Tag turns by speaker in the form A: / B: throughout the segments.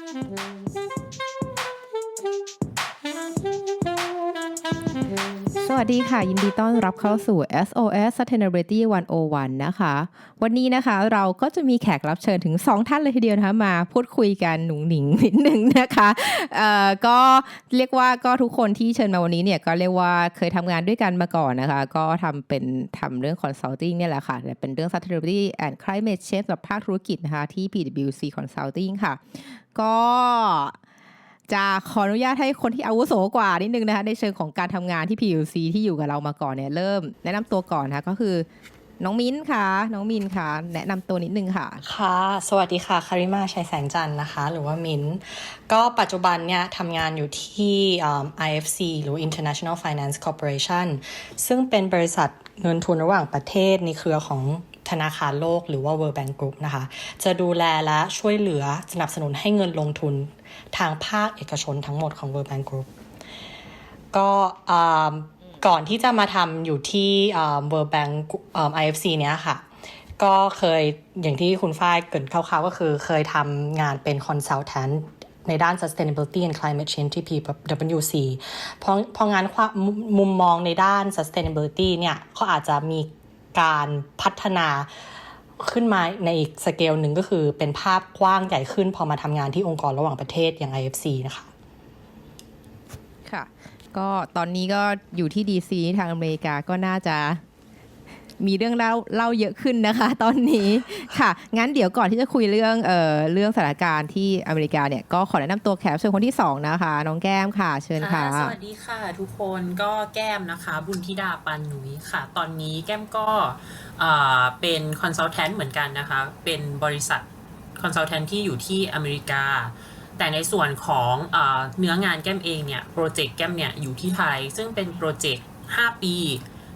A: สวัสดีค่ะยินดีต้อนรับเข้าสู่ SOS Sustainability 101 นะคะวันนี้นะคะเราก็จะมีแขกรับเชิญถึง2ท่านเลยทีเดียวนะคะมาพูดคุยกันหนุ่งหนิงนิดนึงนะคะก็เรียกว่าก็ทุกคนที่เชิญมาวันนี้เนี่ยก็เรียกว่าเคยทำงานด้วยกันมาก่อนนะคะก็ทำเรื่อง consulting เนี่ยแหละค่ะแต่เป็นเรื่อง sustainability and climate change กับภาคธุรกิจนะคะที่ PwC Consulting ค่ะก็จะขออนุญาตให้คนที่อาวุโสกว่านิดนึงนะคะในเชิงของการทำงานที่ PwC ที่อยู่กับเรามาก่อนเนี่ยเริ่มแนะนำตัวก่อนนะคะก็คือน้องมิ้นค่ะน้องมินค่ะแนะนำตัวนิดนึงค่ะ
B: ค่ะสวัสดีค่ะคาริมาชัยแสงจันทร์นะคะหรือว่ามิ้นก็ปัจจุบันเนี่ยทำงานอยู่ที่ IFC หรือ International Finance Corporation ซึ่งเป็นบริษัทเงินทุนระหว่างประเทศในเครือของธนาคารโลกหรือว่า World Bank Group นะคะจะดูแลและช่วยเหลือสนับสนุนให้เงินลงทุนทางภาคเอกชนทั้งหมดของ World Bank Group ก็ก่อนที่จะมาทำอยู่ที่ World Bank IFC เนี้ยค่ะก็เคยอย่างที่คุณฝ้ายเกริ่นคร่าวๆก็คือเคยทำงานเป็น consultant ในด้าน sustainability and climate change ที่ PwC เพราะงั้นมุมมองในด้าน sustainability เนี่ยเขาอาจจะมีการพัฒนาขึ้นมาในอีกสเกลหนึ่งก็คือเป็นภาพกว้างใหญ่ขึ้นพอมาทำงานที่องค์กรระหว่างประเทศอย่าง IFC นะคะ
A: ค่ะก็ตอนนี้ก็อยู่ที่ DC ทางอเมริกาก็น่าจะมีเรื่องเล่าเยอะขึ้นนะคะตอนนี้ค่ะงั้นเดี๋ยวก่อนที่จะคุยเรื่องสถานการณ์ที่อเมริกาเนี่ยก็ขอแนะนำตัวแขกเชิญคนที่2นะคะน้องแก้มค่ะเชิญค่ะ
C: สวัสดีค่ะทุกคนก็แก้มนะคะบุญธิดาปันหนุยค่ะตอนนี้แก้มก็เป็นคอนซัลแทนต์เหมือนกันนะคะเป็นบริษัทคอนซัลแทนต์ที่อยู่ที่อเมริกาแต่ในส่วนของเนื้องานแก้มเองเนี่ยโปรเจกต์แก้มเนี่ยอยู่ที่ไทยซึ่งเป็นโปรเจกต์5 ปี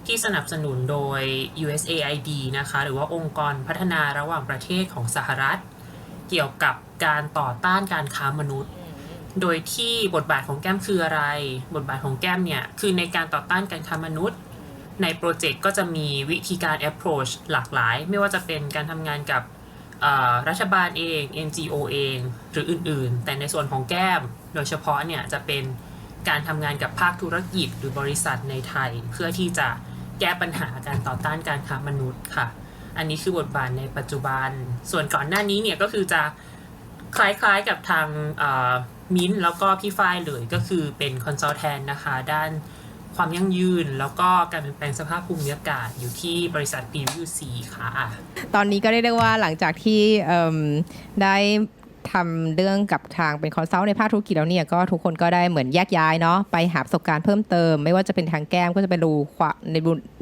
C: ที่สนับสนุนโดย USAID นะคะหรือว่าองค์กรพัฒนาระหว่างประเทศของสหรัฐเกี่ยวกับการต่อต้านการค้ามนุษย์โดยที่บทบาทของแก้มคืออะไรบทบาทของแก้มเนี่ยคือในการต่อต้านการค้ามนุษย์ในโปรเจกต์ก็จะมีวิธีการ approach หลากหลายไม่ว่าจะเป็นการทำงานกับรัฐบาลเอง NGO เองหรืออื่นๆแต่ในส่วนของแก้มโดยเฉพาะเนี่ยจะเป็นการทำงานกับภาคธุรกิจหรือบริษัทในไทยเพื่อที่จะแก้ปัญหาการต่อต้านการค้ามนุษย์ค่ะอันนี้คือบทบาทในปัจจุบันส่วนก่อนหน้านี้เนี่ยก็คือจะคล้ายๆกับทางมิ้นท์แล้วก็พี่ฝ้ายเลยก็คือเป็นคอนซัลแทนต์นะคะด้านความยั่งยืนแล้วก็การเปลี่ยนแปลงสภาพภูมิอากาศอยู่ที่บริษัท PwC ค่ะ
A: ตอนนี้ก็ได้ว่าหลังจากที่ได้ทำเรื่องกับทางเป็นคอนซัลท์ในภาคธุรกิจแล้วเนี่ยก็ทุกคนก็ได้เหมือนแยกย้ายเนาะไปหาประสบการณ์เพิ่มเติมไม่ว่าจะเป็นทางแก้มก็จะไปดู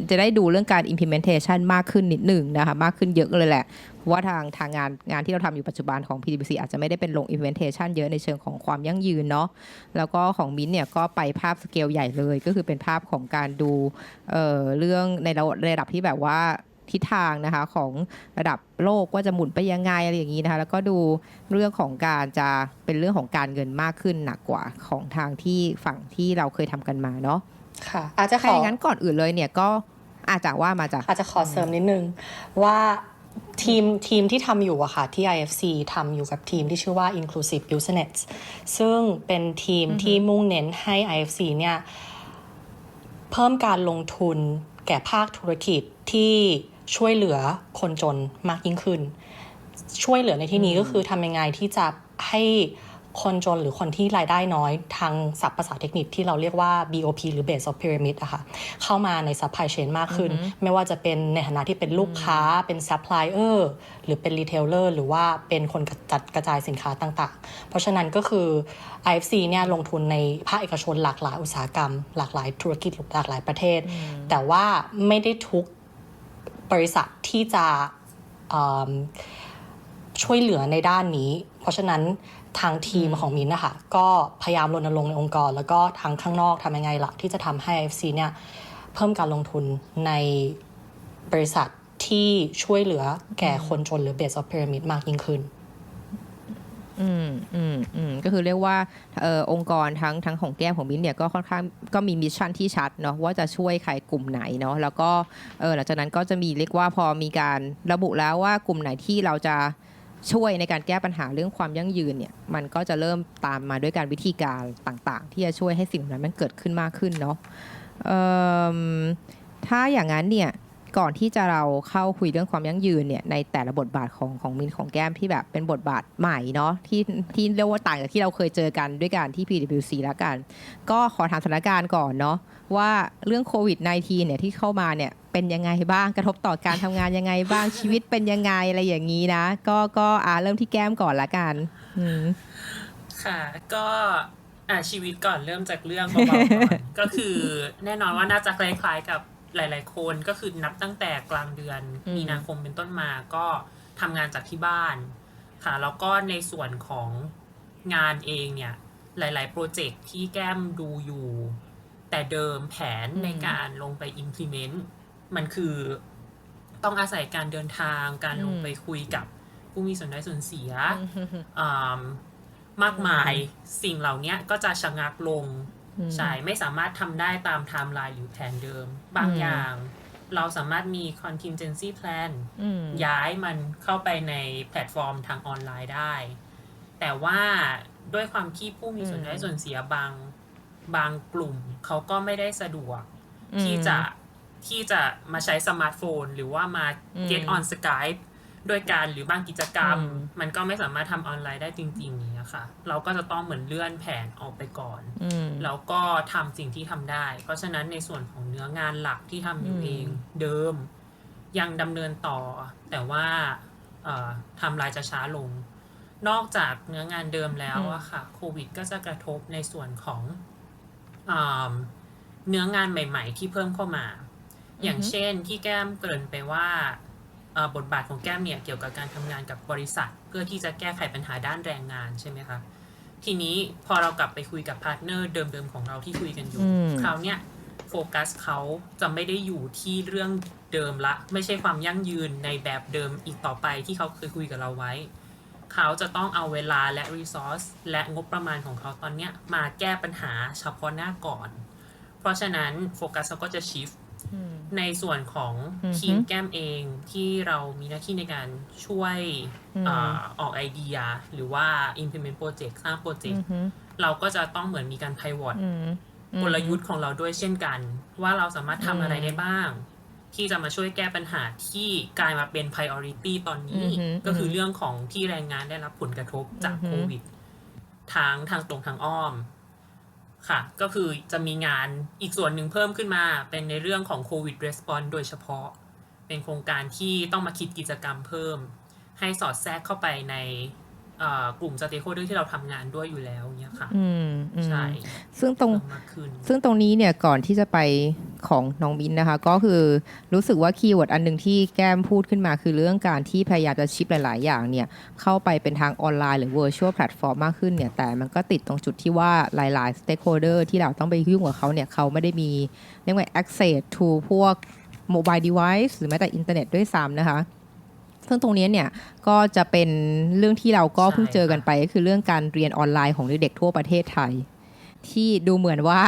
A: จะได้ดูเรื่องการ implementation มากขึ้นนิดหนึ่งนะคะมากขึ้นเยอะเลยแหละเพราะว่าทางงานที่เราทำอยู่ปัจจุบันของ PwC อาจจะไม่ได้เป็นลง implementation เยอะในเชิงของความยั่งยืนเนาะแล้วก็ของมิ้นเนี่ยก็ไปภาพสเกลใหญ่เลยก็คือเป็นภาพของการดูเรื่องในระดับที่แบบว่าทิศทางนะคะของระดับโลกว่าจะหมุนไปยังไงอะไรอย่างนี้นะคะแล้วก็ดูเรื่องของการจะเป็นเรื่องของการเงินมากขึ้นหนักกว่าของทางที่ฝั่งที่เราเคยทำกันมาเนาะ
B: ค่ะอาจจะขอ
A: งั้นก่อนอื่นเลยเนี่ยก็อาจจะ
B: ขอเสริมนิดนึงว่าทีมที่ทำอยู่อะค่ะที่ IFC ทำอยู่กับทีมที่ชื่อว่า Inclusive Business ซึ่งเป็นทีมที่มุ่งเน้นให้ IFC เนี่ยเพิ่มการลงทุนแก่ภาคธุรกิจที่ช่วยเหลือคนจนมากยิ่งขึ้นช่วยเหลือในที่นี้ก็คือทำยังไงที่จะให้คนจนหรือคนที่รายได้น้อยทางศัพท์ภาษาเทคนิคที่เราเรียกว่า BOP หรือ Base of Pyramid อะค่ะเข้ามาใน Supply Chain มากขึ้นไม่ว่าจะเป็นในฐานะที่เป็นลูกค้าเป็น Supplier หรือเป็น Retailer หรือว่าเป็นคนจัดกระจายสินค้าต่างๆเพราะฉะนั้นก็คือ IFC เนี่ยลงทุนในภาคเอกชนหลากหลายอุตสาหกรรมหลากหลายธุรกิจหลากหลายประเทศแต่ว่าไม่ได้ทุกบริษัทที่จะช่วยเหลือในด้านนี้เพราะฉะนั้นทางทีมของมิ้นนะคะก็พยายามรณรงค์ในองค์กรแล้วก็ทางข้างนอกทำยังไงล่ะที่จะทำให้ IFC เนี่ยเพิ่มการลงทุนในบริษัทที่ช่วยเหลือแก่คนจนหรือ Base of Pyramid มากยิ่งขึ้น
A: ก็คือเรียกว่าองค์กรทั้งของแก้มของมิ้นเนี่ยก็ค่อนข้างก็มีมิชชั่นที่ชัดเนาะว่าจะช่วยใครกลุ่มไหนเนาะแล้วก็หลังจากนั้นก็จะมีเรียกว่าพอมีการระบุแล้วว่ากลุ่มไหนที่เราจะ ช่วยในการแก้ปัญหาเรื่องความยั่งยืนเนี่ยมันก็จะเริ่มตามมาด้วยการวิธีการต่างๆที่จะช่วยให้สิ่งนั้นมันเกิดขึ้นมากขึ้นเนาะเอิ่มถ้าอย่างนั้นเนี่ยก่อนที่จะเราเข้าคุยเรื่องความยั่งยืนเนี่ยในแต่ละบทบาทของมินของแก้มที่แบบเป็นบทบาทใหม่เนาะที่เรียกว่าต่างจากที่เราเคยเจอกันด้วยกันที่ PwC แล้วกันก็ขอถามสถานการณ์ก่อนเนาะว่าเรื่องโควิด -19 เนี่ยที่เข้ามาเนี่ยเป็นยังไงบ้างกระทบต่อการทำงานยังไงบ้างชีวิตเป็นยังไงอะไรอย่างนี้นะก็เริ่มที่แก้มก่อนละกันอืม
C: ค่ะก็ชีวิตก่อนเริ่มจากเรื่องเบาๆก่อน ก็คือแน่นอนว่าน่าจะคล้ายๆกับหลายๆคนก็คือนับตั้งแต่กลางเดือนมีนาคมเป็นต้นมาก็ทำงานจากที่บ้านค่ะแล้วก็ในส่วนของงานเองเนี่ยหลายๆโปรเจกต์ที่แก้มดูอยู่แต่เดิมแผนในการลงไป implement มันคือต้องอาศัยการเดินทางการลงไปคุยกับผู้มีส่วนได้ส่วนเสียมากมายสิ่งเหล่านี้ก็จะชะงักลงใช่ไม่สามารถทำได้ตามไทม์ไลน์หรือแผนเดิมบางอย่างเราสามารถมี contingency plan ย้ายมันเข้าไปในแพลตฟอร์มทางออนไลน์ได้แต่ว่าด้วยความที่ผู้มีส่วนได้ส่วนเสียบางกลุ่มเขาก็ไม่ได้สะดวกที่จะมาใช้สมาร์ทโฟนหรือว่ามา get on Skype ด้วยกันหรือบางกิจกรรมมันก็ไม่สามารถทำออนไลน์ได้จริงๆนี้ค่ะเราก็จะต้องเหมือนเลื่อนแผนออกไปก่อนแล้วก็ทำสิ่งที่ทำได้เพราะฉะนั้นในส่วนของเนื้องานหลักที่ทำอยู่เองเดิมยังดำเนินต่อแต่ว่าทำลายจะช้าลงนอกจากเนื้องานเดิมแล้วอะค่ะโควิดก็จะกระทบในส่วนของเนื้องานใหม่ๆที่เพิ่มเข้ามาอย่างเช่นที่แก้มเกริ่นไปว่าบทบาทของแก้มเนี่ยเกี่ยวกับการทำงานกับบริษัทเพื่อที่จะแก้ไขปัญหาด้านแรงงานใช่ไหมคะทีนี้พอเรากลับไปคุยกับพาร์ทเนอร์เดิมๆของเราที่คุยกันอยู่คราวเนี้ยโฟกัสเขาจะไม่ได้อยู่ที่เรื่องเดิมละไม่ใช่ความยั่งยืนในแบบเดิมอีกต่อไปที่เขาเคยคุยกับเราไว้เขาจะต้องเอาเวลาและ resource และงบประมาณของเขาตอนเนี้ยมาแก้ปัญหาเฉพาะหน้าก่อนเพราะฉะนั้นโฟกัสเขาก็จะ shiftในส่วนของทีมแก้มเองที่เรามีหน้าที่ในการช่วยออกไอเดียหรือว่า implement project สร้างโปรเจกต์เราก็จะต้องเหมือนมีการ pivot กลยุทธ์ของเราด้วยเช่นกันว่าเราสามารถทำอะไรได้บ้างที่จะมาช่วยแก้ปัญหาที่กลายมาเป็น priority ตอนนี้ก็คือเรื่องของที่แรงงานได้รับผลกระทบจากโควิดทางตรงทางอ้อมค่ะก็คือจะมีงานอีกส่วนหนึ่งเพิ่มขึ้นมาเป็นในเรื่องของ COVID Response โดยเฉพาะเป็นโครงการที่ต้องมาคิดกิจกรรมเพิ่มให้สอดแทรกเข้าไปในกลุ่ม stakeholder ที่เราทำงานด้วยอยู่แล้วเนี่ยค่ะใช่
A: ซึ่งตรงนี้เนี่ยก่อนที่จะไปของน้องมิ้นนะคะก็คือรู้สึกว่าคีย์เวิร์ดอันนึงที่แก้มพูดขึ้นมาคือเรื่องการที่พยายามจะชิปหลายๆอย่างเนี่ยเข้าไปเป็นทางออนไลน์หรือ virtual platform มากขึ้นเนี่ยแต่มันก็ติดตรงจุดที่ว่าหลายๆ stakeholder ที่เราต้องไปยุ่งกับเขาเนี่ยเขาไม่ได้มีเรียกว่า access to พวก mobile device หรือแม้แต่อินเทอร์เน็ตด้วยซ้ำนะคะซึ่งตรงนี้เนี่ยก็จะเป็นเรื่องที่เราก็เพิ่งเจอกันไปก็คือเรื่องการเรียนออนไลน์ของเด็กๆทั่วประเทศไทยที่ดูเหมือนว่า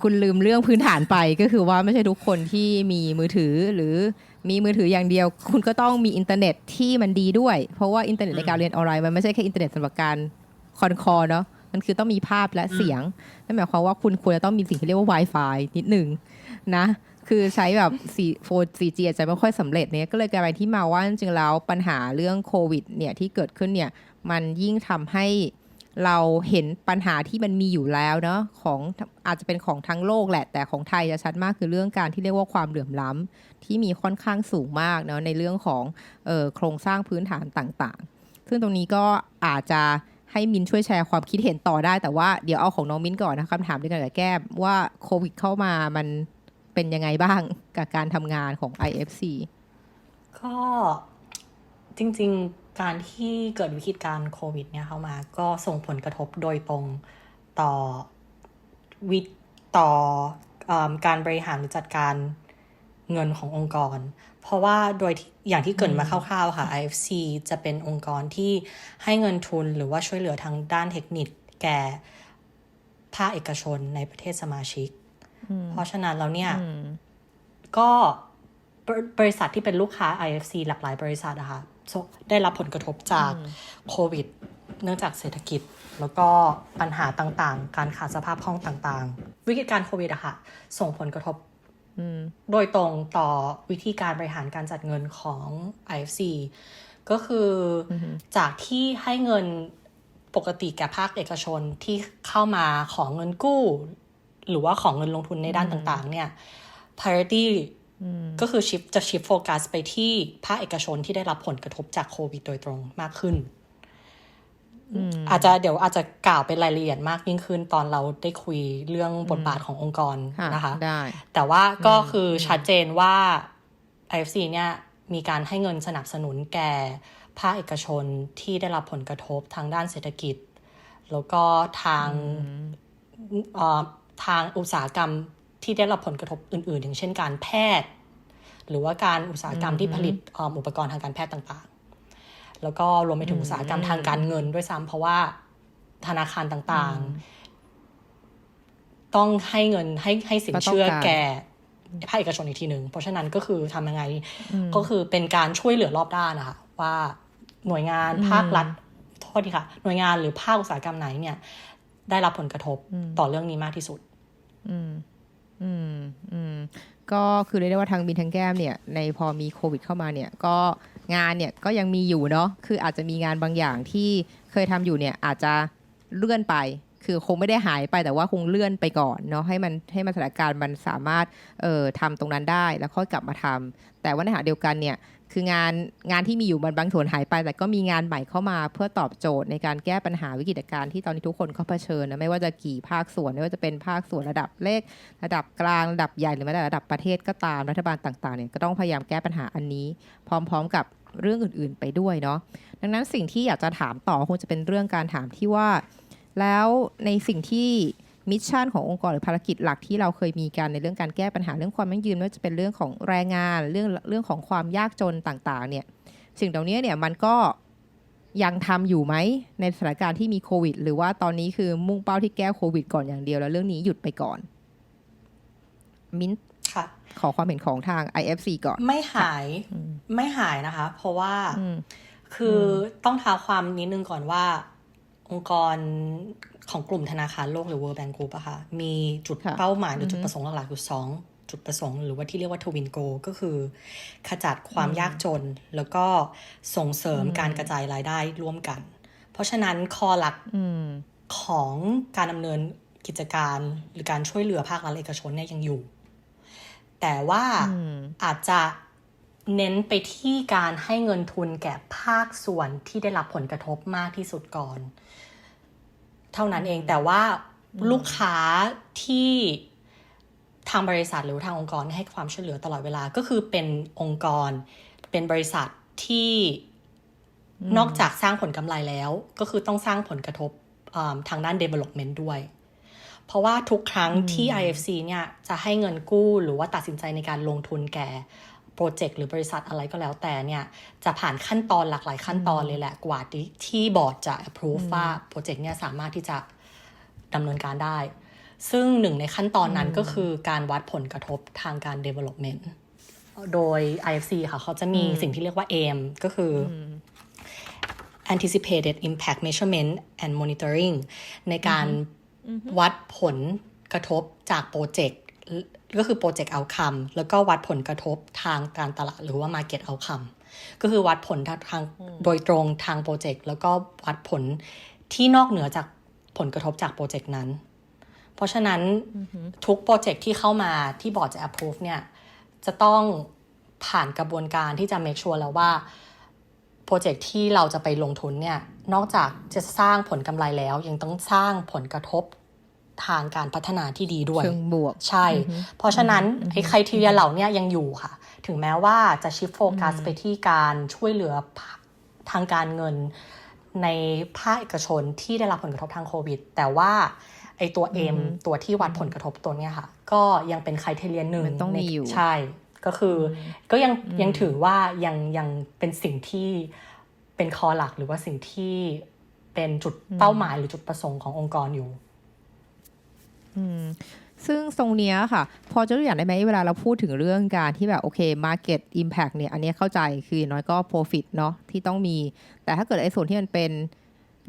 A: คุณลืมเรื่องพื้นฐานไปก็คือว่าไม่ใช่ทุกคนที่มีมือถือหรือมีมือถืออย่างเดียวคุณก็ต้องมีอินเทอร์เน็ตที่มันดีด้วยเพราะว่าอินเทอร์เน็ตในการเรียนออนไลน์มันไม่ใช่แค่อินเทอร์เน็ตสำหรับการคอนคอร์เนาะมันคือต้องมีภาพและเสียงนั่นหมายความว่าคุณควรจะต้องมีสิ่งที่เรียกว่า Wi-Fi นิดหนึ่งนะคือใช้แบบ 4G อาจจะไม่ค่อยสำเร็จเนี่ยก็เลยกลายเป็นที่มาว่าจริงๆแล้วปัญหาเรื่องโควิดเนี่ยที่เกิดขึ้นเนี่ยมันยิ่งทำให้เราเห็นปัญหาที่มันมีอยู่แล้วเนาะของอาจจะเป็นของทั้งโลกแหละแต่ของไทยจะชัดมากคือเรื่องการที่เรียกว่าความเหลื่อมล้ำที่มีค่อนข้างสูงมากเนาะในเรื่องของโครงสร้างพื้นฐานต่างๆซึ่งตรงนี้ก็อาจจะให้มินช่วยแชร์ความคิดเห็นต่อได้แต่ว่าเดี๋ยวเอาของน้องมินก่อนนะคำถามด้วยกันกับแก้มว่าโควิดเข้ามามันเป็นยังไงบ้างกับการทำงานของ IFC
B: ก็จริงๆการที่เกิดวิกฤตการณ์โควิดเนี่ยเข้ามาก็ส่งผลกระทบโดยตรงต่อการบริหารหรือจัดการเงินขององค์กรเพราะว่าโดยอย่างที่เกริ่นมาคร่าวๆค่ะ IFC จะเป็นองค์กรที่ให้เงินทุนหรือว่าช่วยเหลือทางด้านเทคนิคแก่ภาคเอกชนในประเทศสมาชิกเพราะฉะนั้นแล้วเนี่ยก็บริษัทที่เป็นลูกค้า IFC หลากหลายบริษัทนะคะ ได้รับผลกระทบจากโควิดเนื่องจากเศรษฐกิจแล้วก็ปัญหาต่างๆการขาดสภาพคล่องต่างๆวิกฤตการณ์โควิดอะค่ะส่งผลกระทบโดยตรงต่อวิธีการบริหารการจัดเงินของ IFC ก็คือจากที่ให้เงินปกติแก่ภาคเอกชนที่เข้ามาของเงินกู้หรือว่าของเงินลงทุนในด้านต่างๆเนี่ย priority ก็คือจะ shift focus ไปที่ภาคเอกชนที่ได้รับผลกระทบจากโควิดโดยตรงมากขึ้นเดี๋ยวอาจจะกล่าวเป็นรายละเอียดมากยิ่งขึ้นตอนเราได้คุยเรื่องบทบาทขององค์กรนะคะ
A: ได้
B: แต่ว่าก็คือชัดเจนว่า IFC เนี่ยมีการให้เงินสนับสนุนแก่ภาคเอกชนที่ได้รับผลกระทบทางด้านเศรษฐกิจแล้วก็ทางอุตสาหกรรมที่ได้รับผลกระทบอื่นๆอย่างเช่นการแพทย์หรือว่าการอุตสาหกรรมที่ผลิตอุปกรณ์ทางการแพทย์ต่างๆแล้วก็รวมไปถึงอุตสาหกรรมทางการเงินด้วยซ้ำเพราะว่าธนาคารต่างๆต้องให้เงินให้สินเชื่อแก่ภาคเอกชนอีกทีหนึ่งเพราะฉะนั้นก็คือทำยังไงก็คือเป็นการช่วยเหลือรอบด้านนะคะว่าหน่วยงานภาครัฐโทษทีค่ะหน่วยงานหรือภาคอุตสาหกรรมไหนเนี่ยได้รับผลกระทบต่อเรื่องนี้มากที่สุด
A: ก็คือเรียกได้ว่าทางบินทางแก้มเนี่ยในพอมีโควิดเข้ามาเนี่ยก็งานเนี่ยก็ยังมีอยู่เนาะคืออาจจะมีงานบางอย่างที่เคยทำอยู่เนี่ยอาจจะเลื่อนไปคือคงไม่ได้หายไปแต่ว่าคงเลื่อนไปก่อนเนาะให้มันสถานการณ์มันสามารถทำตรงนั้นได้แล้วค่อยกลับมาทำแต่ว่าในขณะเดียวกันเนี่ยคืองานที่มีอยู่มันบางส่วนหายไปแต่ก็มีงานใหม่เข้ามาเพื่อตอบโจทย์ในการแก้ปัญหาวิกฤตการณ์ที่ตอนนี้ทุกคนเขาเผชิญนะไม่ว่าจะกี่ภาคส่วนไม่ว่าจะเป็นภาคส่วนระดับเล็กระดับกลางระดับใหญ่หรือแม้แต่ระดับประเทศก็ตามรัฐบาลต่างๆเนี่ยก็ต้องพยายามแก้ปัญหาอันนี้พร้อมๆกับเรื่องอื่นๆไปด้วยเนาะดังนั้นสิ่งที่อยากจะถามต่อคงจะเป็นเรื่องการถามที่ว่าแล้วในสิ่งที่มิชชั่นขององค์กรหรือภารกิจหลักที่เราเคยมีกันในเรื่องการแก้ปัญหาเรื่องความยั่งยืนไม่ว่าจะเป็นเรื่องของแรงงานเรื่องของความยากจนต่างๆเนี่ยสิ่งเหล่านี้เนี่ยมันก็ยังทำอยู่ไหมในสถานการณ์ที่มีโควิดหรือว่าตอนนี้คือมุ่งเป้าที่แก้โควิดก่อนอย่างเดียวแล้วเรื่องนี้หยุดไปก่อนมิ้นขอความเห็นของทาง IFC ก่อน
B: ไม่หายนะคะเพราะว่าคือต้องท้าความนิดนึงก่อนว่าองค์กรของกลุ่มธนาคารโลกหรือ World Bank Group อะค่ะมีจุดเป้าหมายหรือจุดประสงค์หลักๆอยู่2จุดประสงค์หรือว่าที่เรียกว่า Twin Goal ก็คือขจัดความยากจนแล้วก็ส่งเสริมการกระจายรายได้ร่วมกันเพราะฉะนั้นคอหลักของการดำเนินกิจการหรือการช่วยเหลือภาครัฐเอกชนเนี่ยยังอยู่แต่ว่าอาจจะเน้นไปที่การให้เงินทุนแก่ภาคส่วนที่ได้รับผลกระทบมากที่สุดก่อนเท่านั้นเองแต่ว่าลูกค้าที่ทางบริษัทหรือทางองค์กรให้ความช่วยเหลือตลอดเวลาก็คือเป็นองค์กรเป็นบริษัทที่นอกจากสร้างผลกำไรแล้วก็คือต้องสร้างผลกระทบทางด้าน development ด้วยเพราะว่าทุกครั้งที่ IFC เนี่ยจะให้เงินกู้หรือว่าตัดสินใจในการลงทุนแก่โปรเจกต์หรือบริษัทอะไรก็แล้วแต่เนี่ยจะผ่านขั้นตอนหลากหลายขั้นตอนเลยแหละกว่าที่บอร์ดจะ approve ว่าโปรเจกต์เนี่ยสามารถที่จะดำเนินการได้ซึ่งหนึ่งในขั้นตอนนั้นก็คือการวัดผลกระทบทางการ development โดย IFC ค่ะเขาจะมีสิ่งที่เรียกว่า AIM ก็คือ Anticipated Impact Measurement and Monitoring ในการวัดผลกระทบจากโปรเจกต์ก็คือ Project Outcome แล้วก็วัดผลกระทบทางการตลาดหรือว่า Market Outcome ก็คือวัดผลทางโดยตรงทางโปรเจกต์แล้วก็วัดผลที่นอกเหนือจากผลกระทบจากโปรเจกต์นั้นเพราะฉะนั้นทุกโปรเจกต์ที่เข้ามาที่บอร์ดจะ approve เนี่ยจะต้องผ่านกระบวนการที่จะ make sure แล้วว่าโปรเจกต์ที่เราจะไปลงทุนเนี่ยนอกจากจะสร้างผลกำไรแล้วยังต้องสร้างผลกระทบทางการพัฒนาที่ดีด้วย
A: เชิงบวก
B: ใช่เพราะฉะนั้นไอ้ไครทีเรียเหล่านี้ยังอยู่ค่ะถึงแม้ว่าจะชิฟโฟกัสไปที่การช่วยเหลือทางการเงินในภาคเอกชนที่ได้รับผลกระทบทางโควิดแต่ว่าไอ้ตัวตัวที่วัดผลกระทบตัวเนี้ยค่ะก็ยังเป็นไครทีเรียหนึ่ง
A: ต้องมีอยู่
B: ใช่ก็คือก็ยังถือว่ายังเป็นสิ่งที่เป็นคอหลักหรือว่าสิ่งที่เป็นจุดเป้าหมายหรือจุดประสงค์ขององค์กรอยู่
A: ซึ่งตรงเนี้ยค่ะ พอจะตัวอย่างได้ไหมเวลาเราพูดถึงเรื่องการที่แบบโอเค market impact เนี่ยอันเนี้ยเข้าใจคืออย่างน้อยก็ profit เนาะที่ต้องมี แต่ถ้าเกิดไอ้ส่วนที่มันเป็น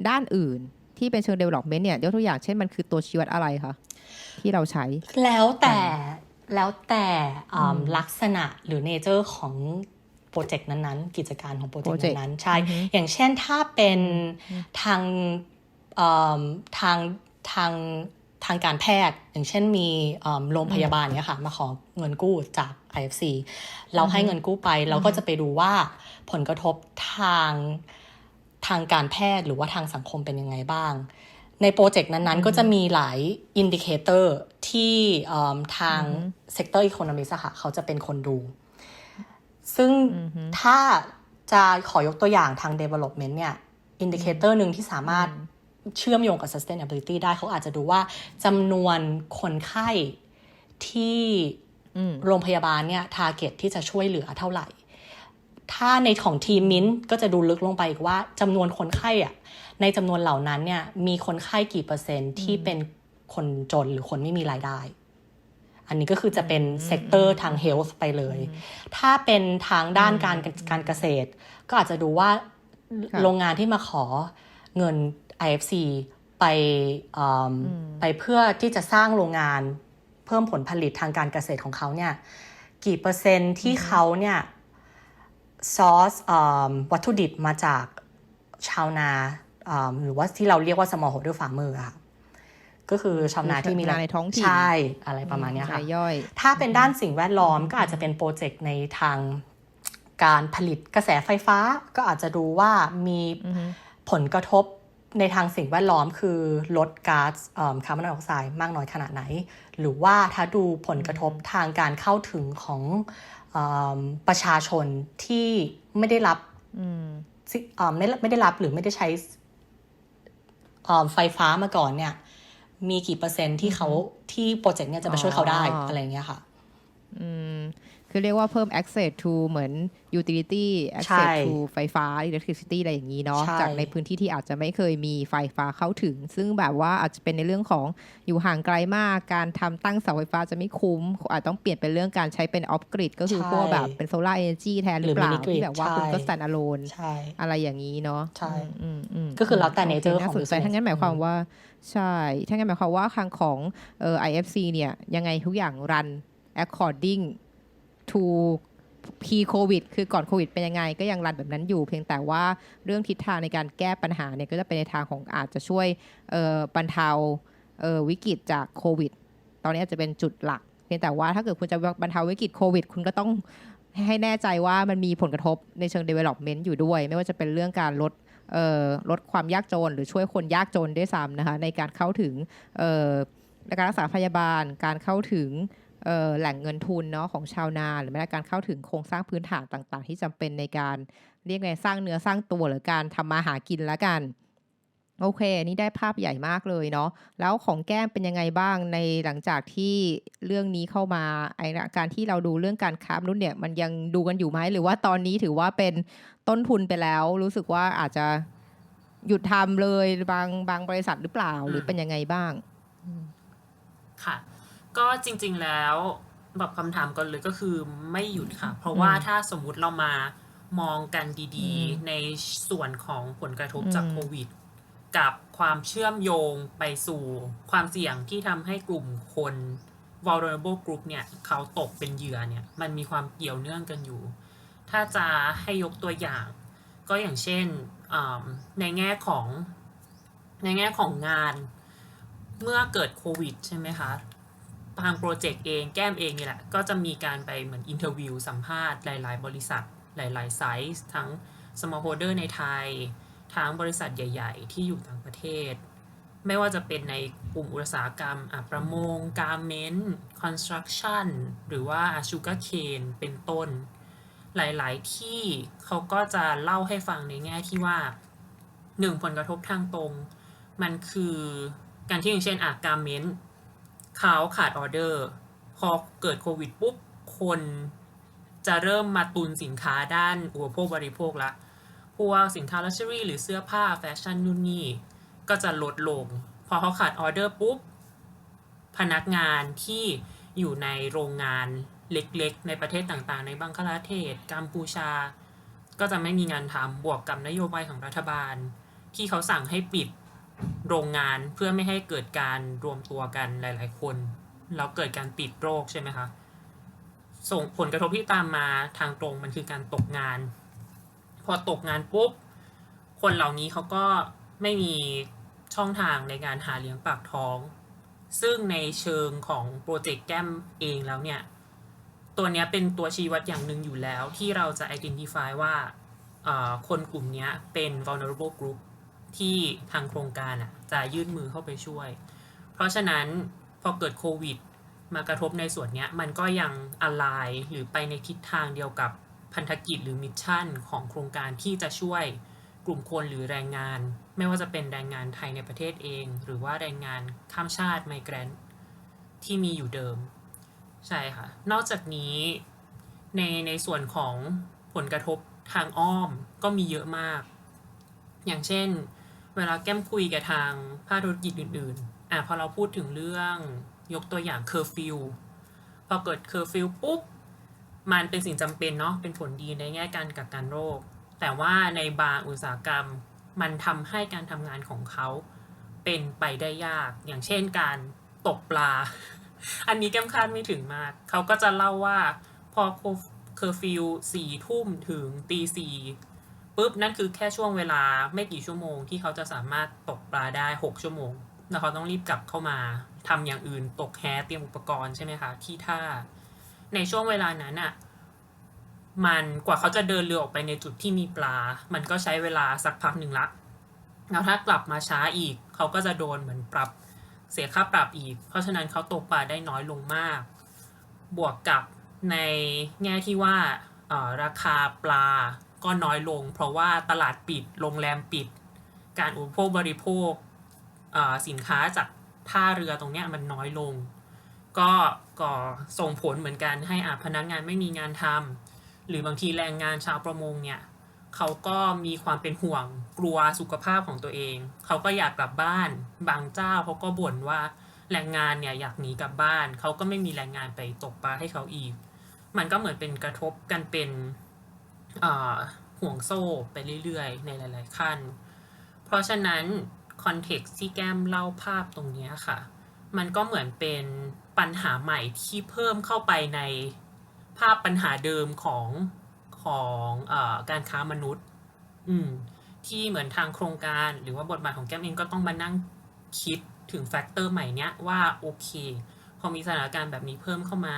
A: ด้านอื่นที่เป็นเชิง development เนี่ยยกตัวอย่างเช่นมันคือตัวชี้วัดอะไรคะที่เราใช้
B: แล้วแต่ลักษณะหรือเนเจอร์ของโปรเจกต์นั้นๆกิจการของโปรเจกต์นั้นๆใช่ อย่างเช่นถ้าเป็นทางเอิ่มทางทางทางการแพทย์ อย่างเช่นมีโรงพยาบาลเนี้ยค่ะมาขอเงินกู้จาก IFC เราให้เงินกู้ไปเราก็จะไปดูว่าผลกระทบทางการแพทย์หรือว่าทางสังคมเป็นยังไงบ้างในโปรเจกต์นั้นๆก็จะมีหลายอินดิเคเตอร์ที่ทางเซกเตอร์อีโคโนมิสค่ะเขาจะเป็นคนดูซึ่งถ้าจะขอยกตัวอย่างทาง development เนี่ยอินดิเคเตอร์หนึ่งที่สามารถเชื่อมโยงกับ sustainability ได้เขาอาจจะดูว่าจำนวนคนไข้ที่โรงพยาบาลเนี่ย target ที่จะช่วยเหลือเท่าไหร่ถ้าในของทีมมิ้นก็จะดูลึกลงไปอีกว่าจำนวนคนไข้อะในจำนวนเหล่านั้นเนี่ยมีคนไข้กี่เปอร์เซ็นต์ที่เป็นคนจนหรือคนไม่มีรายได้อันนี้ก็คือจะเป็นเซกเตอร์ทาง health ไปเลยถ้าเป็นทางด้านการเกษตรก็อาจจะดูว่าโรงงานที่มาขอเงิน IFC ไปเพื่อที่จะสร้างโรงงานเพิ่มผลผลิตทางการเกษตรของเขาเนี่ยกี่เปอร์เซ็นต์ที่เขาเนี่ยซอสวัตถุดิบมาจากชาวนาหรือว่าที่เราเรียกว่า smallholder farmer อะค่ะก็คือชาวนาที่มี
A: ในท้องถิ่น
B: ใช่อะไรประมาณนี้ค่ะ
A: ย่อย
B: ถ้าเป็นด้านสิ่งแวดล้อมก็อาจจะเป็นโปรเจกต์ในทางการผลิตกระแสไฟฟ้าก็อาจจะดูว่ามีผลกระทบในทางสิ่งแวดล้อมคือลดก๊าซคาร์บอนไดออกไซด์มากน้อยขนาดไหนหรือว่าถ้าดูผลกระทบทางการเข้าถึงของประชาชนที่ไม่ได้รับไม่ได้รับหรือไม่ได้ใช้ไฟฟ้ามาก่อนเนี่ยมีกี่เปอร์เซ็นต์ที่เขาที่โปรเจกต์เนี่ยจะมาช่วยเขาได้อะไรอย่างเงี้ยค่ะ
A: คือเรียกว่าเพิ่ม access to เหมือน utility access to ไฟฟ้า electricity อะไรอย่างนี้เนาะจากในพื้นที่ที่อาจจะไม่เคยมีไฟฟ้าเข้าถึงซึ่งแบบว่าอาจจะเป็นในเรื่องของอยู่ห่างไกลมากการทำตั้งเสาไฟฟ้าจะไม่คุ้มอาจต้องเปลี่ยนเป็นเรื่องการใช้เป็น off grid ก็คือพวกแบบเป็น solar energy แทนหรือเปล่าที่แบบว่าคุณก็ stand alone อะไรอย่างนี้เนาะ
B: ใช่ก็คือแล้วแต่ nature ของ
A: business ถ้างั้นหมายความว่าใช่ถ้างั้นหมายความว่าทางของIFC เนี่ยยังไงทุกอย่าง run according to pre-covid คือก่อนโควิดเป็นยังไงก็ยังรันแบบนั้นอยู่เพียงแต่ว่าเรื่องทิศทางในการแก้ปัญหาเนี่ยก็จะเป็นในทางของอาจจะช่วยบรรเทาวิกฤตจากโควิดตอนนี้อาจจะเป็นจุดหลักเพียงแต่ว่าถ้าเกิดคุณจะบรรเทาวิกฤตโควิดคุณก็ต้องให้แน่ใจว่ามันมีผลกระทบในเชิง development อยู่ด้วยไม่ว่าจะเป็นเรื่องการลดความยากจนหรือช่วยคนยากจนด้วยซ้ำนะคะในการเข้าถึงการรักษาพยาบาลการเข้าถึงแหล่งเงินทุนเนาะของชาวนาหรือแม้แต่การเข้าถึงโครงสร้างพื้นฐานต่างๆที่จำเป็นในการเรียกไงสร้างเนื้อสร้างตัวหรือการทำมาหากินแล้วกันโอเคนี่ได้ภาพใหญ่มากเลยเนาะแล้วของแก้มเป็นยังไงบ้างในหลังจากที่เรื่องนี้เข้ามาไอ้การที่เราดูเรื่องการค้ามนุษย์เนี่ยมันยังดูกันอยู่ไหมหรือว่าตอนนี้ถือว่าเป็นต้นทุนไปแล้วรู้สึกว่าอาจจะหยุดทำเลยบางบริษัทหรือเปล่าหรือเป็นยังไงบ้าง
C: ค่ะก็จริงๆแล้วแบบคำถามก่อนเลยก็คือไม่หยุดค่ะเพราะว่าถ้าสมมุติเรามามองกันดีๆในส่วนของผลกระทบจากโควิดกับความเชื่อมโยงไปสู่ความเสี่ยงที่ทำให้กลุ่มคน vulnerable group เนี่ยเขาตกเป็นเหยื่อเนี่ยมันมีความเกี่ยวเนื่องกันอยู่ถ้าจะให้ยกตัวอย่างก็อย่างเช่นในแง่ของงานเมื่อเกิดโควิดใช่ไหมคะทางโปรเจกต์เองแก้มเองนี่แหละก็จะมีการไปเหมือนอินเทอร์วิวสัมภาษณ์หลายๆบริษัทหลายๆไซส์ทั้ง smallholder ในไทยทั้งบริษัทใหญ่ๆที่อยู่ต่างประเทศไม่ว่าจะเป็นในกลุ่มอุตสาหกรรมประมงการเมนต์คอนสตรัคชั่นหรือว่าชูการ์เคนเป็นต้นหลายๆที่เขาก็จะเล่าให้ฟังในแง่ที่ว่า1ผลกระทบทางตรงมันคือการที่อย่างเช่นการเมนต์เขาขาดออเดอร์พอเกิดโควิดปุ๊บคนจะเริ่มมาตุนสินค้าด้านอุปโภคบริโภคละพวกสินค้าลักชัวรี่หรือเสื้อผ้าแฟชั่นนู่นนี่ก็จะลดลงพอเขาขาดออเดอร์ปุ๊บ พนักงานที่อยู่ในโรงงานเล็กๆในประเทศต่างๆในบังคลาเทศกัมพูชาก็จะไม่มีงานทำบวกกับนโยบายของรัฐบาลที่เขาสั่งให้ปิดโรงงานเพื่อไม่ให้เกิดการรวมตัวกันหลายๆคนแล้วเกิดการติดโรคใช่ไหมคะส่งผลกระทบที่ตามมาทางตรงมันคือการตกงานพอตกงานปุ๊บคนเหล่านี้เขาก็ไม่มีช่องทางในการหาเลี้ยงปากท้องซึ่งในเชิงของโปรเจกต์แก้มเองแล้วเนี่ยตัวนี้เป็นตัวชี้วัดอย่างหนึ่งอยู่แล้วที่เราจะ identify ว่าคนกลุ่มนี้เป็น vulnerable group ที่ทางโครงการจะยื่นมือเข้าไปช่วยเพราะฉะนั้นพอเกิดโควิดมากระทบในส่วนนี้มันก็ยังalignหรือไปในทิศทางเดียวกับพันธกิจหรือมิชชั่นของโครงการที่จะช่วยกลุ่มคนหรือแรงงานไม่ว่าจะเป็นแรงงานไทยในประเทศเองหรือว่าแรงงานข้ามชาติไมเกรนต์ที่มีอยู่เดิมใช่ค่ะนอกจากนี้ในส่วนของผลกระทบทางอ้อมก็มีเยอะมากอย่างเช่นเวลาแก้มคุยกับทางภาคธุรกิจอื่นๆพอเราพูดถึงเรื่องยกตัวอย่างเคอร์ฟิวพอเกิดเคอร์ฟิวปุ๊บมันเป็นสิ่งจำเป็นเนาะเป็นผลดีในแง่การกักกันโรคแต่ว่าในบางอุตสาหกรรมมันทำให้การทำงานของเขาเป็นไปได้ยากอย่างเช่นการตกปลา อันนี้แก้มคาดไม่ถึงมากเขาก็จะเล่าว่าพอเคอร์ฟิว4 ทุ่มถึงตี 4ปุ๊บนั่นคือแค่ช่วงเวลาไม่กี่ชั่วโมงที่เขาจะสามารถตกปลาได้6 ชั่วโมงแล้วเขาต้องรีบกลับเข้ามาทำอย่างอื่นตกแฮเตรียมอุปกรณ์ใช่ไหมคะที่ท่าในช่วงเวลานั้นมันกว่าเขาจะเดินเรือออกไปในจุดที่มีปลามันก็ใช้เวลาสักพักหนึ่งละแล้วถ้ากลับมาช้าอีกเขาก็จะโดนเหมือนปรับเสียค่าปรับอีกเพราะฉะนั้นเขาตกปลาได้น้อยลงมากบวกกับในแง่ที่ว่าราคาปลาก็น้อยลงเพราะว่าตลาดปิดโรงแรมปิดการอุปโภคบริโภคสินค้าจากท่าเรือตรงเนี้ยมันน้อยลงก็ส่งผลเหมือนกันให้พนักงานไม่มีงานทำหรือบางทีแรงงานชาวประมงเนี่ยเขาก็มีความเป็นห่วงกลัวสุขภาพของตัวเองเขาก็อยากกลับบ้านบางเจ้าเขาก็บ่นว่าแรงงานเนี่ยอยากหนีกลับบ้านเขาก็ไม่มีแรงงานไปตกปลาให้เขาอีกมันก็เหมือนเป็นกระทบกันเป็นห่วงโซ่ไปเรื่อยๆในหลายๆขั้นเพราะฉะนั้นคอนเท็กซ์ที่แก้มเล่าภาพตรงนี้ค่ะมันก็เหมือนเป็นปัญหาใหม่ที่เพิ่มเข้าไปในภาพปัญหาเดิมของการค้ามนุษย์ที่เหมือนทางโครงการหรือว่าบทบาทของแก้มเองก็ต้องมานั่งคิดถึงแฟกเตอร์ใหม่เนี้ยว่าโอเคพอมีสถานการณ์แบบนี้เพิ่มเข้ามา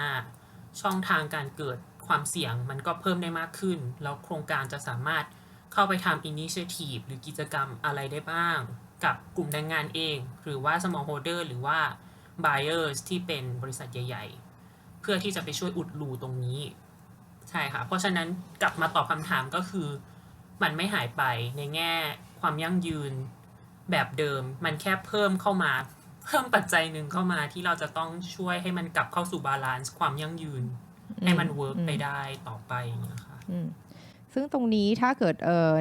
C: ช่องทางการเกิดความเสี่ยงมันก็เพิ่มได้มากขึ้นแล้วโครงการจะสามารถเข้าไปทำ initiative หรือกิจกรรมอะไรได้บ้างกับกลุ่มแรงงานเองหรือว่า smallholder หรือว่า buyers ที่เป็นบริษัทใหญ่ๆเพื่อที่จะไปช่วยอุดรูตรงนี้ใช่ค่ะเพราะฉะนั้นกลับมาตอบคำถามก็คือมันไม่หายไปในแง่ความยั่งยืนแบบเดิมมันแค่เพิ่มเข้ามาเพิ่มปัจจัยหนึ่งเข้ามาที่เราจะต้องช่วยให้มันกลับเข้าสู่บาลานซ์ความยั่งยืนให้มันเวิร์กไปได้ต่อไปอย่างเงี้ยค่ะ
A: ซึ่งตรงนี้ถ้าเกิด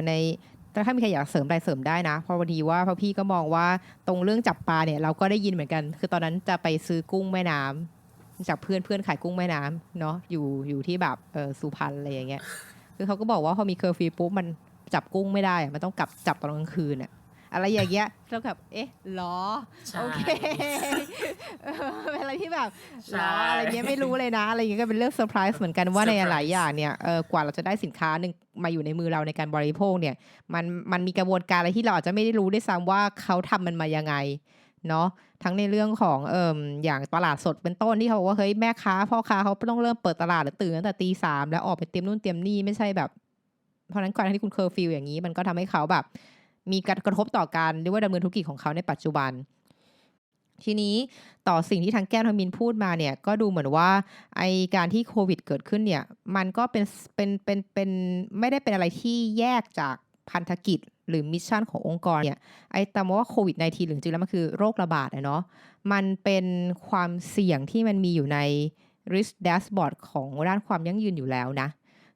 A: ในถ้ามีใครอยากเสริมอะไรเสริมได้นะเพราะพอดีว่าพี่ก็มองว่าตรงเรื่องจับปลาเนี่ยเราก็ได้ยินเหมือนกันคือตอนนั้นจะไปซื้อกุ้งแม่น้ำจากเพื่อนขายกุ้งแม่น้ำเนาะอยู่ที่แบบสุพรรณอะไรอย่างเงี้ยคือเขาก็บอกว่าพอมีเคอร์ฟิวปุ๊บมันจับกุ้งไม่ได้มันต้องจับตอนกลางคืนอะไรอย่างเงี้ยแล้วแบบหรอโอเคเป็นอะไรที่แบบหรออะไรเงี้ยไม่รู้เลยนะอะไรเงี้ยก็เป็นเรื่องเซอร์ไพรส์เหมือนกันว่าในหลายอย่างเนี่ยกว่าเราจะได้สินค้าหนึ่งมาอยู่ในมือเราในการบริโภคเนี่ยมันมีกระบวนการอะไรที่เราอาจจะไม่ได้รู้ด้วยซ้ำว่าเขาทำมันมายังไงเนาะทั้งในเรื่องของอย่างตลาดสดเป็นต้นที่เขาบอกว่าเฮ้ยแม่ค้าพ่อค้าเขาต้องเริ่มเปิดตลาดหรือตื่นตั้งแต่ตี 3แล้วออกไปเตรียมนู่นเตรียมนี่ไม่ใช่แบบเพราะนั้นก่อนที่คุณเคอร์ฟิวอย่างนี้มันก็ทำให้เขาแบบมีกระทบต่อการเรียกว่าดำเนินธุรกิจของเขาในปัจจุบันทีนี้ต่อสิ่งที่ทางแก้มทางมินพูดมาเนี่ยก็ดูเหมือนว่าไอการที่โควิดเกิดขึ้นเนี่ยมันก็เป็นไม่ได้เป็นอะไรที่แยกจากพันธกิจหรือมิชชั่นขององค์กรเนี่ยไอแต่ว่าโควิด-19 จริงๆแล้วมันคือโรคระบาดเนาะมันเป็นความเสี่ยงที่มันมีอยู่ใน risk dashboard ของด้านความยั่งยืนอยู่แล้วนะ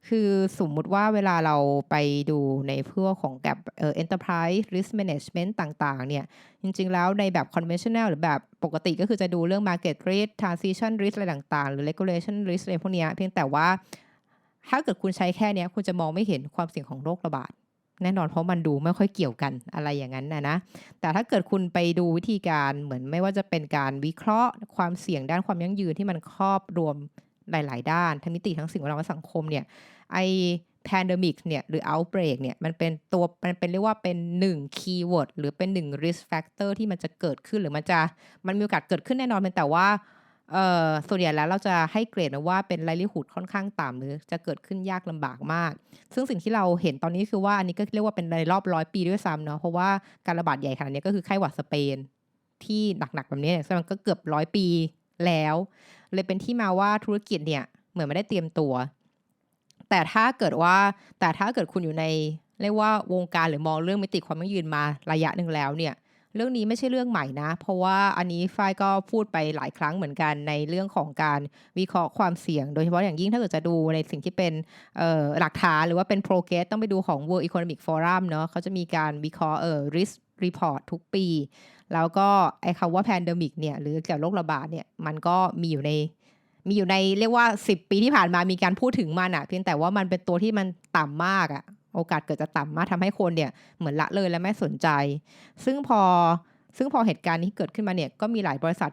A: คือสมมุติว่าเวลาเราไปดูในพวกของแบบenterprise risk management ต่างๆเนี่ยจริงๆแล้วในแบบ conventional หรือแบบปกติก็คือจะดูเรื่อง market risk transition risk อะไรต่างๆหรือ regulation risk อะไรพวกเนี้ยเพียงแต่ว่าถ้าเกิดคุณใช้แค่เนี้ยคุณจะมองไม่เห็นความเสี่ยงของโรคระบาดแน่นอนเพราะมันดูไม่ค่อยเกี่ยวกันอะไรอย่างนั้นนะแต่ถ้าเกิดคุณไปดูวิธีการเหมือนไม่ว่าจะเป็นการวิเคราะห์ความเสี่ยงด้านความยั่งยืนที่มันครอบรวมหลายๆด้านทั้งมิติทั้งสิ่งแวดล้อมและสังคมเนี่ย ไอ้ pandemic เนี่ยหรือ outbreak เนี่ยมันเป็นเรียกว่าเป็น1 keyword หรือเป็น1 risk factor ที่มันจะเกิดขึ้นหรือมันมีโอกาสเกิดขึ้นแน่นอนเพียงแต่ว่าส่วนใหญ่แล้วเราจะให้เกรดนะว่าเป็น likelihood ค่อนข้างต่ำหรือจะเกิดขึ้นยากลำบากมากซึ่งสิ่งที่เราเห็นตอนนี้คือว่าอันนี้ก็เรียกว่าเป็นในรอบ100 ปีด้วยซ้ำเนาะเพราะว่าการระบาดใหญ่ขนาดนี้ก็คือไข้หวัดสเปนที่หนักๆแบบนี้ซึ่งมันก็เกือบ100 ปีแล้วเลยเป็นที่มาว่าธุรกิจเนี่ยเหมือนไม่ได้เตรียมตัว แต่ถ้าเกิดคุณอยู่ในเรียกว่าวงการหรือมองเรื่องมิติความยั่งยืนมาระยะหนึ่งแล้วเนี่ยเรื่องนี้ไม่ใช่เรื่องใหม่นะเพราะว่าอันนี้ฝ้ายก็พูดไปหลายครั้งเหมือนกันในเรื่องของการวิเคราะห์ความเสี่ยงโดยเฉพาะอย่างยิ่งถ้าเกิดจะดูในสิ่งที่เป็นหลักฐานหรือว่าเป็น progress ต้องไปดูของ World Economic Forum เนาะเขาจะมีการวิเคราะห์risk report ทุกปีแล้วก็ไอ้คำว่า pandemic เนี่ยหรือเกี่ยวกับโรคระบาดเนี่ยมันก็มีอยู่ในเรียกว่า10 ปีที่ผ่านมามีการพูดถึงมันอะเพียงแต่ว่ามันเป็นตัวที่มันต่ำมากอะโอกาสเกิดจะต่ำมากทำให้คนเนี่ยเหมือนละเลยและไม่สนใจซึ่งพอเหตุการณ์นี้เกิดขึ้นมาเนี่ยก็มีหลายบริษัท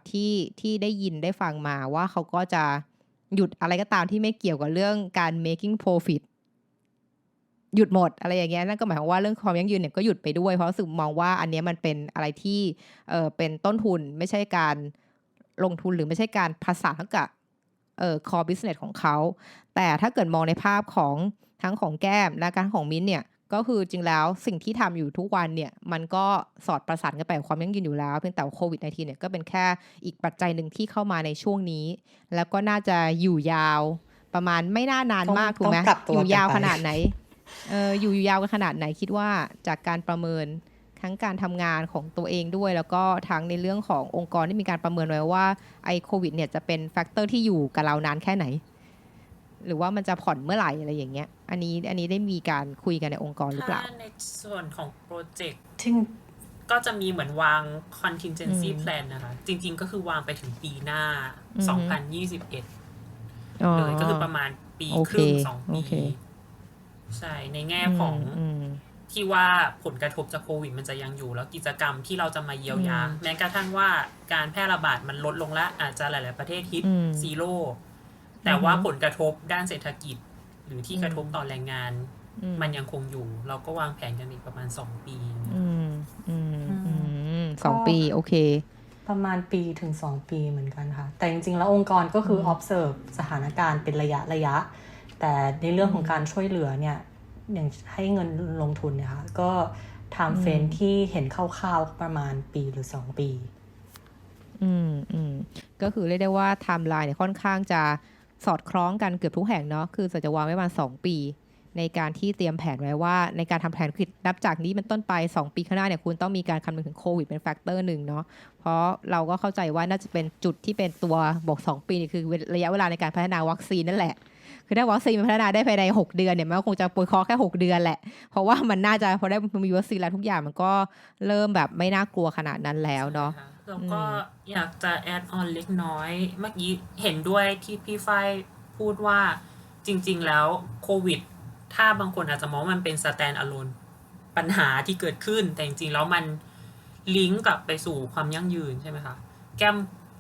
A: ที่ได้ยินได้ฟังมาว่าเขาก็จะหยุดอะไรก็ตามที่ไม่เกี่ยวกับเรื่องการ making profit หยุดหมดอะไรอย่างเงี้ยนั่นก็หมายความว่าเรื่องความยั่งยืนเนี่ยก็หยุดไปด้วยเพราะรู้สึกมองว่าอันเนี้ยมันเป็นอะไรที่เป็นต้นทุนไม่ใช่การลงทุนหรือไม่ใช่การผสานกับcore business ของเขาแต่ถ้าเกิดมองในภาพของทั้งของแก้มและการของมิ้นเนี่ยก็คือจริงแล้วสิ่งที่ทำอยู่ทุกวันเนี่ยมันก็สอดประสานกันไปกับความยั่งยืนอยู่แล้วเพียงแต่โควิด -19 เนี่ยก็เป็นแค่อีกปัจจัยหนึ่งที่เข้ามาในช่วงนี้แล้วก็น่าจะอยู่ยาวประมาณไม่น่านานมากถูกไหม
B: ต้องปรับตัว
A: อยู่ยาว
B: กันไป
A: ขนาดไหนอยู่ยาวกันขนาดไหนคิดว่าจากการประเมินทั้งการทำงานของตัวเองด้วยแล้วก็ทั้งในเรื่องขององค์กรที่มีการประเมินไว้ว่าไอ้โควิดเนี่ยจะเป็นแฟกเตอร์ที่อยู่กับเรานานแค่ไหนหรือว่ามันจะผ่อนเมื่อไหร่อะไรอย่างเงี้ยอันนี้ได้มีการคุยกันในองค์กรหรือเปล่า
C: ถ้าในส่วนของโปรเจกต์
B: ซึ่ง
C: ก็จะมีเหมือนวาง contingency plan นะคะ จริงๆก็คือวางไปถึงปีหน้า 2021 เลยก็คือประมาณปีครึ่ง2 ปีใช่ในแง่ของที่ว่าผลกระทบจากโควิดมันจะยังอยู่แล้วกิจกรรมที่เราจะมาเยียวยาแม้กระทั่งว่าการแพร่ระบาดมันลดลงแล้วอาจจะหลายๆประเทศฮิตซีโร่แต่ว่าผลกระทบด้านเศรษฐกิจหรือที่กระทบต่อแรงงานมันยังคงอยู่เราก็วางแผนกันอีกประมาณ2 ปี
A: 2 ปีโอเค
B: ประมาณปีถึง2 ปีเหมือนกันค่ะแต่จริงๆแล้วองค์กรก็คือ observe สถานการณ์เป็นระยะแต่ในเรื่องของการช่วยเหลือเนี่ยอย่างให้เงินลงทุนเนี่ยค่ะก็time frame ที่เห็นคร่าวๆประมาณปีหรือ2 ปี
A: ก็คือเรียกได้ว่าไทม์ไลน์เนี่ยค่อนข้างจะสอดคล้องกันเกือบทุกแห่งเนาะคือจะวางไว้ประมาณ2 ปีในการที่เตรียมแผนไว้ว่าในการทำแผนคือนับจากนี้เป็นต้นไป2 ปีข้างหน้าเนี่ยคุณต้องมีการคำนึงถึงโควิดเป็นแฟกเตอร์หนึ่งเนาะเพราะเราก็เข้าใจว่าน่าจะเป็นจุดที่เป็นตัวบอก2 ปีนี่คือระยะเวลาในการพัฒนาวัคซีนนั่นแหละคือถ้าวัคซีนมันพัฒนาได้ภายใน6 เดือนเนี่ยมันก็คงจะปวยคอแค่6 เดือนแหละเพราะว่ามันน่าจะพอได้มีวัคซีนแล้วทุกอย่างมันก็เริ่มแบบไม่น่ากลัวขนาดนั้นแล้วเนาะ
C: แล้วก็อยากจะแอดออนเล็กน้อยเมื่อกี้เห็นด้วยที่พี่ฝ้ายพูดว่าจริงๆแล้วโควิดถ้าบางคนอาจจะมองว่ามันเป็น stand alone ปัญหาที่เกิดขึ้นแต่จริงๆแล้วมันลิงก์กลับไปสู่ความยั่งยืนใช่ไหมคะแก้ม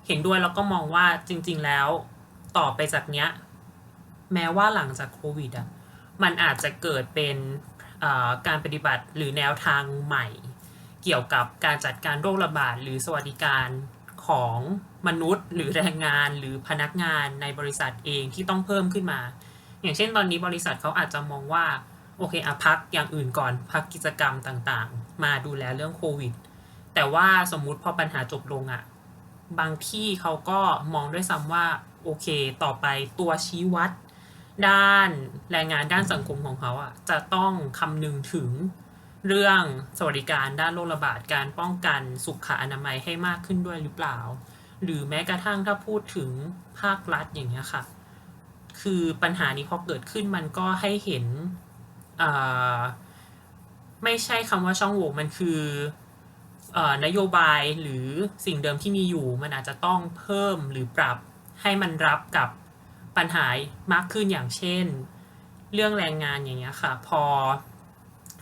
C: เห็นด้วยแล้วก็มองว่าจริงๆแล้วต่อไปจากเนี้ยแม้ว่าหลังจากโควิดอ่ะมันอาจจะเกิดเป็นการปฏิบัติหรือแนวทางใหม่เกี่ยวกับการจัดการโรคระบาดหรือสวัสดิการของมนุษย์หรือแรงงานหรือพนักงานในบริษัทเองที่ต้องเพิ่มขึ้นมาอย่างเช่นตอนนี้บริษัทเขาอาจจะมองว่าโอเคพักอย่างอื่นก่อนพักกิจกรรมต่างๆมาดูแลเรื่องโควิดแต่ว่าสมมุติพอปัญหาจบลงอ่ะบางที่เขาก็มองด้วยซ้ำว่าโอเคต่อไปตัวชี้วัดด้านแรงงานด้านสังคมของเขาอ่ะจะต้องคำนึงถึงเรื่องสวัสดิการด้านโรคระบาดการป้องกันสุขอนามัยให้มากขึ้นด้วยหรือเปล่าหรือแม้กระทั่งถ้าพูดถึงภาครัฐอย่างเงี้ยค่ะ คือปัญหานี้พอเกิดขึ้นมันก็ให้เห็นอ่าไม่ใช่คำว่าช่องโหว่มันคือนโยบายหรือสิ่งเดิมที่มีอยู่มันอาจจะต้องเพิ่มหรือปรับให้มันรับกับปัญหามากขึ้นอย่างเช่นเรื่องแรงงานอย่างเงี้ยค่ะพอ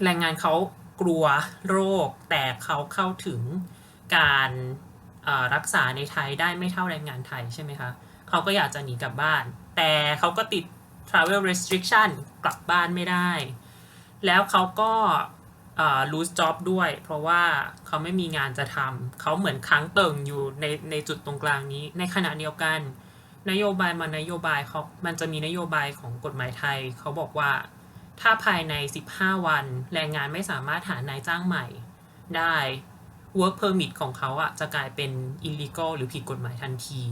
C: แรงงานเขากลัวโรคแต่เขาเข้าถึงการรักษาในไทยได้ไม่เท่าแรงงานไทยใช่ไหมคะเขาก็อยากจะหนีกลับบ้านแต่เขาก็ติด travel restriction กลับบ้านไม่ได้แล้วเขาก็lose job ด้วยเพราะว่าเขาไม่มีงานจะทำเขาเหมือนค้างเติ่งอยู่ในจุดตรงกลางนี้ในขณะเดียวกันนโยบายมันจะมีนโยบายของกฎหมายไทยเขาบอกว่าถ้าภายใน15วันแรงงานไม่สามารถหานายจ้างใหม่ได้ work permit ของเขาจะกลายเป็น illegal หรือผิดกฎหมายทันที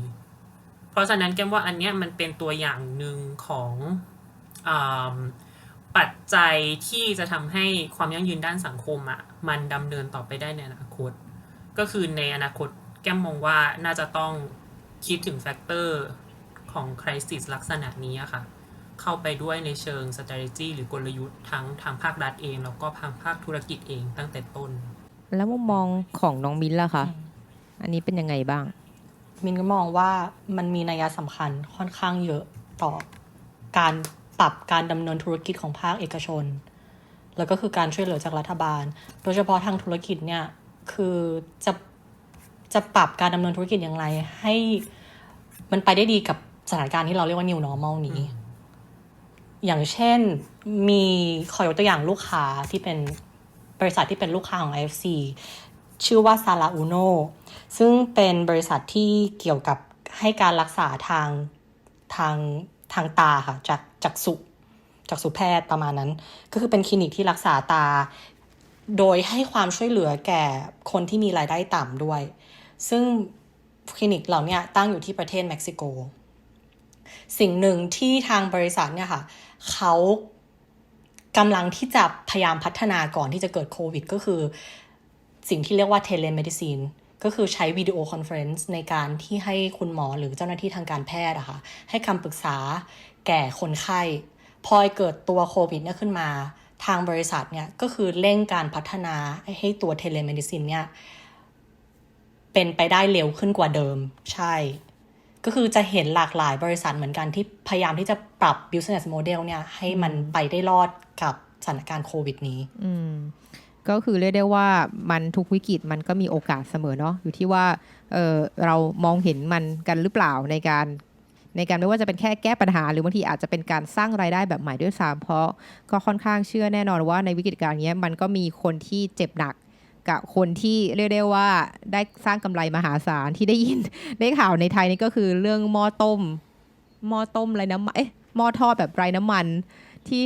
C: เพราะฉะนั้นแก้มว่าอันเนี้ยมันเป็นตัวอย่างหนึ่งของปัจจัยที่จะทำให้ความยั่งยืนด้านสังคมมันดำเนินต่อไปได้ในอนาคตก็คือในอนาคตแก้มมองว่าน่าจะต้องคิดถึงแฟกเตอร์ของ crisis ลักษณะนี้ค่ะเข้าไปด้วยในเชิง strategy หรือกลยุทธ์ทั้งทางภาครัฐเองแล้วก็ทางภาคธุรกิจเองตั้งแต่ต้น
A: แล้วมุมมองของน้องมิ้นล่ะคะอันนี้เป็นยังไงบ้าง
B: มินก็มองว่ามันมีนัยสำคัญค่อนข้างเยอะต่อการปรับการดำเนินธุรกิจของภาคเอกชนแล้วก็คือการช่วยเหลือจากรัฐบาลโดยเฉพาะทางธุรกิจเนี่ยคือจะปรับการดำเนินธุรกิจอย่างไรให้มันไปได้ดีกับสถานการณ์ที่เราเรียกว่า new normal นี้อย่างเช่นมีขอยกตัวอย่างลูกค้าที่เป็นบริษัทที่เป็นลูกค้าของ IFC ชื่อว่าซาลาอูโนซึ่งเป็นบริษัทที่เกี่ยวกับให้การรักษาทางตาค่ะจากสุแพทย์ประมาณนั้นก็คือเป็นคลินิกที่รักษาตาโดยให้ความช่วยเหลือแก่คนที่มีรายได้ต่ำด้วยซึ่งคลินิกเหล่านี้ตั้งอยู่ที่ประเทศเม็กซิโกสิ่งหนึ่งที่ทางบริษัทเนี่ยค่ะเขากำลังที่จะพยายามพัฒนาก่อนที่จะเกิดโควิดก็คือสิ่งที่เรียกว่าเทเลเมดิซินก็คือใช้วิดีโอคอนเฟอเรนซ์ในการที่ให้คุณหมอหรือเจ้าหน้าที่ทางการแพทย์ให้คำปรึกษาแก่คนไข้พอเกิดตัวโควิดเนี่ยขึ้นมาทางบริษัทเนี่ยก็คือเร่งการพัฒนาให้ตัวเทเลเมดิซินเนี่ยเป็นไปได้เร็วขึ้นกว่าเดิมใช่ก็คือจะเห็นหลากหลายบริษัทเหมือนกันที่พยายามที่จะปรับ business model เนี่ยให้มันไปได้รอดกับสถานการณ์โควิดนี้
A: ก็คือเรียกได้ว่ามันทุกวิกฤตมันก็มีโอกาสเสมอเนาะอยู่ที่ว่าเรามองเห็นมันกันหรือเปล่าในการไม่ว่าจะเป็นแค่แก้ปัญหาหรือบางทีอาจจะเป็นการสร้างรายได้แบบใหม่ด้วยซ้ำเพราะก็ค่อนข้างเชื่อแน่นอนว่าในวิกฤตการณ์นี้มันก็มีคนที่เจ็บหนักกับคนที่เรียกได้ว่าได้สร้างกำไรมหาศาลที่ได้ข่าวในไทยนี่ก็คือเรื่องหม้อต้มไรน้ำมันหม้อทอดแบบไร้น้ำมันที่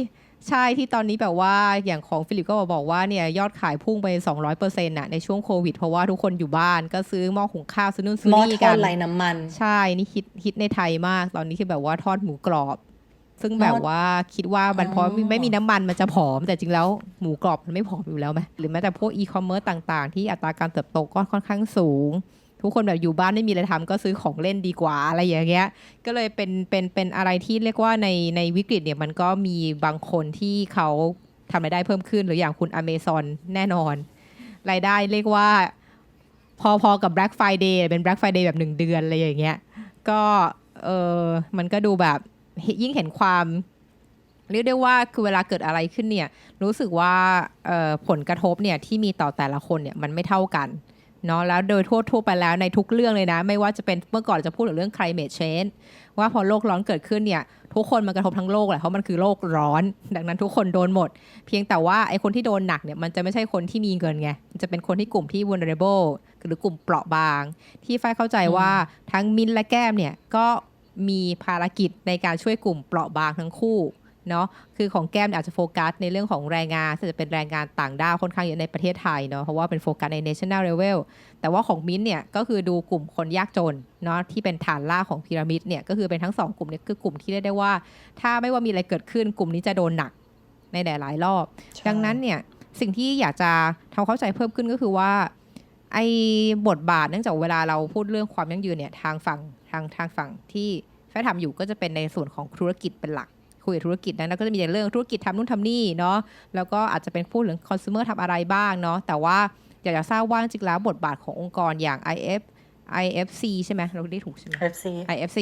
A: ใช่ที่ตอนนี้แบบว่าอย่างของฟิลิปก็บอกว่าเนี่ยยอดขายพุ่งไป 200% น่ะในช่วงโควิดเพราะว่าทุกคนอยู่บ้านก็ซื้อหม้อหุงข้าวซื้อนู่นซื้อนี่กัน
B: หม้อทอดไร้น้ำมัน
A: ใช่นี่ฮิตในไทยมากตอนนี้คือแบบว่าทอดหมูกรอบซึ่งแบบว่าคิดว่ามันเพราะไม่มีน้ำมันมันจะผอมแต่จริงแล้วหมูกรอบมันไม่ผอมอยู่แล้วไหมหรือแม้แต่พวกอีคอมเมิร์ซต่างๆที่อัตราการเติบโตก็ค่อนข้างสูงทุกคนแบบอยู่บ้านไม่มีอะไรทำก็ซื้อของเล่นดีกว่าอะไรอย่างเงี้ยก็เลยเป็นอะไรที่เรียกว่าในวิกฤตเนี่ยมันก็มีบางคนที่เขาทำรายได้เพิ่มขึ้นหรืออย่างคุณ Amazon แน่นอนรายได้เรียกว่าพอกับ Black Friday เป็น Black Friday แบบ1 เดือนอะไรอย่างเงี้ยก็มันก็ดูแบบยิ่งเห็นความเรียกได้ว่าคือเวลาเกิดอะไรขึ้นเนี่ยรู้สึกว่าผลกระทบเนี่ยที่มีต่อแต่ละคนเนี่ยมันไม่เท่ากันเนาะแล้วโดยทั่วไปแล้วในทุกเรื่องเลยนะไม่ว่าจะเป็นเมื่อก่อนจะพูดถึงเรื่อง climate change ว่าพอโลกร้อนเกิดขึ้นเนี่ยทุกคนมันกระทบทั้งโลกแหละเพราะมันคือโลกร้อนดังนั้นทุกคนโดนหมดเพียงแต่ว่าไอ้คนที่โดนหนักเนี่ยมันจะไม่ใช่คนที่มีเงินไงมันจะเป็นคนที่กลุ่มที่ vulnerable หรือกลุ่มเปราะบางที่ฝ้ายเข้าใจว่าทั้งมิ้นและแก้มเนี่ยก็มีภารกิจในการช่วยกลุ่มเปราะบางทั้งคู่เนาะคือของแก้มอาจจะโฟกัสในเรื่องของแรงงานจะเป็นแรงงานต่างด้าวค่อนข้างเยอะในประเทศไทยเนาะเพราะว่าเป็นโฟกัสใน national level แต่ว่าของมิ้นเนี่ยก็คือดูกลุ่มคนยากจนเนาะที่เป็นฐานรากของพีระมิดเนี่ยก็คือเป็นทั้ง2กลุ่มนี้คือกลุ่มที่เรียกได้ว่าถ้าไม่ว่ามีอะไรเกิดขึ้นกลุ่มนี้จะโดนหนักในหลายๆรอบดังนั้นเนี่ยสิ่งที่อยากจะทำเข้าใจเพิ่มขึ้นก็คือว่าไอ้บทบาทเนื่องจากเวลาเราพูดเรื่องความยั่งยืนเนี่ยทางฝั่งที่ไฟ ฟทำอยู่ก็จะเป็นในส่วนของธุรกิจเป็นหลักคุยกับธุรกิจนะแล้วก็จะมีในเรื่องธุรกิจทำนู่นทำนี่เนาะแล้วก็อาจจะเป็นพูดถึงคอน sumer ทำอะไรบ้างเนาะแต่ว่าอยากจะทราบว่าจริงๆแล้วบทบาทขององค์กรอย่าง IFC ใช่ไหมเราได้ถูกใช่ไหม
B: IFC
A: IFC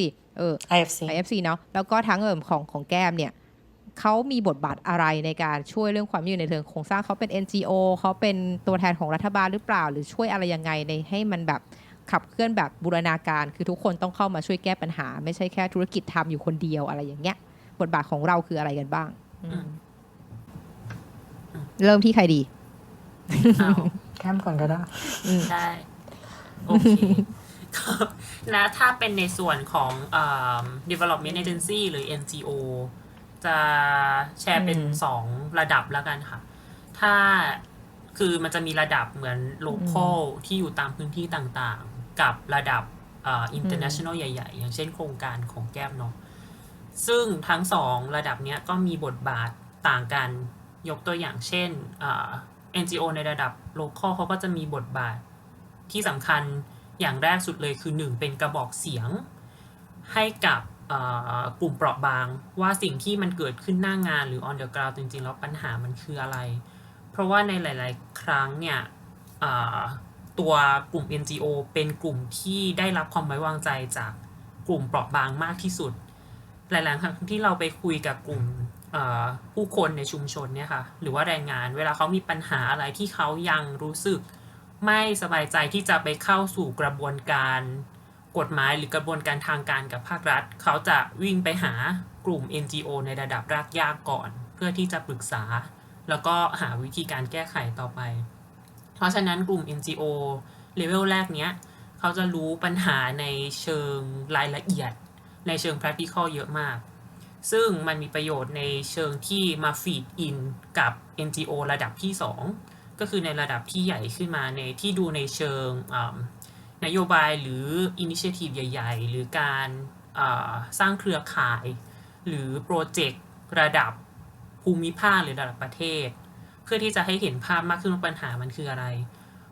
B: IFC
A: IFC เนาะแล้วก็ทั้งของแก้มเนี่ยเขามีบทบาทอะไรในการช่วยเรื่องความยั่งยืนในเชิงโครงสร้างเขาเป็น NGO เขาเป็นตัวแทนของรัฐบาลหรือเปล่าหรือช่วยอะไรยังไงในให้มันแบบขับเคลื่อนแบบบูรณาการคือทุกคนต้องเข้ามาช่วยแก้ปัญหาไม่ใช่แค่ธุรกิจทำอยู่คนเดียวอะไรอย่างเงี้ยบทบาทของเราคืออะไรกันบ้างเริ่มที่ใครดี
C: เอา
B: แก้มก่อนก็ได้
C: ได้ โอเคก็แล้วถ้าเป็นในส่วนของdevelopment agency หรือ NGO จะแชร์เป็น2ระดับแล้วกันค่ะ ถ้าคือมันจะมีระดับเหมือน local ที่อยู่ตามพื้นที่ต่างๆ กับระดับinternational ใหญ่ๆ อย่างเช่นโครงการของแก้มเนาะซึ่งทั้ง2ระดับเนี้ยก็มีบทบาทต่างกันยกตัวอย่างเช่นNGO ในระดับ local เขาก็จะมีบทบาทที่สำคัญอย่างแรกสุดเลยคือ1เป็นกระบอกเสียงให้กับกลุ่มเปราะบางว่าสิ่งที่มันเกิดขึ้นหน้างานหรือ on the ground จริงๆแล้วปัญหามันคืออะไรเพราะว่าในหลายๆครั้งเนี่ยตัวกลุ่ม NGO เป็นกลุ่มที่ได้รับความไว้วางใจจากกลุ่มเปราะบางมากที่สุดหลายๆครั้งที่เราไปคุยกับกลุ่มผู้คนในชุมชนเนี่ยค่ะหรือว่าแรงงานเวลาเขามีปัญหาอะไรที่เขายังรู้สึกไม่สบายใจที่จะไปเข้าสู่กระบวนการกฎหมายหรือกระบวนการทางการกับภาครัฐเขาจะวิ่งไปหากลุ่ม NGO ในระดับรากหญ้าก่อนเพื่อที่จะปรึกษาแล้วก็หาวิธีการแก้ไขต่อไปเพราะฉะนั้นกลุ่ม NGO เลเวลแรกเนี้ยเขาจะรู้ปัญหาในเชิงรายละเอียดในเชิง practical เยอะมากซึ่งมันมีประโยชน์ในเชิงที่มาฟีดอินกับ NGO ระดับที่2ก็คือในระดับที่ใหญ่ขึ้นมาในที่ดูในเชิงนโยบายหรือ initiative ใหญ่ๆหรือการสร้างเครือข่ายหรือโปรเจกต์ระดับภูมิภาคหรือระดับประเทศเพื่อที่จะให้เห็นภาพมากขึ้นว่าปัญหามันคืออะไร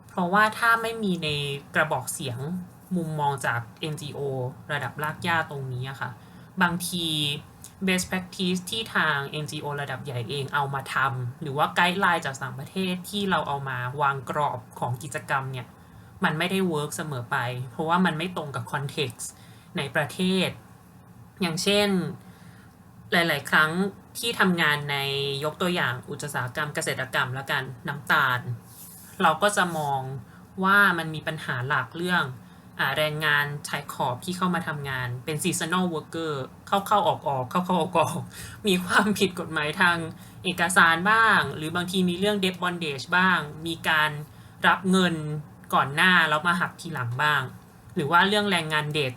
C: เพราะว่าถ้าไม่มีในกระบอกเสียงมุมมองจาก NGO ระดับรากหญ้าตรงนี้อะค่ะบางที best practice ที่ทาง NGO ระดับใหญ่เองเอามาทำหรือว่าไกด์ไลน์จากต่างประเทศที่เราเอามาวางกรอบของกิจกรรมเนี่ยมันไม่ได้เวิร์กเสมอไปเพราะว่ามันไม่ตรงกับคอนเท็กซ์ในประเทศอย่างเช่นหลายๆครั้งที่ทำงานในยกตัวอย่างอุตสาหกรรมเกษตรกรรมแล้วกันน้ำตาลเราก็จะมองว่ามันมีปัญหาหลักเรื่องแรงงานชายขอบที่เข้ามาทำงานเป็น seasonal worker เข้าๆออกๆเข้าๆออกๆมีความผิดกฎหมายทางเอกสารบ้างหรือบางทีมีเรื่อง debt bondage บ้างมีการรับเงินก่อนหน้าแล้วมาหักทีหลังบ้างหรือว่าเรื่องแรงงานเด็ก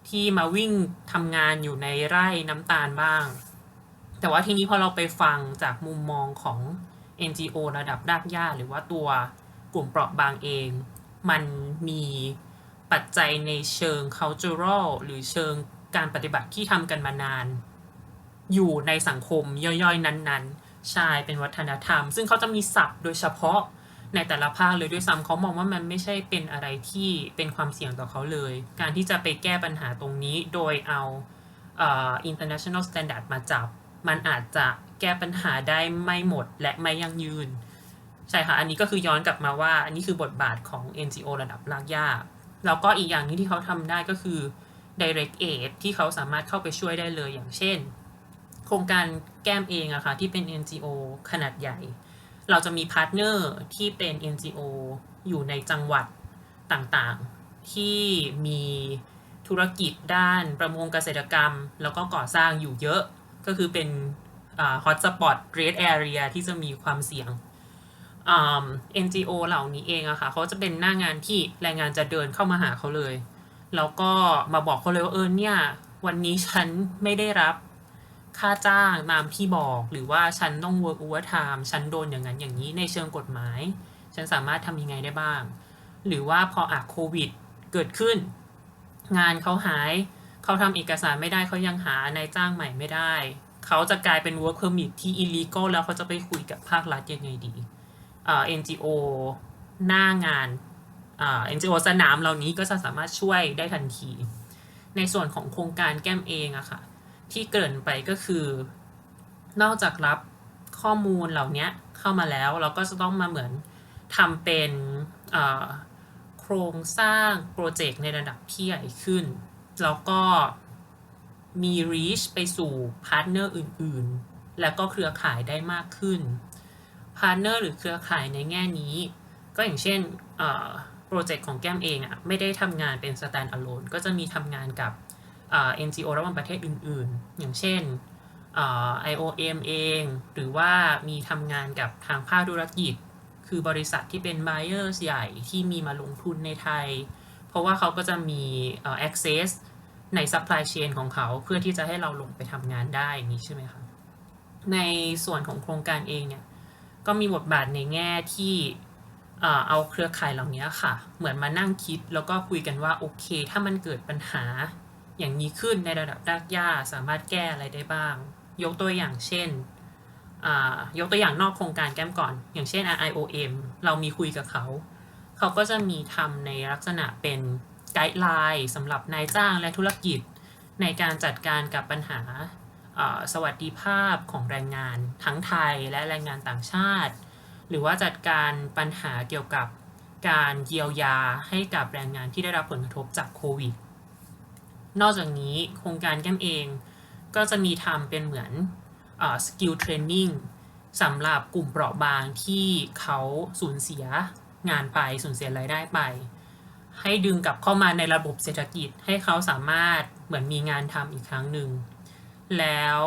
C: ที่มาวิ่งทำงานอยู่ในไร่น้ำตาลบ้างแต่ว่าทีนี้พอเราไปฟังจากมุมมองของ NGO ระดับรากหญ้าหรือว่าตัวกลุ่มเปราะบางเองมันมีปัจจัยในเชิง cultural หรือเชิงการปฏิบัติที่ทำกันมานานอยู่ในสังคมย่อยๆนั้นๆใช่เป็นวัฒนธรรมซึ่งเขาจะมีศัพท์โดยเฉพาะในแต่ละภาคเลยด้วยซ้ำเขามองว่ามันไม่ใช่เป็นอะไรที่เป็นความเสี่ยงต่อเขาเลยการที่จะไปแก้ปัญหาตรงนี้โดยเอาinternational standard มาจับมันอาจจะแก้ปัญหาได้ไม่หมดและไม่ยั่งยืนใช่ค่ะอันนี้ก็คือย้อนกลับมาว่าอันนี้คือบทบาทของ NGO ระดับรากหญ้าแล้วก็อีกอย่างนึงที่เขาทำได้ก็คือ direct aid ที่เขาสามารถเข้าไปช่วยได้เลยอย่างเช่นโครงการแก้มเองอะค่ะที่เป็น NGO ขนาดใหญ่เราจะมีพาร์ทเนอร์ที่เป็น NGO อยู่ในจังหวัดต่างๆที่มีธุรกิจด้านประมงเกษตรกรรมแล้วก็ก่อสร้างอยู่เยอะก็คือเป็นhotspot red area ที่จะมีความเสี่ยงNGO เหล่านี้เองอะค่ะเขาจะเป็นหน้างานที่แรงงานจะเดินเข้ามาหาเขาเลยแล้วก็มาบอกเขาเลยว่าเนี่ยวันนี้ฉันไม่ได้รับค่าจ้างตามที่บอกหรือว่าฉันต้อง work overtime ฉันโดนอย่างนั้นอย่างนี้ในเชิงกฎหมายฉันสามารถทำยังไงได้บ้างหรือว่าพอโควิดเกิดขึ้นงานเขาหายเขาทำเอกสารไม่ได้เขายังหานายจ้างใหม่ไม่ได้เขาจะกลายเป็น work permit ที่ illegal แล้วเขาจะไปคุยกับภาครัฐยังไงดีNGO หน้างานNGO สนามเหล่านี้ก็จะสามารถช่วยได้ทันที ในส่วนของโครงการแก้มเองอะค่ะที่เกริ่นไปก็คือนอกจากรับข้อมูลเหล่านี้เข้ามาแล้วเราก็จะต้องมาเหมือนทำเป็นโครงสร้างโปรเจกต์ในระดับที่ใหญ่ขึ้นแล้วก็มี reach ไปสู่พาร์ทเนอร์อื่นๆแล้วก็เครือข่ายได้มากขึ้นพาร์ทเนอร์หรือเครือข่ายในแง่นี้ก็อย่างเช่นโปรเจกต์ของแก้มเองไม่ได้ทำงานเป็น stand alone ก็จะมีทำงานกับNGO ระหว่างประเทศอื่นๆอย่างเช่นIOM เองหรือว่ามีทำงานกับทางภาคธุรกิจคือบริษัทที่เป็น buyers ใหญ่ที่มีมาลงทุนในไทยเพราะว่าเขาก็จะมี access ใน supply chain ของเขาเพื่อที่จะให้เราลงไปทำงานได้นี้ใช่ไหมคะในส่วนของโครงการเองเนี่ยก็มีบทบาทในแง่ที่เอาเครือข่ายเหล่านี้ค่ะเหมือนมานั่งคิดแล้วก็คุยกันว่าโอเคถ้ามันเกิดปัญหาอย่างนี้ขึ้นในระดับรากหญ้าสามารถแก้อะไรได้บ้างยกตัวอย่างเช่นยกตัวอย่างนอกโครงการแก้มก่อนอย่างเช่น IOM เรามีคุยกับเขาก็จะมีทำในลักษณะเป็นไกด์ไลน์สำหรับนายจ้างและธุรกิจในการจัดการกับปัญหาสวัสดิภาพของแรงงานทั้งไทยและแรงงานต่างชาติหรือว่าจัดการปัญหาเกี่ยวกับการเยียวยาให้กับแรงงานที่ได้รับผลกระทบจากโควิดนอกจากนี้โครงการแก้มเองก็จะมีทำเป็นเหมือนskill training สำหรับกลุ่มเปราะบางที่เขาสูญเสียงานไปสูญเสียรายได้ไปให้ดึงกลับเข้ามาในระบบเศรษฐกิจให้เขาสามารถเหมือนมีงานทำอีกครั้งหนึ่งแล้ว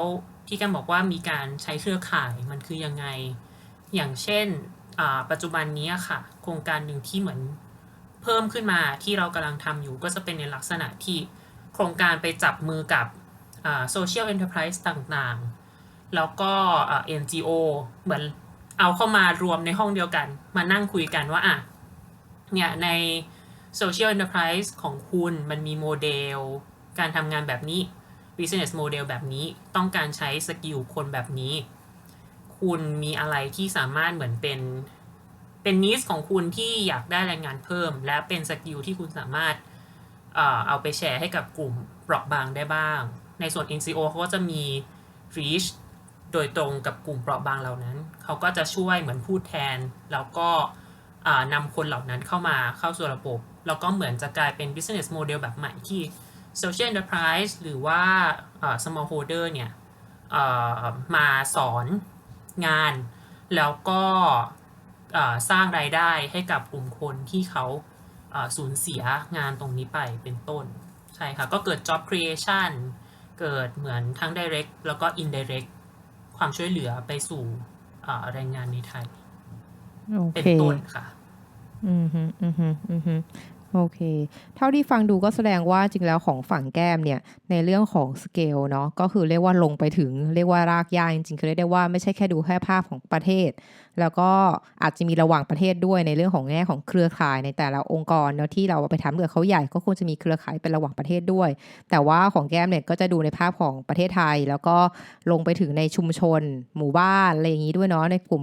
C: ที่แกบอกว่ามีการใช้เครือข่ายมันคือยังไงอย่างเช่นปัจจุบันนี้ค่ะโครงการหนึ่งที่เหมือนเพิ่มขึ้นมาที่เรากำลังทำอยู่ก็จะเป็นในลักษณะที่โครงการไปจับมือกับsocial enterprise ต่างๆแล้วก็NGO เหมือนเอาเข้ามารวมในห้องเดียวกันมานั่งคุยกันว่าเนี่ยใน social enterprise ของคุณมันมีโมเดลการทำงานแบบนี้ business model แบบนี้ต้องการใช้สกิลคนแบบนี้คุณมีอะไรที่สามารถเหมือนเป็นนิสของคุณที่อยากได้แรงงานเพิ่มและเป็นสกิลที่คุณสามารถเอาไปแชร์ให้กับกลุ่มเปราะบางได้บ้างในส่วน NGO เขาก็จะมี reach โดยตรงกับกลุ่มเปราะบางเหล่านั้นเขาก็จะช่วยเหมือนพูดแทนแล้วก็นำคนเหล่านั้นเข้าสู่ระบบแล้วก็เหมือนจะกลายเป็น business model แบบใหม่ที่ social enterprise หรือว่า smallholder เนี่ยมาสอนงานแล้วก็สร้างรายได้ให้กับกลุ่มคนที่เขาสูญเสียงานตรงนี้ไปเป็นต้นใช่ค่ะก็เกิด job creation เกิดเหมือนทั้ง direct แล้วก็ indirect ความช่วยเหลือไปสู่แรงงานในไทยเป็นต้นค่ะ
A: โอเคเท่าที่ฟังดูก็แสดงว่าจริงแล้วของฝั่งแก้มเนี่ยในเรื่องของสเกลเนาะก็คือเรียกว่าลงไปถึงเรียกว่ารากหญ้าจริงๆคือเรียกได้ว่าไม่ใช่แค่ดูแค่ภาพของประเทศแล้วก็อาจจะมีระหว่างประเทศด้วยในเรื่องของแง่ของเครือข่ายในแต่ละองค์กรเนาะที่เราไปทำเกิดเขาใหญ่ก็ควรจะมีเครือข่ายเป็นระหว่างประเทศด้วยแต่ว่าของแก้มเนี่ยก็จะดูในภาพของประเทศไทยแล้วก็ลงไปถึงในชุมชนหมู่บ้านอะไรอย่างนี้ด้วยเนาะในกลุ่ม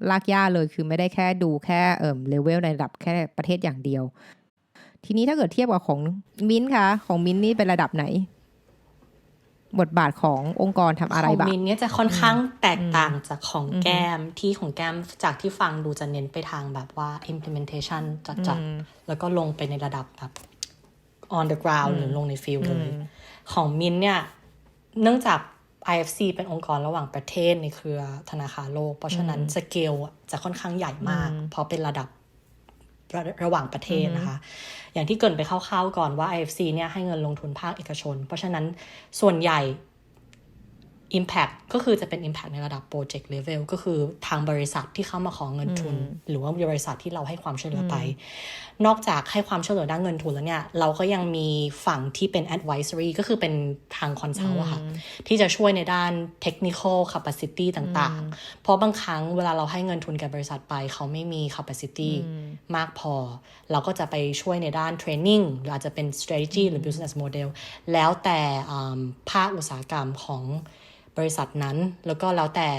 A: รากหญ้าเลยคือไม่ได้แค่ดูแค่เลเวลในระดับแค่ประเทศอย่างเดียวทีนี้ถ้าเกิดเทียบกับของมิ้นท์คะของมิ้นท์นี่เป็นระดับไหนบทบาทขององค์กรทำอะไรบ้าง
B: ของมิ้นท์เนี่ยจะค่อนข้างแตกต่างจากของแก้มที่ของแก้มจากที่ฟังดูจะเน้นไปทางแบบว่า implementation จัดแล้วก็ลงไปในระดับแบบ on the ground หรือลงใน field เลยของมิ้นท์เนี่ยเนื่องจาก IFC เป็นองค์กรระหว่างประเทศในเครือธนาคารโลกเพราะฉะนั้นสเกลจะค่อนข้างใหญ่มากเพราะเป็นระดับระหว่างประเทศนะคะอย่างที่เกริ่นไปคร่าวๆก่อนว่า IFC เนี่ยให้เงินลงทุนภาคเอกชนเพราะฉะนั้นส่วนใหญ่ Impact ก็คือจะเป็น Impact ในระดับ Project Level ก็คือทางบริษัทที่เข้ามาขอเงินทุนหรือว่าบริษัทที่เราให้ความช่วยเหลือไปนอกจากให้ความช่วยเหลือด้านเงินทุนแล้วเนี่ยเราก็ยังมีฝั่งที่เป็น Advisory ก็คือเป็นทาง Consult อะค่ะที่จะช่วยในด้าน Technical Capacity ต่างๆเพราะบางครั้งเวลาเราให้เงินทุนแก่บริษัทไปเขาไม่มี Capacity มากพอเราก็จะไปช่วยในด้าน Training หรืออาจจะเป็น Strategy หรือ Business Model แล้วแต่ภาคอุตสาหกรรมของบริษัทนั้นแล้วก็แล้วแต่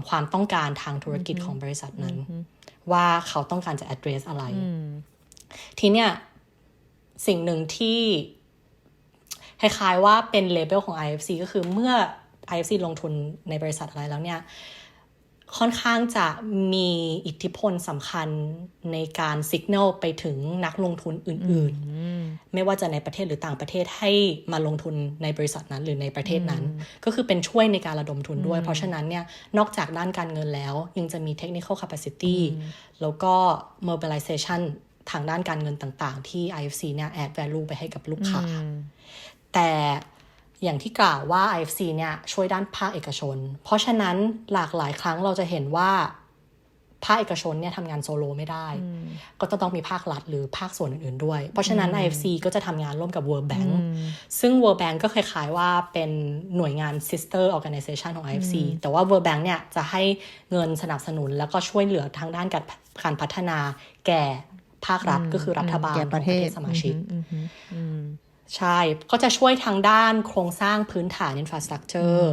B: ความต้องการทางธุรกิจของบริษัทนั้นว่าเขาต้องการจะ address อะไรทีเนี้ยสิ่งหนึ่งที่ คล้ายๆว่าเป็นเลเบลของ IFC ก็คือเมื่อ IFC ลงทุนในบริษัทอะไรแล้วเนี่ยค่อนข้างจะมีอิทธิพลสำคัญในการสัญญาณไปถึงนักลงทุนอื่นๆไม่ว่าจะในประเทศหรือต่างประเทศให้มาลงทุนในบริษัทนั้นหรือในประเทศนั้นก็คือเป็นช่วยในการระดมทุนด้วยเพราะฉะนั้นเนี่ยนอกจากด้านการเงินแล้วยังจะมี technical capacity แล้วก็ mobilization ทางด้านการเงินต่างๆที่ IFC เนี่ย add value ไปให้กับลูกค้าแต่อย่างที่กล่าวว่า IFC เนี่ยช่วยด้านภาคเอกชนเพราะฉะนั้นหลากหลายครั้งเราจะเห็นว่าภาคเอกชนเนี่ยทำงานโซโล่ไม่ได้ก็จะต้องมีภาครัฐหรือภาคส่วนอื่นๆด้วยเพราะฉะนั้น IFC ก็จะทำงานร่วมกับ World Bank ซึ่ง World Bank ก็คล้ายๆว่าเป็นหน่วยงาน sister organization ของ IFC แต่ว่า World Bank เนี่ยจะให้เงินสนับสนุนแล้วก็ช่วยเหลือทางด้านการพัฒนาแก่ภาครัฐก็คือรัฐบาลของประเทศสมาชิกใช่ก็จะช่วยทางด้านโครงสร้างพื้นฐาน infrastructure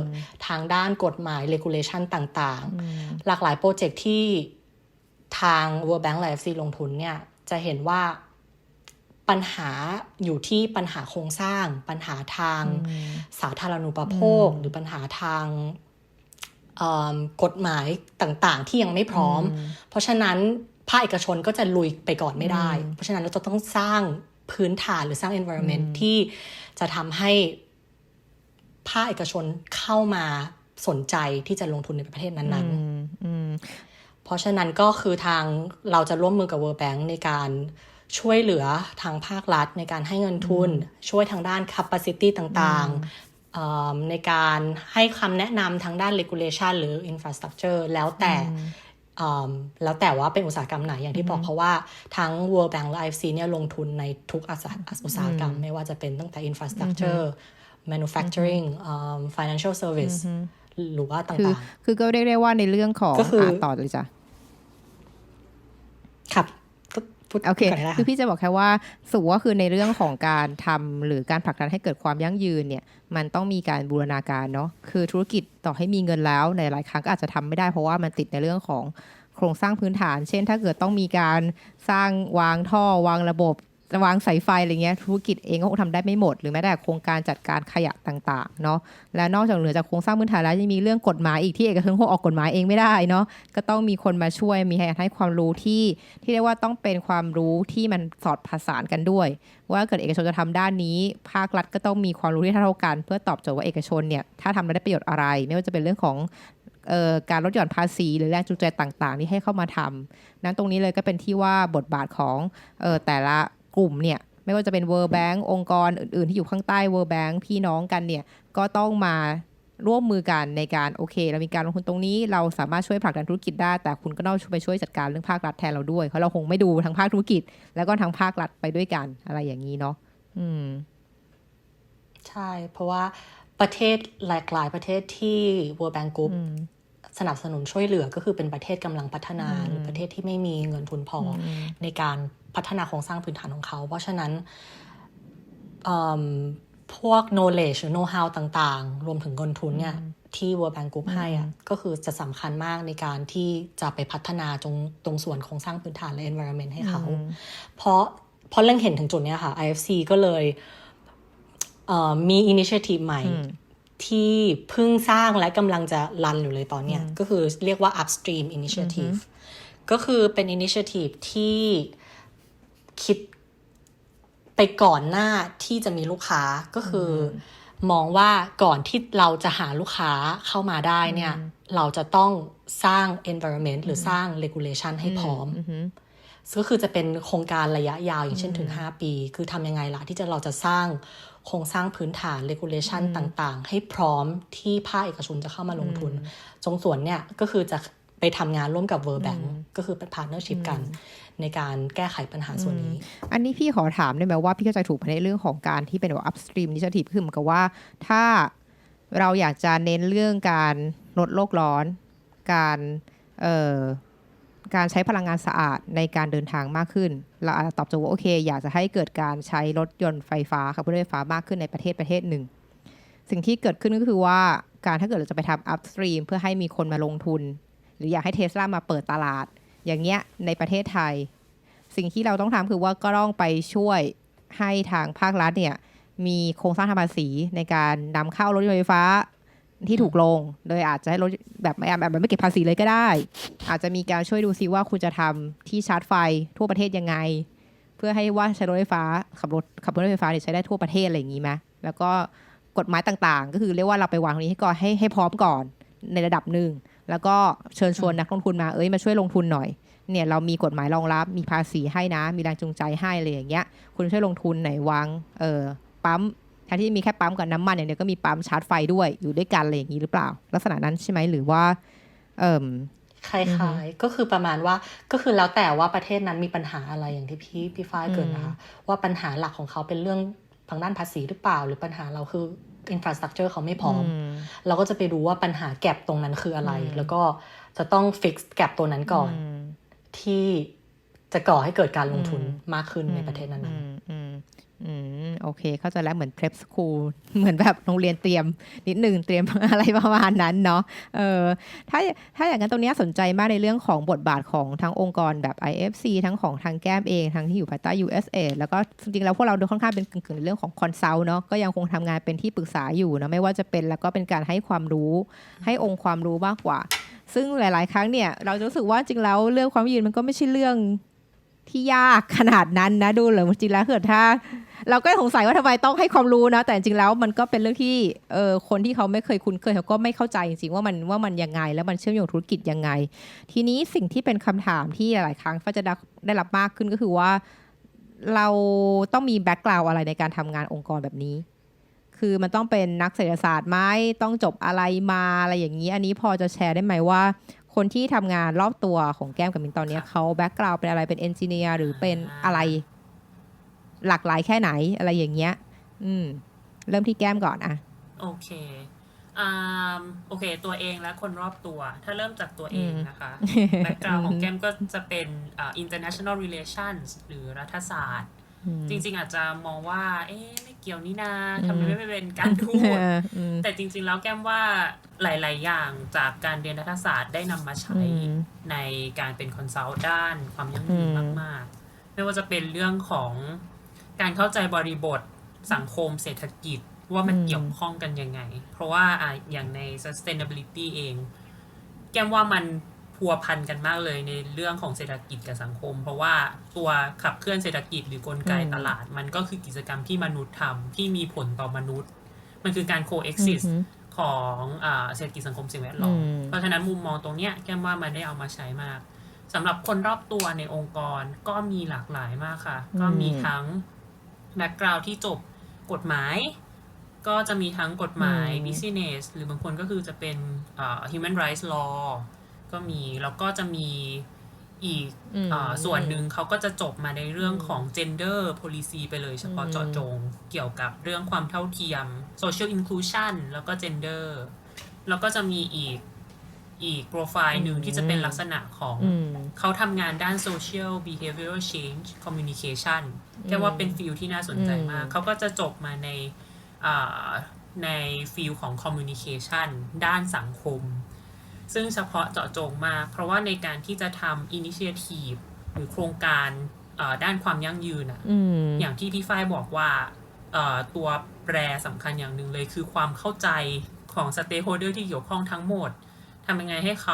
B: ทางด้านกฎหมาย regulation ต่างๆหลากหลายโปรเจกต์ที่ทาง World Bank และ IFC ลงทุนเนี่ยจะเห็นว่าปัญหาอยู่ที่ปัญหาโครงสร้างปัญหาทางสาธารณูปโภคหรือปัญหาทางกฎหมายต่างๆที่ยังไม่พร้อมเพราะฉะนั้นภาคเอกชนก็จะลุยไปก่อนไม่ได้เพราะฉะนั้นเราจะต้องสร้างพื้นฐานหรือสร้าง environment ที่จะทำให้ภาคเอกชนเข้ามาสนใจที่จะลงทุนในประเทศนั้นๆเพราะฉะนั้นก็คือทางเราจะร่วมมือกับ World Bank ในการช่วยเหลือทางภาครัฐในการให้เงินทุนช่วยทางด้าน capacity ต่างๆในการให้คำแนะนำทางด้าน regulation หรือ infrastructure แล้วแต่ว่าเป็นอุตสาหกรรมไหนอย่างที่บอกเพราะว่าทั้ง World Bank และ IFC เนี่ยลงทุนในทุกอุตสาหกรรมไม่ว่าจะเป็นตั้งแต่ infrastructure manufacturing financial service หรือว่าต่าง
A: ๆคือก็เรียกได้ว่าในเรื่องของต่อเลยจ้ะ
B: ครับ
A: โอเคคือพี่จะบอกแค่ว่าสุว่าคือในเรื่องของการทำหรือการผลักดันให้เกิดความยั่งยืนเนี่ยมันต้องมีการบูรณาการเนาะคือธุรกิจต่อให้มีเงินแล้วในหลายครั้งก็อาจจะทำไม่ได้เพราะว่ามันติดในเรื่องของโครงสร้างพื้นฐานเช่นถ้าเกิดต้องมีการสร้างวางท่อวางระบบวางสายไฟอะไรเงี้ยธุรกิจเองก็คงทำได้ไม่หมดหรือแม้แต่โครงการจัดการขยะต่างๆเนาะและนอกจากเหนือจากโครงสร้างพื้นฐานแล้วยังมีเรื่องกฎหมายอีกที่เอกชนคงออกกฎหมายเองไม่ได้เนาะก็ต้องมีคนมาช่วยมีให้ความรู้ที่เรียกว่าต้องเป็นความรู้ที่มันสอดผสานกันด้วยว่าเกิดเอกชนจะทำด้านนี้ภาครัฐก็ต้องมีความรู้ที่เท่ากันเพื่อตอบโจทย์ว่าเอกชนเนี่ยถ้าทำแล้วได้ประโยชน์อะไรไม่ว่าจะเป็นเรื่องของการลดหย่อนภาษีหรือแรงจูงใจต่างๆที่ให้เข้ามาทำนั้นตรงนี้เลยก็เป็นที่ว่าบทบาทของแต่ละกลุ่มเนี่ยไม่ว่าจะเป็น World Bank องค์กรอื่นๆที่อยู่ข้างใต้ World Bank พี่น้องกันเนี่ยก็ต้องมาร่วมมือกันในการโอเคเรามีการลงทุนตรงนี้เราสามารถช่วยผลักดันธุรกิจได้แต่คุณก็ต้องไปช่วยจัดการเรื่องภาครัฐแทนเราด้วยเพราะเราคงไม่ดูทั้งภาคธุรกิจแล้วก็ทั้งภาครัฐไปด้วยกันอะไรอย่างนี้เนาะ
B: ใช่เพราะว่าประเทศหลายๆประเทศที่ World Bank Group สนับสนุนช่วยเหลือก็คือเป็นประเทศกำลังพัฒนาหรือประเทศที่ไม่มีเงินทุนพอในการพัฒนาโครงสร้างพื้นฐานของเขาเพราะฉะนั้นพวก knowledge หรือ know how ต่างๆรวมถึงเงินทุนเนี่ยที่ World Bank Group ให้ก็คือจะสำคัญมากในการที่จะไปพัฒนาตรงส่วนโครงสร้างพื้นฐานและ environment ให้เขาเพราะเรื่องเห็นถึงจุดนี้ค่ะ IFC ก็เลยมี initiative ใหม่ที่เพิ่งสร้างและกำลังจะรันอยู่เลยตอนนี้ก็คือเรียกว่า upstream initiative ก็คือเป็น initiative ที่คิดไปก่อนหน้าที่จะมีลูกค้าก็คือมองว่าก่อนที่เราจะหาลูกค้าเข้ามาได้เนี่ยเราจะต้องสร้าง environment หรือสร้าง regulation ให้พร้อมก็คือจะเป็นโครงการระยะยาวอย่างเช่นถึง5ปีคือทำยังไงล่ะที่เราจะสร้างโครงสร้างพื้นฐาน regulation ต่างๆให้พร้อมที่ภาคเอกชนจะเข้ามาลงทุนตรงส่วนเนี่ยก็คือจะไปทำงานร่วมกับ World Bank ก็คือเป็น partnership กันในการแก้ไขปัญหาส่วนนี้
A: อันนี้พี่ขอถามได้ไหมว่าพี่เข้าใจถูกในเรื่องของการที่เป็นแบบ upstream initiative คือเหมือนกับว่าถ้าเราอยากจะเน้นเรื่องการลดโลกร้อนการใช้พลังงานสะอาดในการเดินทางมากขึ้นเราอาจจะตอบโจทย์ว่าโอเคอยากจะให้เกิดการใช้รถยนต์ไฟฟ้าขับเคลื่อนไฟฟ้ามากขึ้นในประเทศหนึ่งสิ่งที่เกิดขึ้นก็คือว่าการถ้าเกิดเราจะไปทำ upstream เพื่อให้มีคนมาลงทุนหรืออยากให้ Tesla มาเปิดตลาดอย่างเงี้ยในประเทศไทยสิ่งที่เราต้องทำคือว่าก็ต้องไปช่วยให้ทางภาครัฐเนี่ย มีโครงสร้างทางภาษีในการนำเข้ารถยนต์ไฟฟ้าที่ถูกลง โดยอาจจะให้รถแบบไม่เก็บภาษีเลยก็ได้ อาจจะมีการช่วยดูซิว่าคุณจะทำที่ชาร์จไฟทั่วประเทศยังไง เพื่อให้ว่าใช้รถไฟฟ้าขับรถไฟฟ้าเนี่ยใช้ได้ทั่วประเทศอะไรอย่างนี้ไหมแล้วก็กฎหมายต่างๆ ก็คือเรียกว่าเราไปวางตรงนี้ให้ก่อนให้พร้อมก่อนในระดับหนึ่งแล้วก็เชิญชวนนักลงทุนมาช่วยลงทุนหน่อยเนี่ยเรามีกฎหมายรองรับมีภาษีให้นะมีแรงจูงใจให้อะไรอย่างเงี้ยคุณช่วยลงทุนไหนวางปั๊มแทนที่มีแค่ปั๊มกับน้ำมันอย่างเดียวก็มีปั๊มชาร์จไฟด้วยอยู่ด้วยกันอะไรอย่างนี้หรือเปล่าลักษณะนั้นใช่ไหมหรือว่า
B: คล้ายๆก็คือประมาณว่าก็คือแล้วแต่ว่าประเทศนั้นมีปัญหาอะไรอย่างที่พี่ฝ้ายเกิดนะคะว่าปัญหาหลักของเขาเป็นเรื่องทางด้านภาษีหรือเปล่าหรือปัญหาเราคือ infrastructure เขาไม่พร้อมเราก็จะไปดูว่าปัญหาแก็บตรงนั้นคืออะไรแล้วก็จะต้อง fix แก็บตัวนั้นก่อนที่จะก่อให้เกิดการลงทุนมากขึ้นในประเทศนั้น
A: โอเคเข้าใจแล้วเหมือน prep school เหมือนแบบโรงเรียนเตรียมนิดนึงเตรียม อะไรประมาณนั้นเนาะถ้าอย่างนั้นตรงนี้สนใจมากในเรื่องของบทบาทของทั้งองค์กรแบบ IFC ทั้งของทางแก้มเองทั้งที่อยู่ภายใต้ USA แล้วก็จริงๆแล้วพวกเราดูค่อนข้างเป็นกึ่งๆในเรื่องของ consult เนาะก็ยังคงทำงานเป็นที่ปรึกษาอยู่นะไม่ว่าจะเป็นแล้วก็เป็นการให้ความรู้ให้องค์ความรู้มากกว่าซึ่งหลายๆครั้งเนี่ยเราจะรู้สึกว่าจริงแล้วเรื่องความยืนมันก็ไม่ใช่เรื่องที่ยากขนาดนั้นนะดูเลยจริงแล้วถ้าเราก็สงสัยว่าทำไมต้องให้ความรู้นะแต่จริงแล้วมันก็เป็นเรื่องที่คนที่เขาไม่เคยคุ้นเคยเขาก็ไม่เข้าใจจริงๆว่ามันยังไงแล้วมันเชื่อมโยงธุรกิจยังไงทีนี้สิ่งที่เป็นคำถามที่หลายครั้งก็จะได้รับมากขึ้นก็คือว่าเราต้องมีแบ็กกราวด์อะไรในการทำงานองค์กรแบบนี้คือมันต้องเป็นนักเศรษฐศาสตร์ไหมต้องจบอะไรมาอะไรอย่างนี้อันนี้พอจะแชร์ได้ไหมว่าคนที่ทำงานรอบตัวของแก้มกับมินตอนนี้เขาแบ็กกราวด์เป็นอะไรเป็นเอนจิเนียร์หรือเป็นอะไรหลากหลายแค่ไหนอะไรอย่างเงี้ยเริ่มที่แก้มก่อนอะ
C: โอเคโอเคตัวเองและคนรอบตัวถ้าเริ่มจากตัวเองนะคะแบ็กกราวด์ของแก้มก็จะเป็นinternational relations หรือรัฐศาสตร์จริงๆอาจจะมองว่าไม่เกี่ยวนี่นาทำไมไม่เป็นการทูตแต่จริงๆแล้วแก้มว่าหลายๆอย่างจากการเรียนรัฐศาสตร์ได้นำมาใช้ในการเป็นคอนซัลท์ด้านความยั่งยืนมากๆไม่ว่าจะเป็นเรื่องของการเข้าใจบริบทสังคมเศรษฐกิจว่ามันเกี่ยวข้องกันยังไงเพราะว่าอย่างใน sustainability เองแก้มว่ามันพัวพันกันมากเลยในเรื่องของเศรษฐกิจกับสังคมเพราะว่าตัวขับเคลื่อนเศรษฐกิจหรือกลไกตลาดมันก็คือกิจกรรมที่มนุษย์ทำที่มีผลต่อมนุษย์มันคือการ coexist ของเศรษฐกิจสังคมสิ่งแวดล้อมเพราะฉะนั้นมุมมองตรงเนี้ยแก้มว่ามันได้เอามาใช้มากสำหรับคนรอบตัวในองค์กรก็มีหลากหลายมากค่ะก็มีทั้งแบ็กกราวด์ที่จบกฎหมายก็จะมีทั้งกฎหมาย business หรือบางคนก็คือจะเป็นhuman rights law ก็มีแล้วก็จะมีอีกส่วนหนึ่งเขาก็จะจบมาในเรื่องของ gender policy ไปเลยเฉพาะเจาะจงเกี่ยวกับเรื่องความเท่าเทียม social inclusion แล้วก็ gender แล้วก็จะมีอีกโปรไฟล์หนึ่งที่จะเป็นลักษณะของเขาทำงานด้าน social behavioral change communication แค่ว่าเป็นฟิลที่น่าสนใจมากเขาก็จะจบมาในฟิลของ communication ด้านสังคมซึ่งเฉพาะเจาะจงมากเพราะว่าในการที่จะทำ initiative หรือโครงการด้านความยั่งยืนอย่างที่พี่ฝ้ายบอกว่าตัวแปรสำคัญอย่างหนึ่งเลยคือความเข้าใจของ stakeholder ที่เกี่ยวข้องทั้งหมดทำยังไงให้เข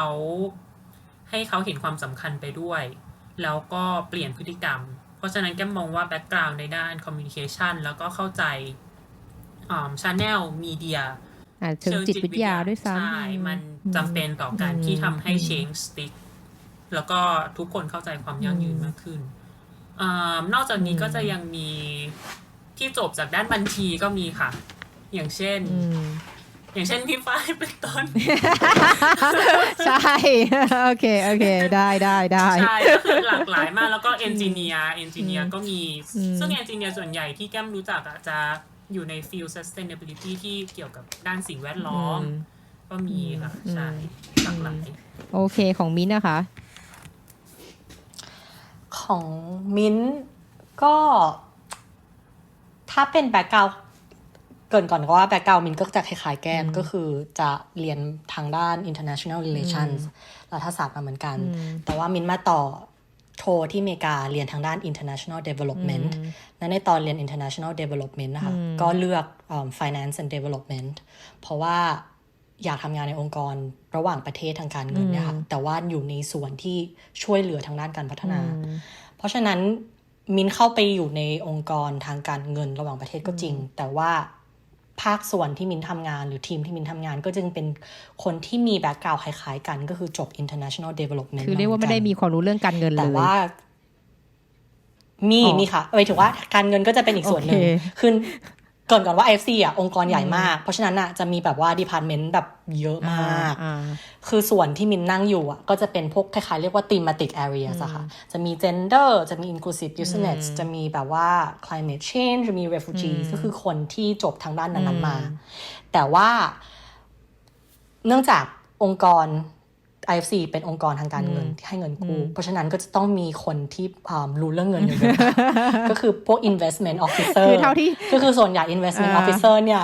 C: าเห็นความสำคัญไปด้วยแล้วก็เปลี่ยนพฤติกรรมเพราะฉะนั้นแก้มมองว่าแบ็กกราวด์ในด้าน communication แล้วก็เข้าใจchannel media
A: เชิงจิตวิทยาด้วยซ้ำ
C: ใช่มันจำเป็นต่อการที่ทำให้ change stick แล้วก็ทุกคนเข้าใจความยั่งยืนมากขึ้นนอกจากนี้ก็จะยังมีที่จบจากด้านบัญชีก็มีค่ะอย่างเช่นพี่ฝ้ายเป็นต้น
A: ใช่โอเคได้
C: ใช่ก็คือหลากหลายมากแล้วก็เอนจิเนียร์ก็มีซึ่งเอนจิเนียร์ส่วนใหญ่ที่แก้มรู้จักจะอยู่ในฟิล sustainability ที่เกี่ยวกับด้านสิ่งแวดล้อมก็มีค่ะใช่หลากหลาย
A: โอเคของมิ้นท์นะคะ
B: ของมิ้นท์ก็ถ้าเป็นแบ็คกราวด์เกินก่อนก็ว่าแบ็คกราวด์มิ้นท์ก็จะคล้ายๆแก้มก็คือจะเรียนทางด้าน international relations รัฐศาสตร์มาเหมือนกันแต่ว่ามิ้นท์มาต่อ โทที่อเมริกาเรียนทางด้าน international development และในตอนเรียน international development นะคะก็เลือกfinance and development เพราะว่าอยากทำงานในองค์กรระหว่างประเทศทางการเงินเนี่ยค่ะแต่ว่าอยู่ในส่วนที่ช่วยเหลือทางด้านการพัฒนาเพราะฉะนั้นมินเข้าไปอยู่ในองค์กรทางการเงินระหว่างประเทศก็จริงแต่ว่าภาคส่วนที่มินทำงานหรือทีมที่มินทำงานก็จึงเป็นคนที่มีแบ็คกราวด์คล้ายๆกันก็คือจบ international development
A: คือเรียกว่าไม่ได้มีความรู้เรื่องการเงินเลย
B: แต่ว่ามีค่ะหมายถึงว่าการเงินก็จะเป็นอีกส่วนหนึ่งคือก่อนว่า IFC องค์กรใหญ่มากเพราะฉะนั้นจะมีแบบว่า department แบบเยอะมากคือส่วนที่มินนั่งอยู่ก็จะเป็นพวกคล้ายๆเรียกว่า thematic areas อะค่ะจะมี gender จะมี inclusive business จะมีแบบว่า climate change จะมี refugees ก็คือคนที่จบทางด้านนั้นๆมาแต่ว่าเนื่องจากองค์กร IFC เป็นองค์กรทางการเงินที่ให้เงินกู้เพราะฉะนั้นก็จะต้องมีคนที่รู้เรื่องเงินเยอะๆ ก็คือพวก investment officer
A: คือเท่าที่
B: ก็คือส่วนใหญ่ investment officer เนี่ย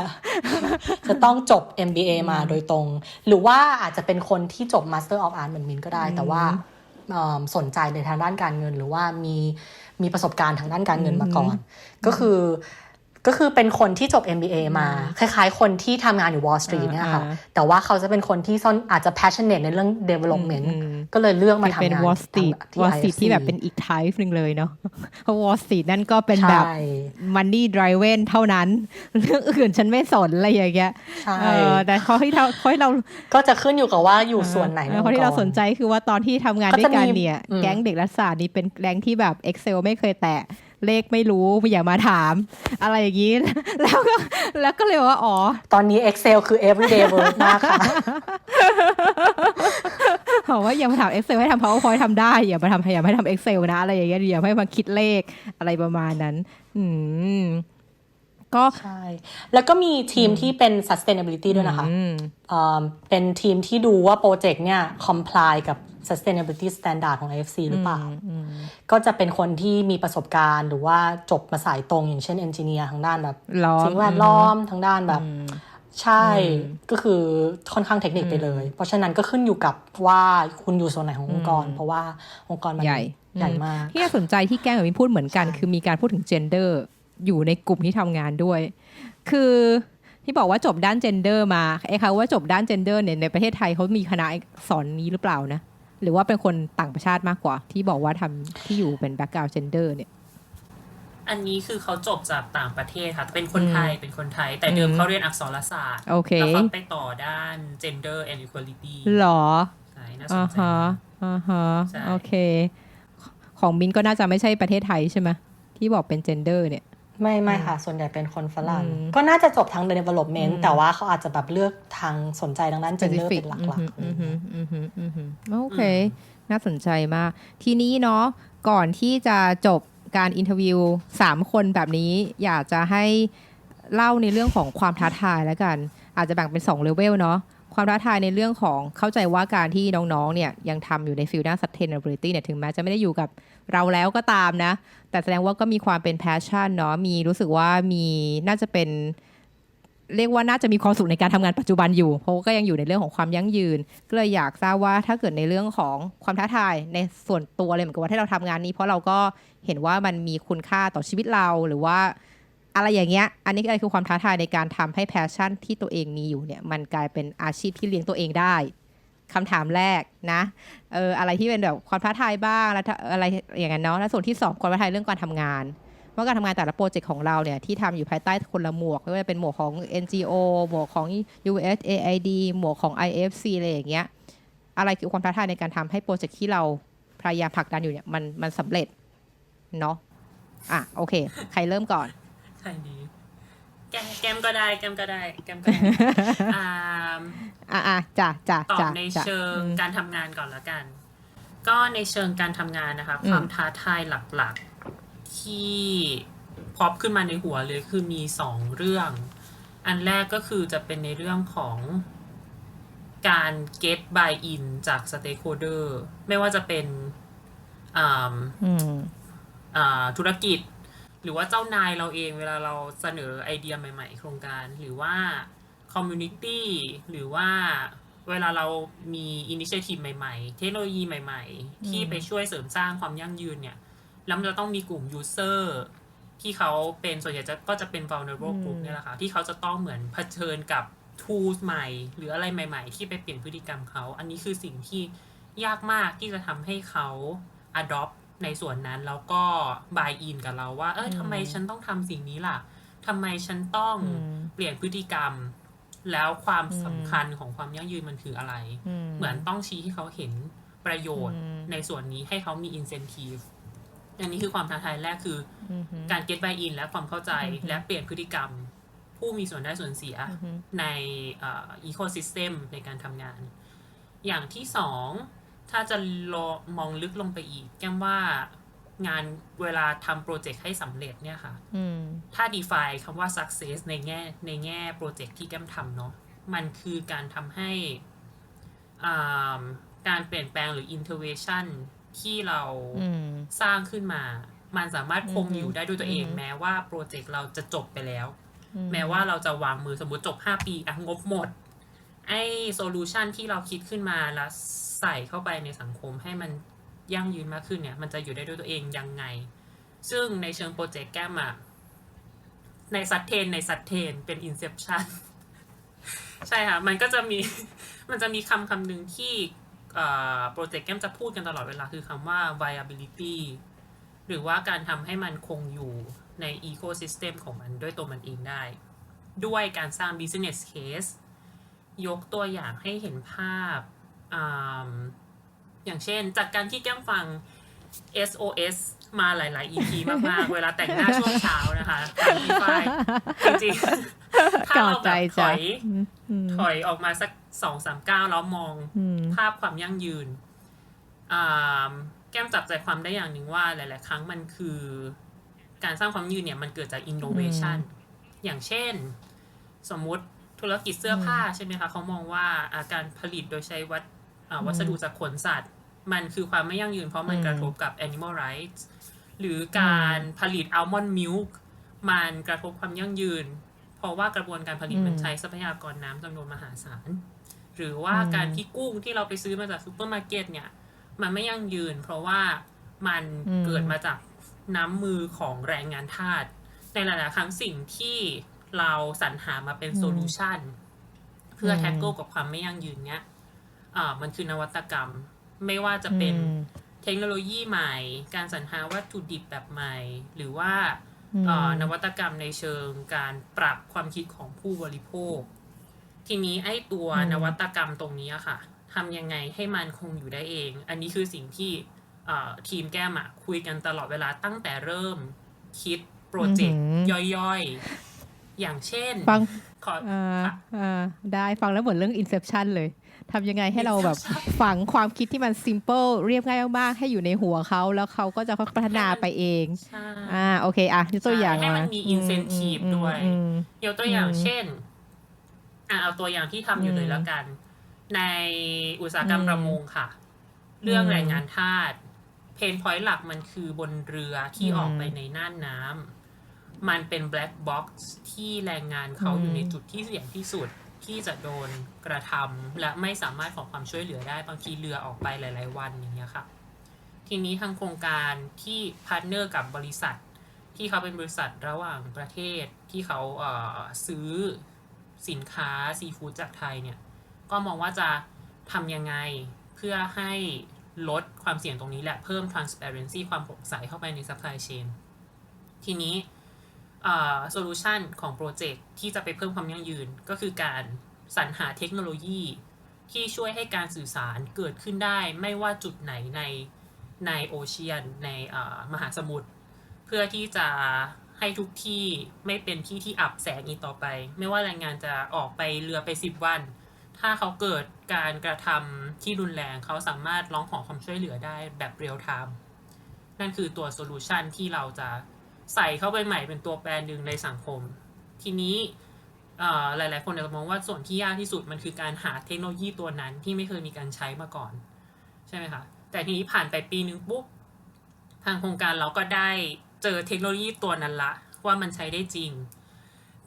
B: จะต้องจบ MBA มาโดยตรงหรือว่าอาจจะเป็นคนที่จบ Master of Art เหมือนมินก็ได้แต่ว่าสนใจในทางด้านการเงินหรือว่ามีประสบการณ์ทางด้านการเงินมาก่อนก็คือเป็นคนที่จบ MBA มาคล้ายๆคนที่ทำงานอยู่ Wall Street เนี่ยค่ะแต่ว่าเขาจะเป็นคนที่อาจจะ passionate ในเรื่อง development ก็เลยเลือกมาทำงาน
A: เป็น Wall Street ที่แบบเป็นอีก type นึงเลยเนาะเพราะ Wall Street นั่นก็เป็นแบบ money driven เท่านั้นเรื่องอื่นฉันไม่สนอะไรอย่างเงี้ยแต่ข้อที่เรา
B: ก็จะขึ้นอยู่กับว่าอยู่ส่วนไหน
A: ข้อที่เราสนใจคือว่าตอนที่ทำงานด้วยกันเนี่ยแก๊งเด็กรัฐศาสตร์นี่เป็นแก๊งที่แบบ Excel ไม่เคยแตะเลขไม่รู้อย่ามาถามอะไรอย่างนี้แล้วก็เลยว่า
B: ตอนนี้ Excel คือ everyday work มากค่ะ
A: บอกว่าอย่ามาถาม Excel ให้ทำ PowerPoint ทำได้อย่าให้ทำ Excel นะอะไรอย่างเงี้ยอย่าให้มาคิดเลขอะไรประมาณนั้นก็
B: ใช่แล้วก็มีทีมที่เป็น sustainability ด้วยนะคะเป็นทีมที่ดูว่าโปรเจกต์เนี่ย comply กับ sustainability standard ของ IFC หรือเปล่าก็จะเป็นคนที่มีประสบการณ์หรือว่าจบมาสายตรงอย่างเช่น engineer ทางด้านแบบสิ่งแวดล้อมทางด้านแบบใช่ก็คือค่อนข้างเทคนิคไปเลยเพราะฉะนั้นก็ขึ้นอยู่กับว่าคุณอยู่โซนไหนขององค์กรเพราะว่าองค์กรมันใหญ่มาก
A: ที่น่าสนใจที่แก้มกับมินพูดเหมือนกันคือมีการพูดถึง gender อยู่ในกลุ่มที่ทำงานด้วยคือที่บอกว่าจบด้าน gender มาเขาว่าจบด้าน gender เนี่ยในประเทศไทยเขามีคณะสอนนี้หรือเปล่านะหรือว่าเป็นคนต่างประเทศมากกว่าที่บอกว่าทำที่อยู่เป็น background gender เนี่ย
C: อันนี้คือเขาจบจากต่างประเทศค่ะเป็นคนไทยแต่เดิมเขาเรียนอักษรศาสตร์แล้วเขาไปต่อด้าน gender and equality
A: หรอ
C: ใช่น่าสนใจ
A: โอเคของมินก็น่าจะไม่ใช่ประเทศไทยใช่ไหมที่บอกเป็น gender เนี่ย
B: ไม่ค่ะส่วนใหญ่เป็นคนฝรั่งก็น่าจะจบทาง development แต่ว่าเขาอาจจะแบบเลือกทางสนใจทางด้าน gender เป็นหลัก
A: ๆโอเคน่าสนใจมากทีนี้เนาะก่อนที่จะจบการอินเทอร์วิว3คนแบบนี้อยากจะให้เล่าในเรื่องของความท้าทายแล้วกันอาจจะแบ่งเป็น2เลเวลเนาะความท้าทายในเรื่องของเข้าใจว่าการที่น้องๆเนี่ยยังทำอยู่ในฟิลด้าน sustainability เนี่ยถึงแม้จะไม่ได้อยู่กับเราแล้วก็ตามนะแต่แสดงว่าก็มีความเป็น passion เนาะมีรู้สึกว่ามีน่าจะเป็นเรียกว่าน่าจะมีความสุขในการทำงานปัจจุบันอยู่เพราะก็ยังอยู่ในเรื่องของความยั่งยืนก็เลยอยากทราบว่าถ้าเกิดในเรื่องของความท้าทายในส่วนตัวเลยเหมือนกับว่าถ้าเราทำงานนี้เพราะเราก็เห็นว่ามันมีคุณค่าต่อชีวิตเราหรือว่าอะไรอย่างเงี้ยอันนี้คือความท้าทายในการทำให้แพชชั่นที่ตัวเองมีอยู่เนี่ยมันกลายเป็นอาชีพที่เลี้ยงตัวเองได้คำถามแรกนะอะไรที่เป็นแบบความท้าทายบ้างแล้วอะไรอย่างนั้นเนาะแล้วส่วนที่2ความท้าทายเรื่องการทำงานว่าการทำงานแต่ละโปรเจกต์ของเราเนี่ยที่ทำอยู่ภายใต้คนละหมวกไม่ว่าจะเป็นหมวกของ NGO หมวกของ USAID หมวกของ IFC อะไรอย่างเงี้ยอะไรคือความท้าทายในการทำให้โปรเจกต์ที่เราพยายามผลักดันอยู่เนี่ยมันสำเร็จเนาะโอเคใครเริ่มก่อน
C: ใครดีแกมก็ได้จ้ะตอบในเชิงการทำงานก่อนละกันก็ในเชิงการทำงานนะคะความท้าทายหลักๆที่พอปขึ้นมาในหัวเลยคือมี2เรื่องอันแรกก็คือจะเป็นในเรื่องของการ get buy in จาก stakeholder ไม่ว่าจะเป็นธุรกิจหรือว่าเจ้านายเราเองเวลาเราเสนอไอเดียใหม่ๆโครงการหรือว่า community หรือว่า เวลาเรามีอินิเชทีฟใหม่ๆเทคโนโลยีใหม่ๆที่ไปช่วยเสริมสร้างความยั่งยืนเนี่ยแล้วมันจะต้องมีกลุ่ม user ที่เขาเป็นส่วนใหญ่ก็จะเป็น vulnerable group เนี่ยแหละค่ะที่เขาจะต้องเหมือนเผชิญกับ tools ใหม่หรืออะไรใหม่ๆที่ไปเปลี่ยนพฤติกรรมเขาอันนี้คือสิ่งที่ยากมากที่จะทำให้เขา adopt ในส่วนนั้นแล้วก็ buy in กับเราว่าทำไมฉันต้องทำสิ่งนี้ล่ะทำไมฉันต้องเปลี่ยนพฤติกรรมแล้วความสำคัญของความยั่งยืนมันคืออะไรเหมือนต้องชี้ให้เขาเห็นประโยชน์ในส่วนนี้ให้เขามี incentive อันนี้คือความท้าทายแรกคือการ get buy in และความเข้าใจและเปลี่ยนพฤติกรรมผู้มีส่วนได้ส่วนเสียในecosystem ในการทำงานอย่างที่สองถ้าจะมองลึกลงไปอีกแก้มว่างานเวลาทำโปรเจกต์ให้สำเร็จเนี่ยค่ะถ้า define คำว่า success ในแง่โปรเจกต์ที่แก้มทำเนาะมันคือการทำให้การเปลี่ยนแปลงหรือ intervention ที่เราสร้างขึ้นมามันสามารถคงอยู่ได้ด้วยตัวเองแม้ว่าโปรเจกต์เราจะจบไปแล้วแม้ว่าเราจะวางมือสมมติจบ5 ปีงบหมดไอ้โซลูชันที่เราคิดขึ้นมาแล้วใส่เข้าไปในสังคมให้มันยั่งยืนมากขึ้นเนี่ยมันจะอยู่ได้ด้วยตัวเองยังไงซึ่งในเชิงโปรเจกต์แก้มอะในซัตเทนเป็น inception ใช่ค่ะมันจะมีคำหนึ่งที่โปรเจกต์แก้มจะพูดกันตลอดเวลาคือคำว่า viability หรือว่าการทำให้มันคงอยู่ใน ecosystem ของมันด้วยตัวมันเองได้ด้วยการสร้าง business case ยกตัวอย่างให้เห็นภาพอย่างเช่นจากการที่แก้มฟัง SOS มาหลายๆ EP มากๆ เวลาแต่งหน้าช่วงเช้านะคะที่ไฟจริงๆถ้าเราแบบถอยออกมาสัก 2-3 ก้าวแล้วมองภาพความยั่งยืนแก้มจับใจความได้อย่างหนึ่งว่าหลายๆครั้งมันคือการสร้างความยืนเนี่ยมันเกิดจาก innovation อย่างเช่นสมมุติธุรกิจเสื้อผ้าใช่ไหมคะเขามองว่าการผลิตโดยใช้วัสดุจากขนสัตว์มันคือความไม่ยั่งยืนเพราะมันกระทบกับ animal rights หรือการผลิต almond milk มันกระทบความยั่งยืนเพราะว่ากระบวนการผลิตมันใช้ทรัพยากรน้ำจำนวนมหาศาลหรือว่าการที่กุ้งที่เราไปซื้อมาจากซูเปอร์มาร์เก็ตเนี่ยมันไม่ยั่งยืนเพราะว่ามันเกิดมาจากน้ำมือของแรงงานทาสในหลายๆครั้งสิ่งที่เราสรรหามาเป็นโซลูชันเพื่อแท็กเกิลกับความไม่ยั่งยืนเนี้ยมันคือนวัตกรรมไม่ว่าจะเป็นเทคโนโลยีใหม่การสรรหาวัตถุดิบแบบใหม่หรือว่านวัตกรรมในเชิงการปรับความคิดของผู้บริโภคทีนี้ไอ้ตัวนวัตกรรมตรงนี้ค่ะทำยังไงให้มันคงอยู่ได้เองอันนี้คือสิ่งที่ทีมแก้มคุยกันตลอดเวลาตั้งแต่เริ่มคิดโปรเจกต์ย่อยๆอย่างเช่น
A: ฟังได้ฟังแล้วเหมือนเรื่อง Inception เลยทำยังไงให้เราแบบฝังความคิดที่มัน simple เรียบง่ายมากๆให้อยู่ในหัวเขาแล้วเขาก็จะพัฒนาไปเองโอเคยกตัวอย่าง
C: ให้มันมี incentive ด้วยยกตัวอย่างเช่นเอาตัวอย่างที่ทำอยู่เลยแล้วกันในอุตสาหกรรมประมงค่ะเรื่องแรงงานทาสเพนพอยต์หลักมันคือบนเรือที่ออกไปในน่านน้ำมันเป็น black box ที่แรงงานเขาอยู่ในจุดที่เสี่ยงที่สุดที่จะโดนกระทำและไม่สามารถขอความช่วยเหลือได้บางทีเรือออกไปหลายๆวันอย่างเงี้ยค่ะทีนี้ทางโครงการที่พาร์ทเนอร์กับบริษัทที่เขาเป็นบริษัทระหว่างประเทศที่เขาซื้อสินค้าซีฟู้ดจากไทยเนี่ยก็มองว่าจะทำยังไงเพื่อให้ลดความเสี่ยงตรงนี้และเพิ่ม transparency ความโปร่งใสเข้าไปใน supply chain ทีนี้โซลูชันของโปรเจกต์ที่จะไปเพิ่มความยั่งยืนก็คือการสรรหาเทคโนโลยีที่ช่วยให้การสื่อสารเกิดขึ้นได้ไม่ว่าจุดไหนในโอเชียนในมหาสมุทรเพื่อที่จะให้ทุกที่ไม่เป็นที่ที่อับแสงอีกต่อไปไม่ว่าแรงงานจะออกไปเรือไป10 วันถ้าเขาเกิดการกระทำที่รุนแรงเขาสามารถร้องขอความช่วยเหลือได้แบบเรียลไทม์นั่นคือตัวโซลูชันที่เราจะใส่เข้าไปใหม่เป็นตัวแปรหนึ่งในสังคมทีนี้หลายๆคนจะมองว่าส่วนที่ยากที่สุดมันคือการหาเทคโนโลยีตัวนั้นที่ไม่เคยมีการใช้มาก่อนใช่ไหมคะแต่ทีนี้ผ่านไปปีนึงปุ๊บทางโครงการเราก็ได้เจอเทคโนโลยีตัวนั้นละว่ามันใช้ได้จริง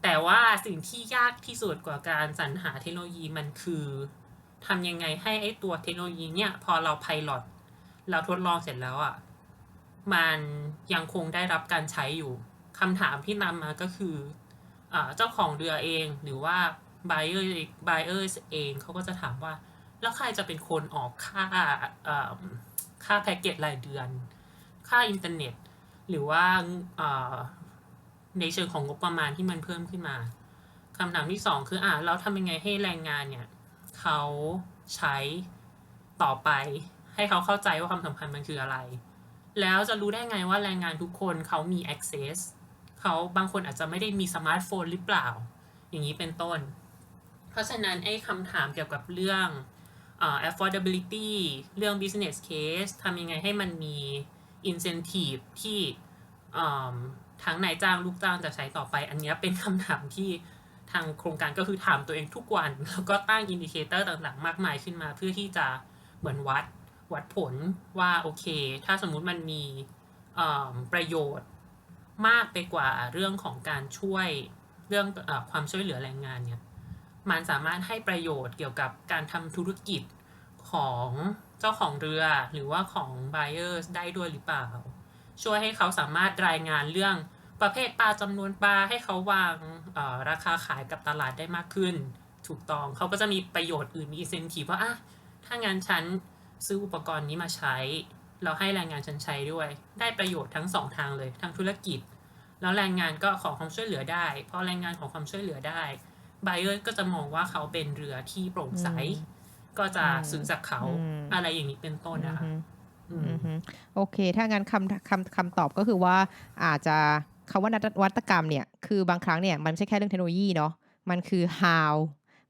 C: แต่ว่าสิ่งที่ยากที่สุดกว่าการสรรหาเทคโนโลยีมันคือ ทำยังไงให้ไอ้ตัวเทคโนโลยีเนี่ยพอเราไพลอตเราทดลองเสร็จแล้วอ่ะมันยังคงได้รับการใช้อยู่คำถามที่นำมาก็คือเจ้าของเรือเองหรือว่า buyers เองเขาก็จะถามว่าแล้วใครจะเป็นคนออกค่าแพ็กเกจรายเดือนค่าอินเทอร์เน็ตหรือว่าในเชิงของงบประมาณที่มันเพิ่มขึ้นมาคำถามที่สองคือเราทำยังไงให้แรงงานเนี่ยเขาใช้ต่อไปให้เขาเข้าใจว่าความสำคัญมันคืออะไรแล้วจะรู้ได้ไงว่าแรงงานทุกคนเขามี access เขาบางคนอาจจะไม่ได้มีสมาร์ทโฟนหรือเปล่าอย่างนี้เป็นต้นเพราะฉะนั้นไอ้คำถามเกี่ยวกับเรื่องaffordability เรื่อง business case ทำยังไงให้มันมี incentive ที่ทั้งนายจ้างลูกจ้างจะใช้ต่อไปอันนี้เป็นคำถามที่ทางโครงการก็คือถามตัวเองทุกวันแล้วก็ตั้งอินดิเคเตอร์ต่างๆมากมายขึ้นมาเพื่อที่จะเหมือนวัดผลว่าโอเคถ้าสมมุติมันมีประโยชน์มากไปกว่าเรื่องของการช่วยเรื่องความช่วยเหลือแรงงานเนี่ยมันสามารถให้ประโยชน์เกี่ยวกับการทำธุรกิจของเจ้าของเรือหรือว่าของ buyers ได้ด้วยหรือเปล่าช่วยให้เขาสามารถรายงานเรื่องประเภทปลาจำนวนปลาให้เขาวางราคาขายกับตลาดได้มากขึ้นถูกต้องเขาก็จะมีประโยชน์อื่นมี incentive ว่าถ้างั้นฉันซื้ออุปกรณ์นี้มาใช้เราให้แรงงานฉันใช้ด้วยได้ประโยชน์ทั้งสองทางเลยทั้งธุรกิจแล้วแรงงานก็ขอความช่วยเหลือได้พอแรงงานขอความช่วยเหลือได้buyer ก็จะมองว่าเขาเป็นเรือที่โปร่งใสก็จะซื้อจากเขาอะไรอย่างนี้เป็นต้นนะคะ
A: โอเคถ้างั้นคำตอบก็คือว่าอาจจะคำว่านวัตกรรมเนี่ยคือบางครั้งเนี่ยมันไม่ใช่แค่เรื่องเทคโนโลยีเนาะมันคือ how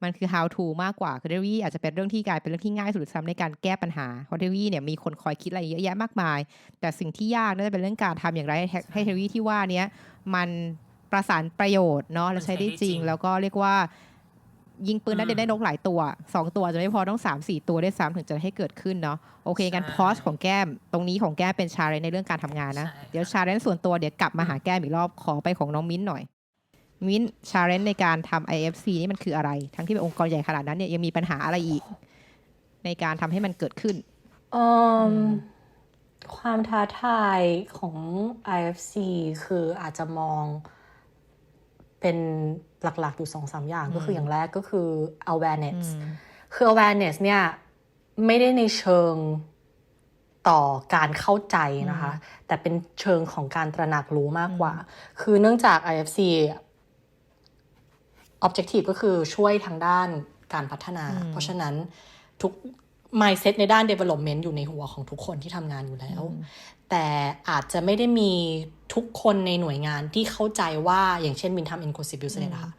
A: มันคือ how to มากกว่าคือเทคโนโลยีอาจจะเป็นเรื่องที่กลายเป็นเรื่องที่ง่ายสุดซ้ำในการแก้ปัญหาเพราะเทคโนโลยีเนี่ยมีคนคอยคิดอะไรเยอะแยะมากมายแต่สิ่งที่ยากน่าจะเป็นเรื่องการทำอย่างไรให้เทคโนโลยีที่ว่านี้มันประสานประโยชน์เนาะและใช้ได้จริงแล้วก็เรียกว่ายิงปืนนัดเดียวได้นกหลายตัว2ตัวจะไม่พอต้อง3-4ตัวได้ซ้ำถึงจะให้เกิดขึ้นเนาะโอเคกันพอสของแก้มตรงนี้ของแก้มเป็นชาเลนจ์ในเรื่องการทำงานนะเดี๋ยวชาเลนจ์ส่วนตัวเดี๋ยวกลับมาหาแก้มอีกรอบขอไปของน้องมิ้นหน่อยมิ้นชาเลนจ์ในการทำ IFC นี่มันคืออะไรทั้งที่เป็นองค์กรใหญ่ขนาดนั้นเนี่ยยังมีปัญหาอะไรอีกในการทำให้มันเกิดขึ้น
B: ความท้าทายของ IFC คืออาจจะมองเป็นหลักๆอยู่ 2-3 อย่างก็คืออย่างแรกก็คือ awareness คือ awareness เนี่ยไม่ได้ในเชิงต่อการเข้าใจนะคะแต่เป็นเชิงของการตระหนักรู้มากกว่าคือเนื่องจาก IFC objective ก็คือช่วยทางด้านการพัฒนาเพราะฉะนั้นทุก mindset ในด้าน development อยู่ในหัวของทุกคนที่ทำงานอยู่แล้วแต่อาจจะไม่ได้มีทุกคนในหน่วยงานที่เข้าใจว่าอย่างเช่นมินทำ inclusive business นะคะ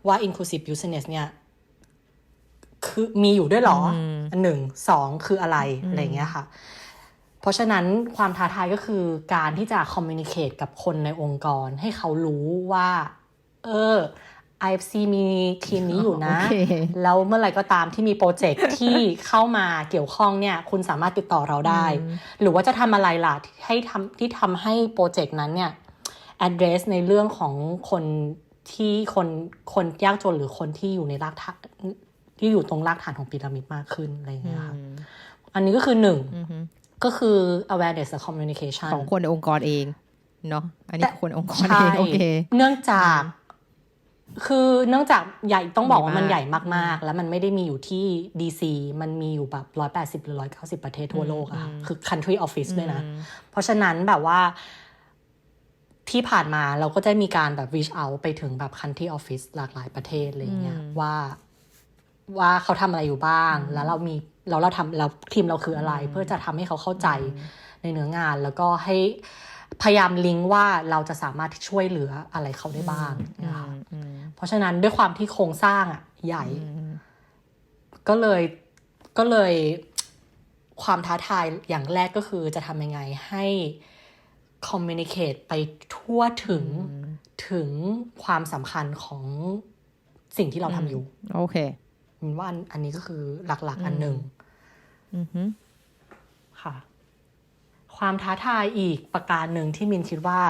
B: ว่า inclusive business เนี่ยคือมีอยู่ด้วยหรอ1 2คืออะไรอะไรอย่างเงี้ยค่ะเพราะฉะนั้นความท้าทายก็คือการที่จะ communicate กับคนในองค์กรให้เขารู้ว่าIFC มีทีมนี้อยู่นะ แล้วเมื่อไหร่ก็ตามที่มีโปรเจกต์ที่เข้ามาเกี่ยวข้องเนี่ยคุณสามารถติดต่อเราได้หรือว่าจะทำอะไรล่ะที่ทำให้โปรเจกต์นั้นเนี่ย address ในเรื่องของคนที่คนยากจนหรือคนที่อยู่ในรากฐานที่อยู่ตรงรากฐานของพีระมิดมากขึ้นอะไรอย่างเงี้ยค่ะอันนี้ก็คือ1ก็คือ awareness and communication
A: ของคนในองค์กรเองเนาะอันนี้คนองค์กรเองโอเค
B: เนื่องจากใหญ่ต้องบอกว่ามันใหญ่มากๆแล้วมันไม่ได้มีอยู่ที่ DC มันมีอยู่แบบ180หรือ190ประเทศทั่วโลกอะค่ะคือ country office ด้วยนะเพราะฉะนั้นแบบว่าที่ผ่านมาเราก็จะมีการแบบ reach out ไปถึงแบบ country office หลากหลายประเทศอะไรอย่างเงี้ยว่าเขาทำอะไรอยู่บ้างแล้วเราทีมเราคืออะไรเพื่อจะทำให้เขาเข้าใจในเนื้องานแล้วก็ให้พยายามลิงก์ว่าเราจะสามารถช่วยเหลืออะไรเขาได้บ้างนะคะเพราะฉะนั้นด้วยความที่โครงสร้างอ่ะใหญ่ก็เลยความท้าทายอย่างแรกก็คือจะทำยังไงให้คอมมิวนิเคตไปทั่วถึงความสำคัญของสิ่งที่เราทำอยู่
A: โอเค
B: มินว่าอันนี้ก็คือหลักๆอันหนึ่งค่ะความท้าทายอีกประการหนึ่งที่มินคิดว่า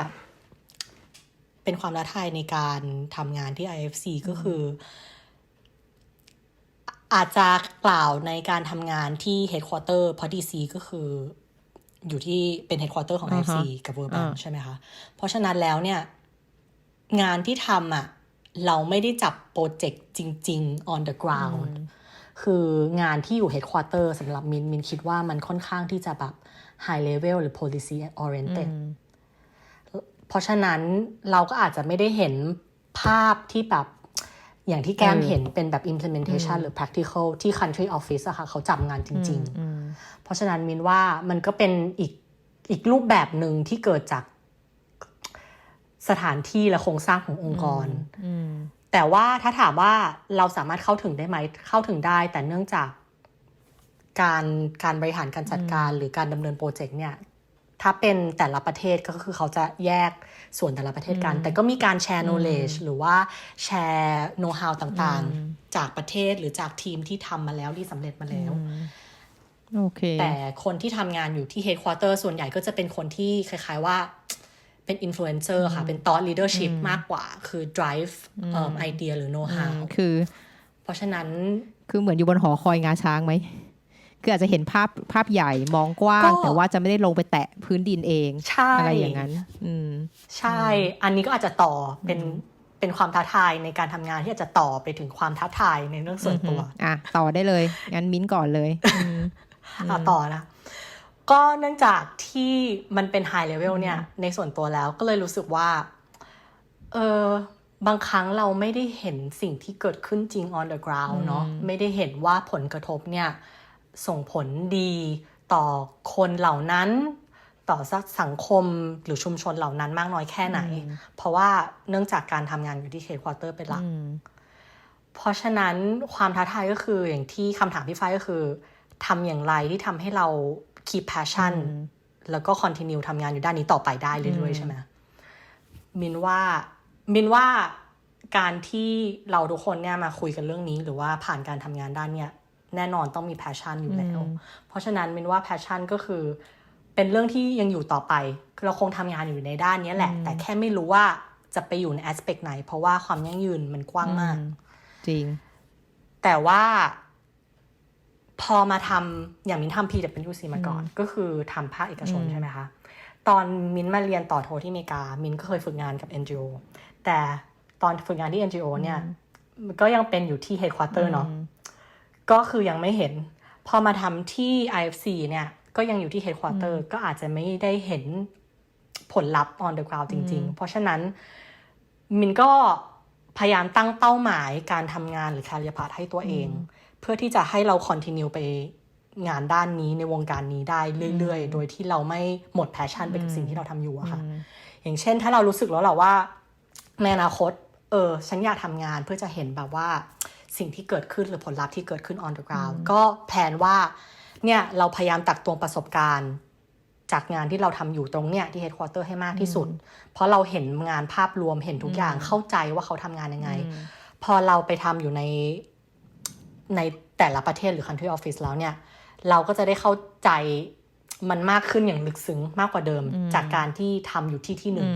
B: เป็นความท้าทายในการทำงานที่ IFC ก็คือ อาจจะกล่าวในการทำงานที่ headquarter เพราะ DC ก็คืออยู่ที่เป็น headquarter ของ IFC กับ World Bank ใช่ไหมคะเพราะฉะนั้นแล้วเนี่ยงานที่ทำเราไม่ได้จับโปรเจกต์จริงๆ on the ground คืองานที่อยู่ headquarter สำหรับมินคิดว่ามันค่อนข้างที่จะแบบ high level หรือ policy oriented เพราะฉะนั้นเราก็อาจจะไม่ได้เห็นภาพที่แบบอย่างที่แก้มเห็นเป็นแบบ implementation หรือ practical ที่ country office อะค่ะเขาจับงานจริงๆเพราะฉะนั้นมินว่ามันก็เป็นอีกรูปแบบหนึ่งที่เกิดจากสถานที่และโครงสร้างขององค์กรแต่ว่าถ้าถามว่าเราสามารถเข้าถึงได้ไหมเข้าถึงได้แต่เนื่องจากการบริหารการจัดการหรือการดำเนินโปรเจกต์เนี่ยถ้าเป็นแต่ละประเทศก็คือเขาจะแยกส่วนแต่ละประเทศกันแต่ก็มีการแชร์ knowledge หรือว่าแชร์ know how ต่างๆจากประเทศหรือจากทีมที่ทำมาแล้วที่สำเร็จมาแล้ว
A: โอเค
B: แต่คนที่ทำงานอยู่ที่ headquarter ส่วนใหญ่ก็จะเป็นคนที่คล้ายๆว่าเป็น influencer ค่ะเป็น thought leadership มากกว่าคือ drive idea หรือ know how
A: คือ
B: เพราะฉะนั้น
A: คือเหมือนอยู่บนหอคอยงาช้างไหมคืออาจจะเห็นภาพใหญ่มองกว้างแต่ว่าจะไม่ได้ลงไปแตะพื้นดินเองอะไรอย่างนั้น
B: ใช่อันนี้ก็อาจจะต่อเป็นความท้าทายในการทำงานที่อาจจะต่อไปถึงความท้าทายในเรื่องส่วนตัว
A: ต่อได้เลยงั้นมิ้นก่อนเลย
B: ต่อนะก็เนื่องจากที่มันเป็น high level เนี่ยในส่วนตัวแล้วก็เลยรู้สึกว่าบางครั้งเราไม่ได้เห็นสิ่งที่เกิดขึ้นจริง on the ground เนาะไม่ได้เห็นว่าผลกระทบเนี่ยส่งผลดีต่อคนเหล่านั้นต่อสังคมหรือชุมชนเหล่านั้นมากน้อยแค่ไหนเพราะว่าเนื่องจากการทำงานอยู่ที่ headquarter เป็นหลักเพราะฉะนั้นความท้าทายก็คืออย่างที่คำถามพี่ฝ้ายก็คือทำอย่างไรที่ทำให้เรา keep passion แล้วก็ continue ทำงานอยู่ด้านนี้ต่อไปได้เรื่อยๆใช่ไหมมินว่าการที่เราทุกคนเนี่ยมาคุยกันเรื่องนี้หรือว่าผ่านการทำงานด้านเนี้ยแน่นอนต้องมี passion อยู่แล้วเพราะฉะนั้นมินว่า passion ก็คือเป็นเรื่องที่ยังอยู่ต่อไปเราคงทำงานอยู่ในด้านนี้แหละแต่แค่ไม่รู้ว่าจะไปอยู่ใน aspect ไหนเพราะว่าความยั่งยืนมันกว้างมาก
A: จริง
B: แต่ว่าพอมาทำอย่างมินทำ PwC มาก่อนก็คือทำภาคเอกชนใช่ไหมคะตอนมินมาเรียนต่อโทที่อเมริกามินก็เคยฝึกงานกับ NGO แต่ตอนฝึกงานที่ NGO เนี่ยก็ยังเป็นอยู่ที่ headquarter เนาะก็คือยังไม่เห็นพอมาทำที่ IFC เนี่ยก็ยังอยู่ที่ headquarter ก็อาจจะไม่ได้เห็นผลลัพธ์ on the ground จริงๆเพราะฉะนั้นมินก็พยายามตั้งเป้าหมายการทำงานหรือ career path ให้ตัวเองเพื่อที่จะให้เรา continue ไปงานด้านนี้ในวงการนี้ได้เรื่อยๆโดยที่เราไม่หมด passion ไปกับสิ่งที่เราทำอยู่อะค่ะอย่างเช่นถ้าเรารู้สึกแล้วแหละว่าในอนาคตฉันอยากทำงานเพื่อจะเห็นแบบว่าสิ่งที่เกิดขึ้นหรือผลลัพธ์ที่เกิดขึ้น on the ground ก็แผนว่าเนี่ยเราพยายามตักตวงประสบการณ์จากงานที่เราทำอยู่ตรงเนี้ยที่ headquarter ให้มากที่สุดเพราะเราเห็นงานภาพรวมเห็นทุกอย่างเข้าใจว่าเขาทำงานยังไงพอเราไปทำอยู่ในแต่ละประเทศหรือ country office แล้วเนี่ยเราก็จะได้เข้าใจมันมากขึ้นอย่างลึกซึ้งมากกว่าเดิมจากการที่ทำอยู่ที่หนึ่ง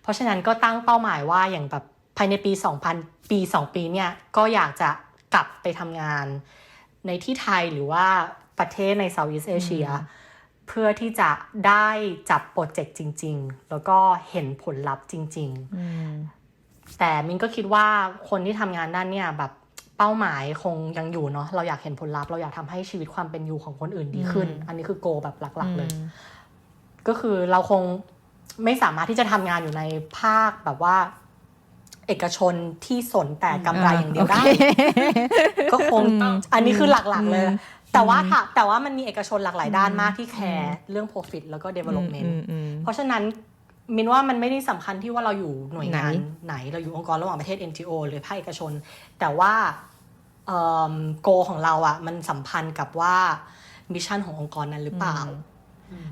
B: เพราะฉะนั้นก็ตั้งเป้าหมายว่าอย่างแบบภายในปี2 ปีเนี่ยก็อยากจะกลับไปทำงานในที่ไทยหรือว่าประเทศใน Southeast Asia เพื่อที่จะได้จับโปรเจกต์จริงๆแล้วก็เห็นผลลัพธ์จริงๆแต่มินก็คิดว่าคนที่ทำงานด้านเนี่ยแบบเป้าหมายคงยังอยู่เนาะเราอยากเห็นผลลัพธ์เราอยากทำให้ชีวิตความเป็นอยู่ของคนอื่นดีขึ้นอันนี้คือโกแบบหลักๆเลยก็คือเราคงไม่สามารถที่จะทำงานอยู่ในภาคแบบว่าเอกชนที่สนแต่กำไรอย่างเดียวได้ก็คงอันนี้คือหลักๆเลยแต่ว่ามันมีเอกชนหลากหลายด้านมากที่แคร์เรื่อง profit แล้วก็ development เพราะฉะนั้นมินว่ามันไม่ได้สำคัญที่ว่าเราอยู่หน่วยงานไหนเราอยู่องค์กรระหว่างประเทศ NGO หรือภาคเอกชนแต่ว่าโกของเราอ่ะมันสัมพันธ์กับว่ามิชชั่นขององค์กรนั้นหรือเปล่า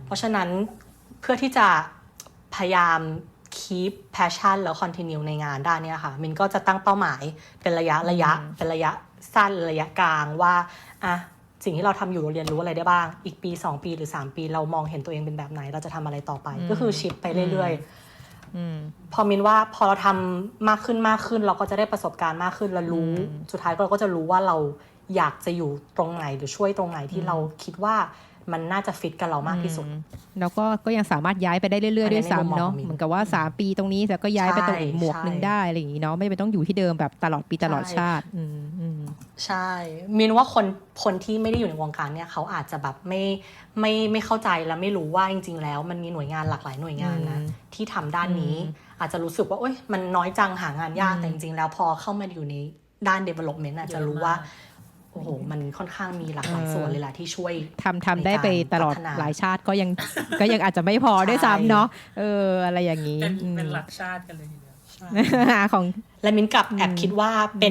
B: เพราะฉะนั้นเพื่อที่จะพยายาม keep passion แล้ว continue ในงานด้านนี้ค่ะมินก็จะตั้งเป้าหมายเป็นระยะเป็นระยะสั้นระยะกลางว่าสิ่งที่เราทำอยู่เราเรียนรู้อะไรได้บ้างอีกปี2ปีหรือ3ปีเรามองเห็นตัวเองเป็นแบบไหนเราจะทำอะไรต่อไปก็คือชิปไปเรื่อยๆพอมินว่าพอเราทำมากขึ้นเราก็จะได้ประสบการณ์มากขึ้นเรารู้สุดท้ายเราก็จะรู้ว่าเรา อยากจะอยู่ตรงไหนหรือช่วยตรงไหนที่เราคิดว่ามันน่าจะฟิตกับเรามากที่สุด
A: แล้วก็ยังสามารถย้ายไปได้เรื่อยๆด้วยซ้ำเนาะเหมือนกับว่า3 ปีตรงนี้แต่ก็ย้ายไปตรงอีกหมวกนึงได้อะไรอย่างนี้เนาะไม่ไปต้องอยู่ที่เดิมแบบตลอดปีตลอดชาติ
B: ใช่มินว่าคนที่ไม่ได้อยู่ในวงการเนี่ยเขาอาจจะแบบไม่เข้าใจและไม่รู้ว่าจริงๆแล้วมันมีหน่วยงานหลากหลายหน่วยงานนะที่ทำด้านนี้อาจจะรู้สึกว่าโอ๊ยมันน้อยจังหางานยากแต่จริงๆแล้วพอเข้ามาอยู่ในด้าน development อาจจะรู้ว่าโอ้โหมันค่อนข้างมีหลากหลายส่วนเลยแหละที่ช่วย
A: ทำได้ไปตลอดหลายชาติก็ยังอาจจะไม่พอด้วยซ้ำเนาะอะไรอย่างนี้
C: เป็นหลักชาติกันเลยทีเดียว
A: ของ
B: และมินกับแอบคิดว่าเ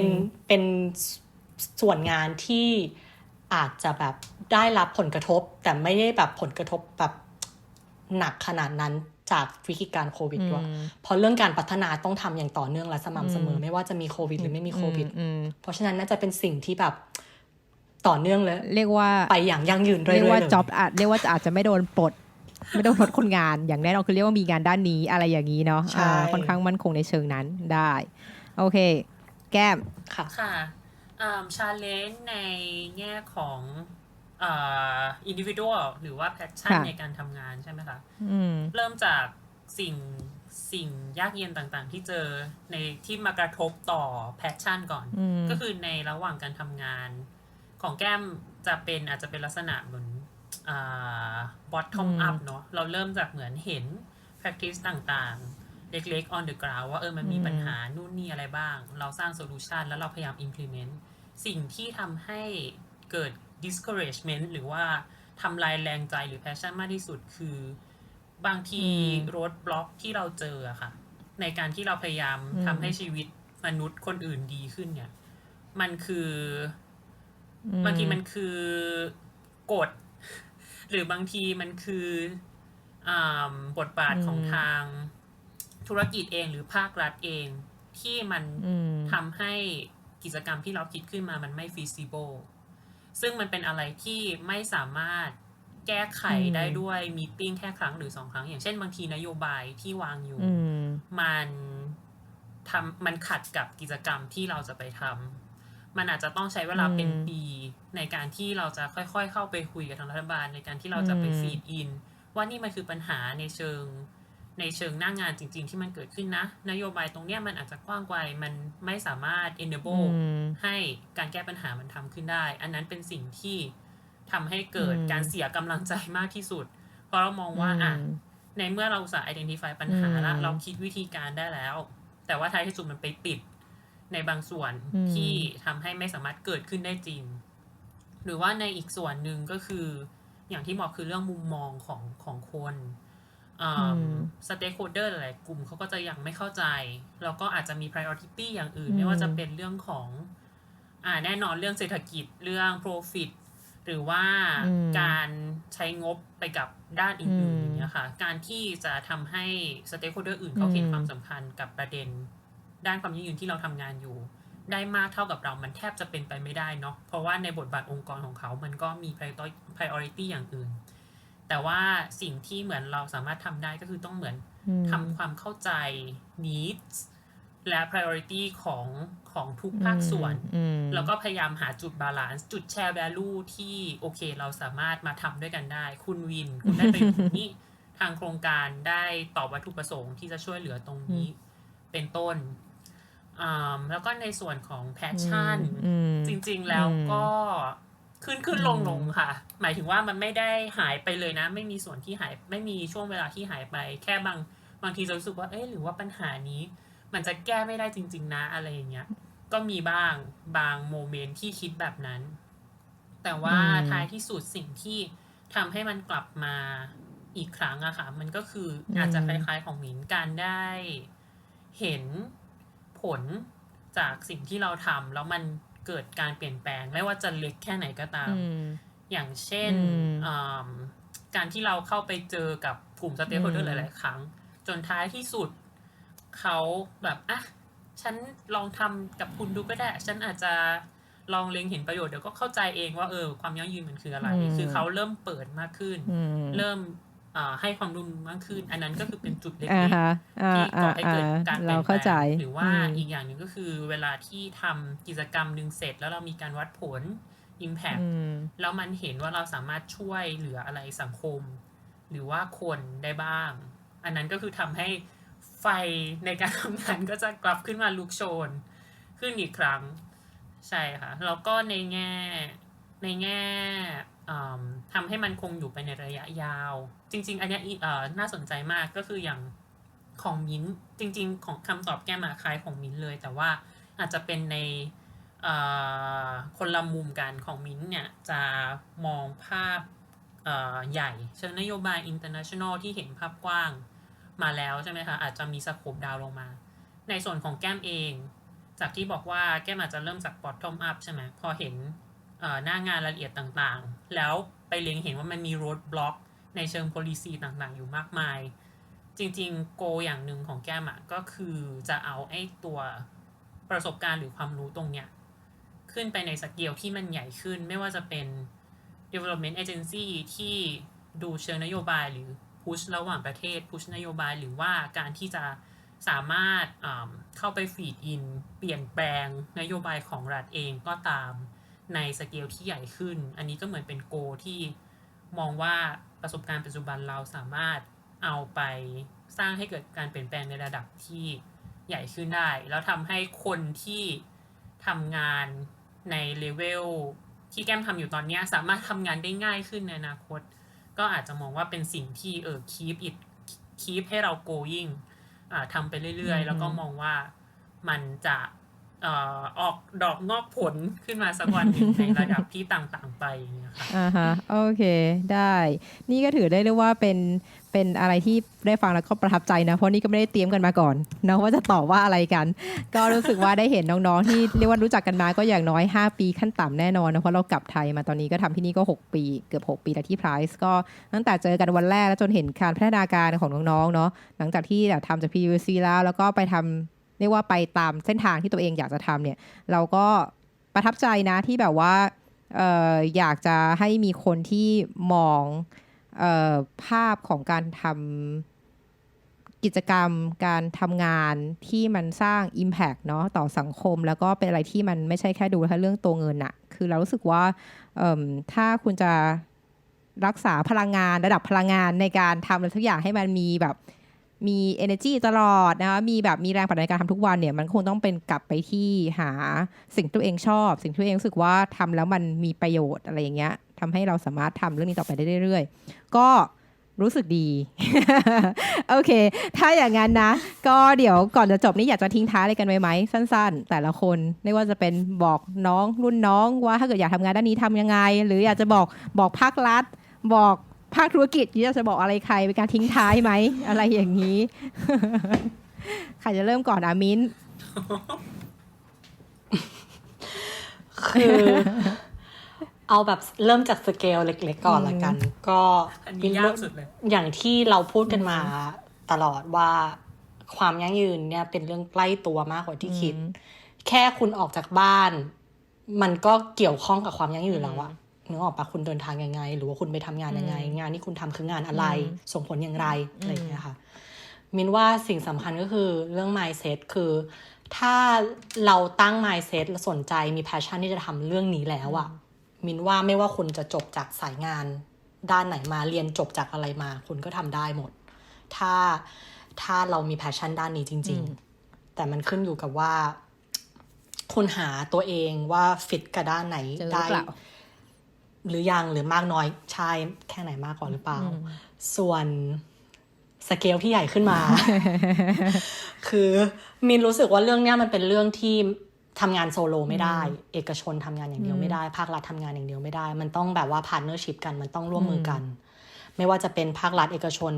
B: ป็นส่วนงานที่อาจจะแบบได้รับผลกระทบแต่ไม่ได้แบบผลกระทบแบบหนักขนาดนั้นจากวิกฤตการโควิดด้วยเพราะเรื่องการพัฒนาต้องทำอย่างต่อเนื่องและสม่ำเสมอไม่ว่าจะมีโควิดหรือไม่มีโควิดเพราะฉะนั้นน่าจะเป็นสิ่งที่แบบต่อเนื่องเลย
A: เรียกว่า
B: ไปอย่างยั่งยืนเรื่อยๆ
A: เรียกว่าจ็อบเรียกว่าอาจจะไม่โดนปลดไม่ต้องลดคนงานอย่างแน่นอนคือเรียกว่ามีงานด้านนี้อะไรอย่างนี้เนาะค่อนข้างมั่นคงในเชิงนั้นได้โอเคแก้ม
C: ค่ะชาเลนจ์ในแง่ของindividual หรือว่า passion ในการทำงานใช่ไหมคะเริ่มจากสิ่งยากเย็นต่างๆที่เจอในที่มากระทบต่อ passion ก่อนก็คือในระหว่างการทำงานของแก้มอาจจะเป็นลักษณะเหมือนbottom up เนาะเราเริ่มจากเหมือนเห็น practice ต่างๆเล็กๆ on the ground ว่ามันมีปัญหานู่นนี่อะไรบ้างเราสร้าง solution แล้วเราพยายาม implement สิ่งที่ทำให้เกิด discouragement หรือว่าทำลายแรงใจหรือ passion มากที่สุดคือบางที road block ที่เราเจออะค่ะในการที่เราพยายามทำให้ชีวิตมนุษย์คนอื่นดีขึ้นเนี่ยมันคือบางทีมันคือกฎหรือบางทีมันคือบทบาทของทางธุรกิจเองหรือภาครัฐเองที่มันทำให้กิจกรรมที่เราคิดขึ้นมามันไม่ feasible ซึ่งมันเป็นอะไรที่ไม่สามารถแก้ไขได้ด้วยมีตติ้งแค่ครั้งหรือ2 ครั้งอย่างเช่นบางทีนโยบายที่วางอยู่มันขัดกับกิจกรรมที่เราจะไปทำมันอาจจะต้องใช้เวลาเป็นปีในการที่เราจะค่อยๆเข้าไปคุยกับทางรัฐบาลในการที่เราจะไปฟีดอินว่านี่มันคือปัญหาในเชิงหน้างานจริงๆที่มันเกิดขึ้นนะนโยบายตรงเนี้ยมันอาจจะกว้างไกลมันไม่สามารถ enable ให้การแก้ปัญหามันทำขึ้นได้อันนั้นเป็นสิ่งที่ทำให้เกิดการเสียกำลังใจมากที่สุดเพราะเรามองว่าในเมื่อเราอุตส่าห์ identify ปัญหาแล้วเราคิดวิธีการได้แล้วแต่ว่าท้ายที่สุดมันไปติดในบางส่วนที่ทำให้ไม่สามารถเกิดขึ้นได้จริงหรือว่าในอีกส่วนหนึ่งก็คืออย่างที่บอกคือเรื่องมุมมองของคนstakeholder หลายกลุ่มเขาก็จะยังไม่เข้าใจแล้วก็อาจจะมี priority อย่างอื่นไม่ว่าจะเป็นเรื่องของแน่นอนเรื่องเศรษฐกิจเรื่อง profit หรือว่าการใช้งบไปกับด้านอื่นๆอย่างเงี้ยค่ะการที่จะทำให้ stakeholder อื่นเขาเห็นความสำคัญกับประเด็นด้านความยั่งยืนที่เราทำงานอยู่ได้มากเท่ากับเรามันแทบจะเป็นไปไม่ได้เนาะเพราะว่าในบทบาทองค์กรของเขามันก็มี priority อย่างอื่นแต่ว่าสิ่งที่เหมือนเราสามารถทำได้ก็คือต้องเหมือนทำความเข้าใจ needs และ priority ของทุกภาคส่วนแล้วก็พยายามหาจุดบาลานซ์จุดแชร์ value ที่โอเคเราสามารถมาทำด้วยกันได้คุณวินคุณได้ประโยชน์นี้ทางโครงการได้ตอบวัตถุประสงค์ที่จะช่วยเหลือตรงนี้เป็นต้นแล้วก็ในส่วนของ passion จริงๆแล้วก็ขึ้นลงค่ะหมายถึงว่ามันไม่ได้หายไปเลยนะไม่มีส่วนที่หายไม่มีช่วงเวลาที่หายไปแค่บางทีจะรู้สึกว่าหรือว่าปัญหานี้มันจะแก้ไม่ได้จริงๆนะอะไรอย่างเงี้ยก็มีบางโมเมนต์ที่คิดแบบนั้นแต่ว่าท้ายที่สุดสิ่งที่ทำให้มันกลับมาอีกครั้งอะค่ะมันก็คืออาจจะคล้ายๆของหมินการได้เห็นผลจากสิ่งที่เราทำแล้วมันเกิดการเปลี่ยนแปลงไม่ว่าจะเล็กแค่ไหนก็ตามอย่างเช่นการที่เราเข้าไปเจอกับกลุ่ม stakeholder หลายๆครั้งจนท้ายที่สุดเขาแบบฉันลองทำกับคุณดูก็ได้ฉันอาจจะลองเล็งเห็นประโยชน์เดี๋ยวก็เข้าใจเองว่าความยั่งยืนมันคืออะไรคือเขาเริ่มเปิดมากขึ้นเริ่ม ให้ความร่วมมือมากขึ้น อันนั้นก็คือเป็นจุดเล็
A: อ่าก ฮะ
C: ๆที่ก่อให้เกิดการเป
A: เรา
C: ลี่ยนแป
A: เข้า
C: ล
A: ใจ
C: งหรือว่าอีกอย่างหนึ่งก็คือเวลาที่ทำกิจกรรมหนึ่งเสร็จแล้วเรามีการวัดผล Impact แล้วมันเห็นว่าเราสามารถช่วยเหลืออะไรสังคม หรือว่าคนได้บ้าง อันนั้นก็คือทำให้ไฟในการทำงานก็จะกลับขึ้นมาลุกโชนขึ้นอีกครั้ง ใช่ค่ะ แล้วก็ในแง่ทำให้มันคงอยู่ไปในระยะยาว จริงๆ อันเนี้ยน่าสนใจมากก็คืออย่างของมิ้นท์จริงๆ ของคำตอบแก้มาคล้ายของมิ้นท์เลย แต่ว่าอาจจะเป็นในคนละมุมกันของมิ้นท์เนี่ยจะมองภาพใหญ่เชิงนโยบาย international ที่เห็นภาพกว้างมาแล้วใช่ไหมคะ อาจจะมีสโคปดาวลงมา ในส่วนของแก้มเอง จากที่บอกว่าแก้มอาจจะเริ่มจาก bottom up ใช่ไหมพอเห็นหน้างานรายละเอียดต่างๆแล้วไปเล็งเห็นว่ามันมี road block ในเชิง policy ต่างๆอยู่มากมายจริงๆ goal อย่างหนึ่งของแก้มก็คือจะเอาไอ้ตัวประสบการณ์หรือความรู้ตรงเนี้ยขึ้นไปในสเกลที่มันใหญ่ขึ้นไม่ว่าจะเป็น development agency ที่ดูเชิงนโยบายหรือ push ระหว่างประเทศ push นโยบายหรือว่าการที่จะสามารถเข้าไปฟีดอินเปลี่ยนแปลงนโยบายของรัฐเองก็ตามในสเกลที่ใหญ่ขึ้นอันนี้ก็เหมือนเป็นโกที่มองว่าประสบการณ์ปัจจุบันเราสามารถเอาไปสร้างให้เกิดการเปลี่ยนแปลงในระดับที่ใหญ่ขึ้นได้แล้วทำให้คนที่ทำงานในเลเวลที่แก้มทำอยู่ตอนนี้สามารถทำงานได้ง่ายขึ้นในอนาคตก็อาจจะมองว่าเป็นสิ่งที่keep ให้เรา goingทำไปเรื่อยๆแล้วก็มองว่ามันจะออกดอกงอกผลขึ้นมาสักวันหนึ่ง ในระดับที่ต่างๆไปเนี่ยค่ะ
A: โอเคได้นี่ก็ถือได้เรียกว่าเป็นอะไรที่ได้ฟังแล้วก็ประทับใจนะเพราะนี่ก็ไม่ได้เตรียมกันมาก่อนนะว่าจะตอบว่าอะไรกัน ก็รู้สึกว่าได้เห็นน้องๆที่เรียกว่ารู้จักกันมาก็อย่างน้อย5ปีขั้นต่ำแน่นอนนะเพราะเรากลับไทยมาตอนนี้ก็ทำที่นี่ก็6ปีเกือบ6ปีแล้วที่ Price ก็ตั้งแต่เจอกันวันแรกแล้วจนเห็นการพัฒนาการของน้องๆเนาะหลังจากที่ทำจาก PwC แล้วก็ไปทำเรียกว่าไปตามเส้นทางที่ตัวเองอยากจะทำเนี่ยเราก็ประทับใจนะที่แบบว่าอยากจะให้มีคนที่มองภาพของการทำกิจกรรมการทำงานที่มันสร้าง Impact เนาะต่อสังคมแล้วก็เป็นอะไรที่มันไม่ใช่แค่ดูแค่เรื่องตัวเงินอะคือเรารู้สึกว่าถ้าคุณจะรักษาพลังงานระดับพลังงานในการทำอะไรทุกอย่างให้มันมีแบบมี energy ตลอดนะคะมีแรงผลักดันในการทำทุกวันเนี่ยมันคงต้องเป็นกลับไปที่หาสิ่งที่ตัวเองชอบสิ่งที่ตัวเองรู้สึกว่าทำแล้วมันมีประโยชน์อะไรอย่างเงี้ยทำให้เราสามารถทำเรื่องนี้ต่อไปได้เรื่อยๆก็รู้สึกดี โอเคถ้าอย่างนั้นนะก็เดี๋ยวก่อนจะจบนี่อยากจะทิ้งท้ายอะไรกันไว้ไหมสั้นๆแต่ละคนไม่ว่าจะเป็นบอกน้องรุ่นน้องว่าถ้าเกิดอยากทำงานด้านนี้ทำยังไงหรืออยากจะบอกภาครัฐบอกภาคธุรกิจที่จะบอกอะไรใครเป็นการทิ้งท้ายไหม อะไรอย่างนี้ ใครจะเริ่มก่อนมิ้น
B: คือเอาแบบเริ่มจากสเกลเล็กๆก่อนละกันก็
C: อันนี้ยากสุดเลย
B: อย่างที่เราพูดกันมาตลอดว่าความยั่งยืนเนี่ยเป็นเรื่องใกล้ตัวมากกว่าที่คิดแค่คุณออกจากบ้านมันก็เกี่ยวข้องกับความยั่งยืนแล้วอะนึกออกปะคุณเดินทางยังไงหรือว่าคุณไปทำงานยังไงงานที่คุณทำคืองานอะไรส่งผลอย่างไรอะไรอย่างเงี้ยค่ะมินว่าสิ่งสำคัญก็คือเรื่อง mindset คือถ้าเราตั้ง mindset และสนใจมี passion ที่จะทำเรื่องนี้แล้วอะมินว่าไม่ว่าคุณจะจบจากสายงานด้านไหนมาเรียนจบจากอะไรมาคุณก็ทำได้หมดถ้าเรามี passion ด้านนี้จริงๆแต่มันขึ้นอยู่กับว่าคุณหาตัวเองว่าฟิตกับด้านไหนได้หรือยังหรือมากน้อยใช่แค่ไหนมากกว่าหรือเปล่าส่วนสเกลที่ใหญ่ขึ้นมา คือมินรู้สึกว่าเรื่องเนี้ยมันเป็นเรื่องที่ทำงานโซโลไม่ได้เอกชนทำงานอย่างเดียวไม่ได้ภาครัฐทำงานอย่างเดียวไม่ได้มันต้องแบบว่าพาร์ทเนอร์ชิพกันมันต้องร่วมมือกันไม่ว่าจะเป็นภาครัฐเอกชน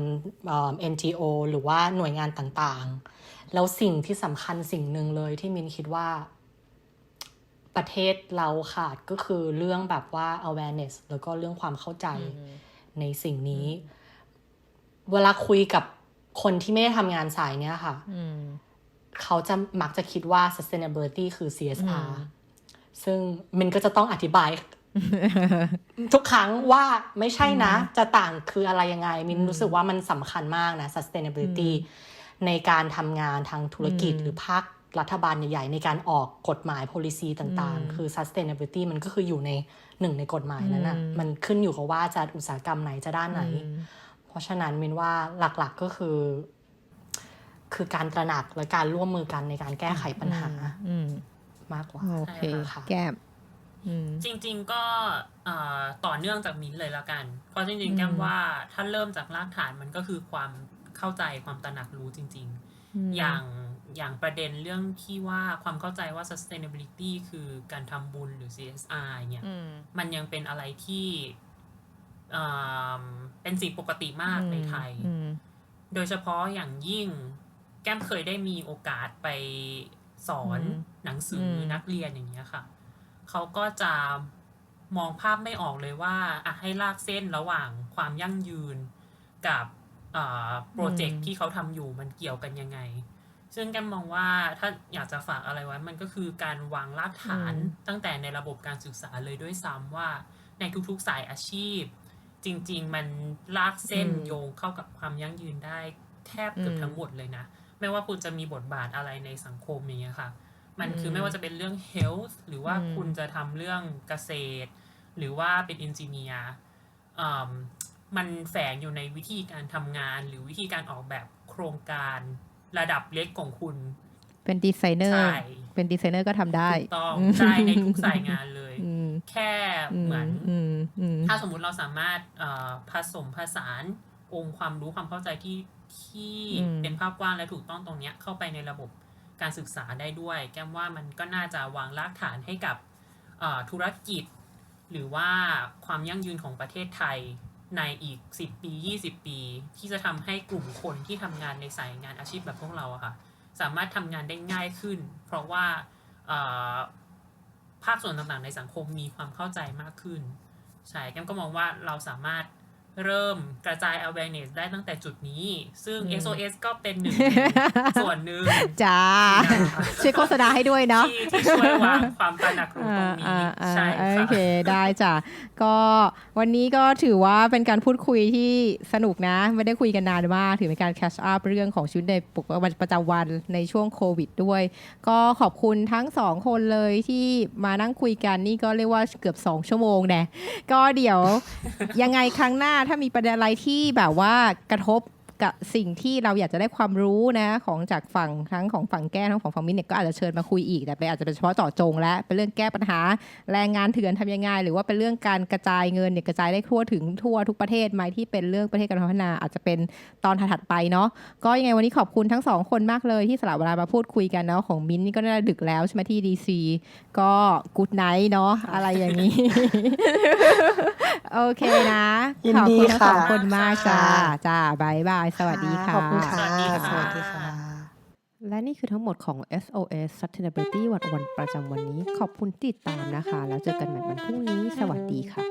B: NGO หรือว่าหน่วยงานต่างๆแล้วสิ่งที่สำคัญสิ่งหนึ่งเลยที่มินคิดว่าประเทศเราขาดก็คือเรื่องแบบว่า awareness แล้วก็เรื่องความเข้าใจในสิ่งนี้เวลาคุยกับคนที่ไม่ได้ทำงานสายเนี้ยค่ะเขาจะมักจะคิดว่า sustainability คือ CSR ซึ่งมันก็จะต้องอธิบาย ทุกครั้งว่าไม่ใช่นะจะต่างคืออะไรยังไงมินรู้สึกว่ามันสำคัญมากนะ sustainability ในการทำงานทางธุรกิจหรือภาครัฐบาลใหญ่ๆในการออกกฎหมาย policy ต่างๆคือ sustainability มันก็คืออยู่ในหนึ่งในกฎหมายนั้นนะมันขึ้นอยู่กับว่าจะอุตสาหกรรมไหนจะด้านไหนเพราะฉะนั้นมินว่าหลักๆก็คือการตระหนักและการร่วมมือกันในการแก้ไขปัญหามากกว่า
A: โอเค
B: ค่ะ
A: แก้ม
C: จริงๆก็ต่อเนื่องจากมิ้นเลยแล้วกัน เพราะจริงๆแก้มว่าถ้าเริ่มจากรากฐานมันก็คือความเข้าใจความตระหนักรู้จริงๆอย่างประเด็นเรื่องที่ว่าความเข้าใจว่า sustainability คือการทำบุญหรือ CSR เนี่ยมันยังเป็นอะไรที่เป็นสิ่งปกติมากในไทยโดยเฉพาะอย่างยิ่งแก้มเคยได้มีโอกาสไปสอนหนังสือนักเรียนอย่างเงี้ยค่ะเขาก็จะมองภาพไม่ออกเลยว่าให้ลากเส้นระหว่างความยั่งยืนกับโปรเจกต์ที่เขาทำอยู่มันเกี่ยวกันยังไงซึ่งแกมองว่าถ้าอยากจะฝากอะไรไว้มันก็คือการวางรากฐานตั้งแต่ในระบบการศึกษาเลยด้วยซ้ำว่าในทุกๆสายอาชีพจริงๆมันลากเส้นโยงเข้ากับความยั่งยืนได้แทบเกือบทั้งหมดเลยนะไม่ว่าคุณจะมีบทบาทอะไรในสังคมอย่างเงี้ยค่ะมันคือไม่ว่าจะเป็นเรื่อง health หรือว่าคุณจะทำเรื่องเกษตรหรือว่าเป็น engineer มันแฝงอยู่ในวิธีการทำงานหรือวิธีการออกแบบโครงการระดับเล็กของคุณ
A: เป็นดีไซเนอร์เป็นดีไซเนอร์ก็ทำได้
C: ถูกต้องใช่ในทุกสายงานเลยแค่เหมือนถ้าสมมุติเราสามารถผสมผสานองค์ความรู้ความเข้าใจที่เป็นภาพกว้างและถูกต้องตรงนี้เข้าไปในระบบการศึกษาได้ด้วยแก้มว่ามันก็น่าจะวางรากฐานให้กับธุรกิจหรือว่าความยั่งยืนของประเทศไทยในอีก10ปี20ปีที่จะทำให้กลุ่มคนที่ทำงานในสายงานอาชีพแบบพวกเราอะค่ะสามารถทำงานได้ง่ายขึ้นเพราะว่าภาคส่วนต่างๆในสังคมมีความเข้าใจมากขึ้นใช่แก้มก็มองว่าเราสามารถเริ่มกระจาย awareness ได้ตั้งแต่จุดนี้ซึ่ง SOS ก็เป็นหนึ่งส่วนหนึ่ง
A: จ้าช่วยโฆษณาให้ด้วยเนาะ
C: ที่ช่วยวางความตระหนักรู้ตรงนี้ใช่ค่ะ
A: โอเคได้จ้ะก็วันนี้ก็ถือว่าเป็นการพูดคุยที่สนุกนะไม่ได้คุยกันนานมากถือเป็นการแคชอัพเรื่องของชีวิตในประจำวันในช่วงโควิดด้วยก็ขอบคุณทั้ง2คนเลยที่มานั่งคุยกันนี่ก็เรียกว่าเกือบ2ชั่วโมงแน่ก็เดี๋ยวยังไงครั้งหน้าถ้ามีประเด็นอะไรที่แบบว่ากระทบกับสิ่งที่เราอยากจะได้ความรู้นะของจากฝั่งทั้งของฝั่งแก้ทั้งของฝั่งมิ้นเนี่ยก็อาจจะเชิญมาคุยอีกแต่อาจจะเป็นเฉพาะเจาะจงและเป็นเรื่องแก้ปัญหาแรงงานเถื่อนทำยังไงหรือว่าเป็นเรื่องการกระจายเงินเนี่ยกระจายได้ทั่วถึงทั่วทุกประเทศไหมที่เป็นเรื่องประเทศการพัฒนาอาจจะเป็นตอนถัดไปเนาะก็ยังไงวันนี้ขอบคุณทั้ง2คนมากเลยที่สละเวลามาพูดคุยกันเนาะของมิ้นนี่ก็น่าจะดึกแล้วใช่ไหมที่ DC ก็กู๊ดไนท์เนาะอะไรอย่างนี้ โอเคนะขอบคุณทั้ง2คนมากจ้าบายบายสวัสดีค่ะ
B: ขอบคุณค่ะ
C: สวัสดีค่ะ
B: สวัสดีค่ะ
A: และนี่คือทั้งหมดของ SOS Sustainability วันประจำวันนี้ขอบคุณที่ติดตามนะคะแล้วเจอกันใหม่วันพรุ่งนี้สวัสดีค่ะ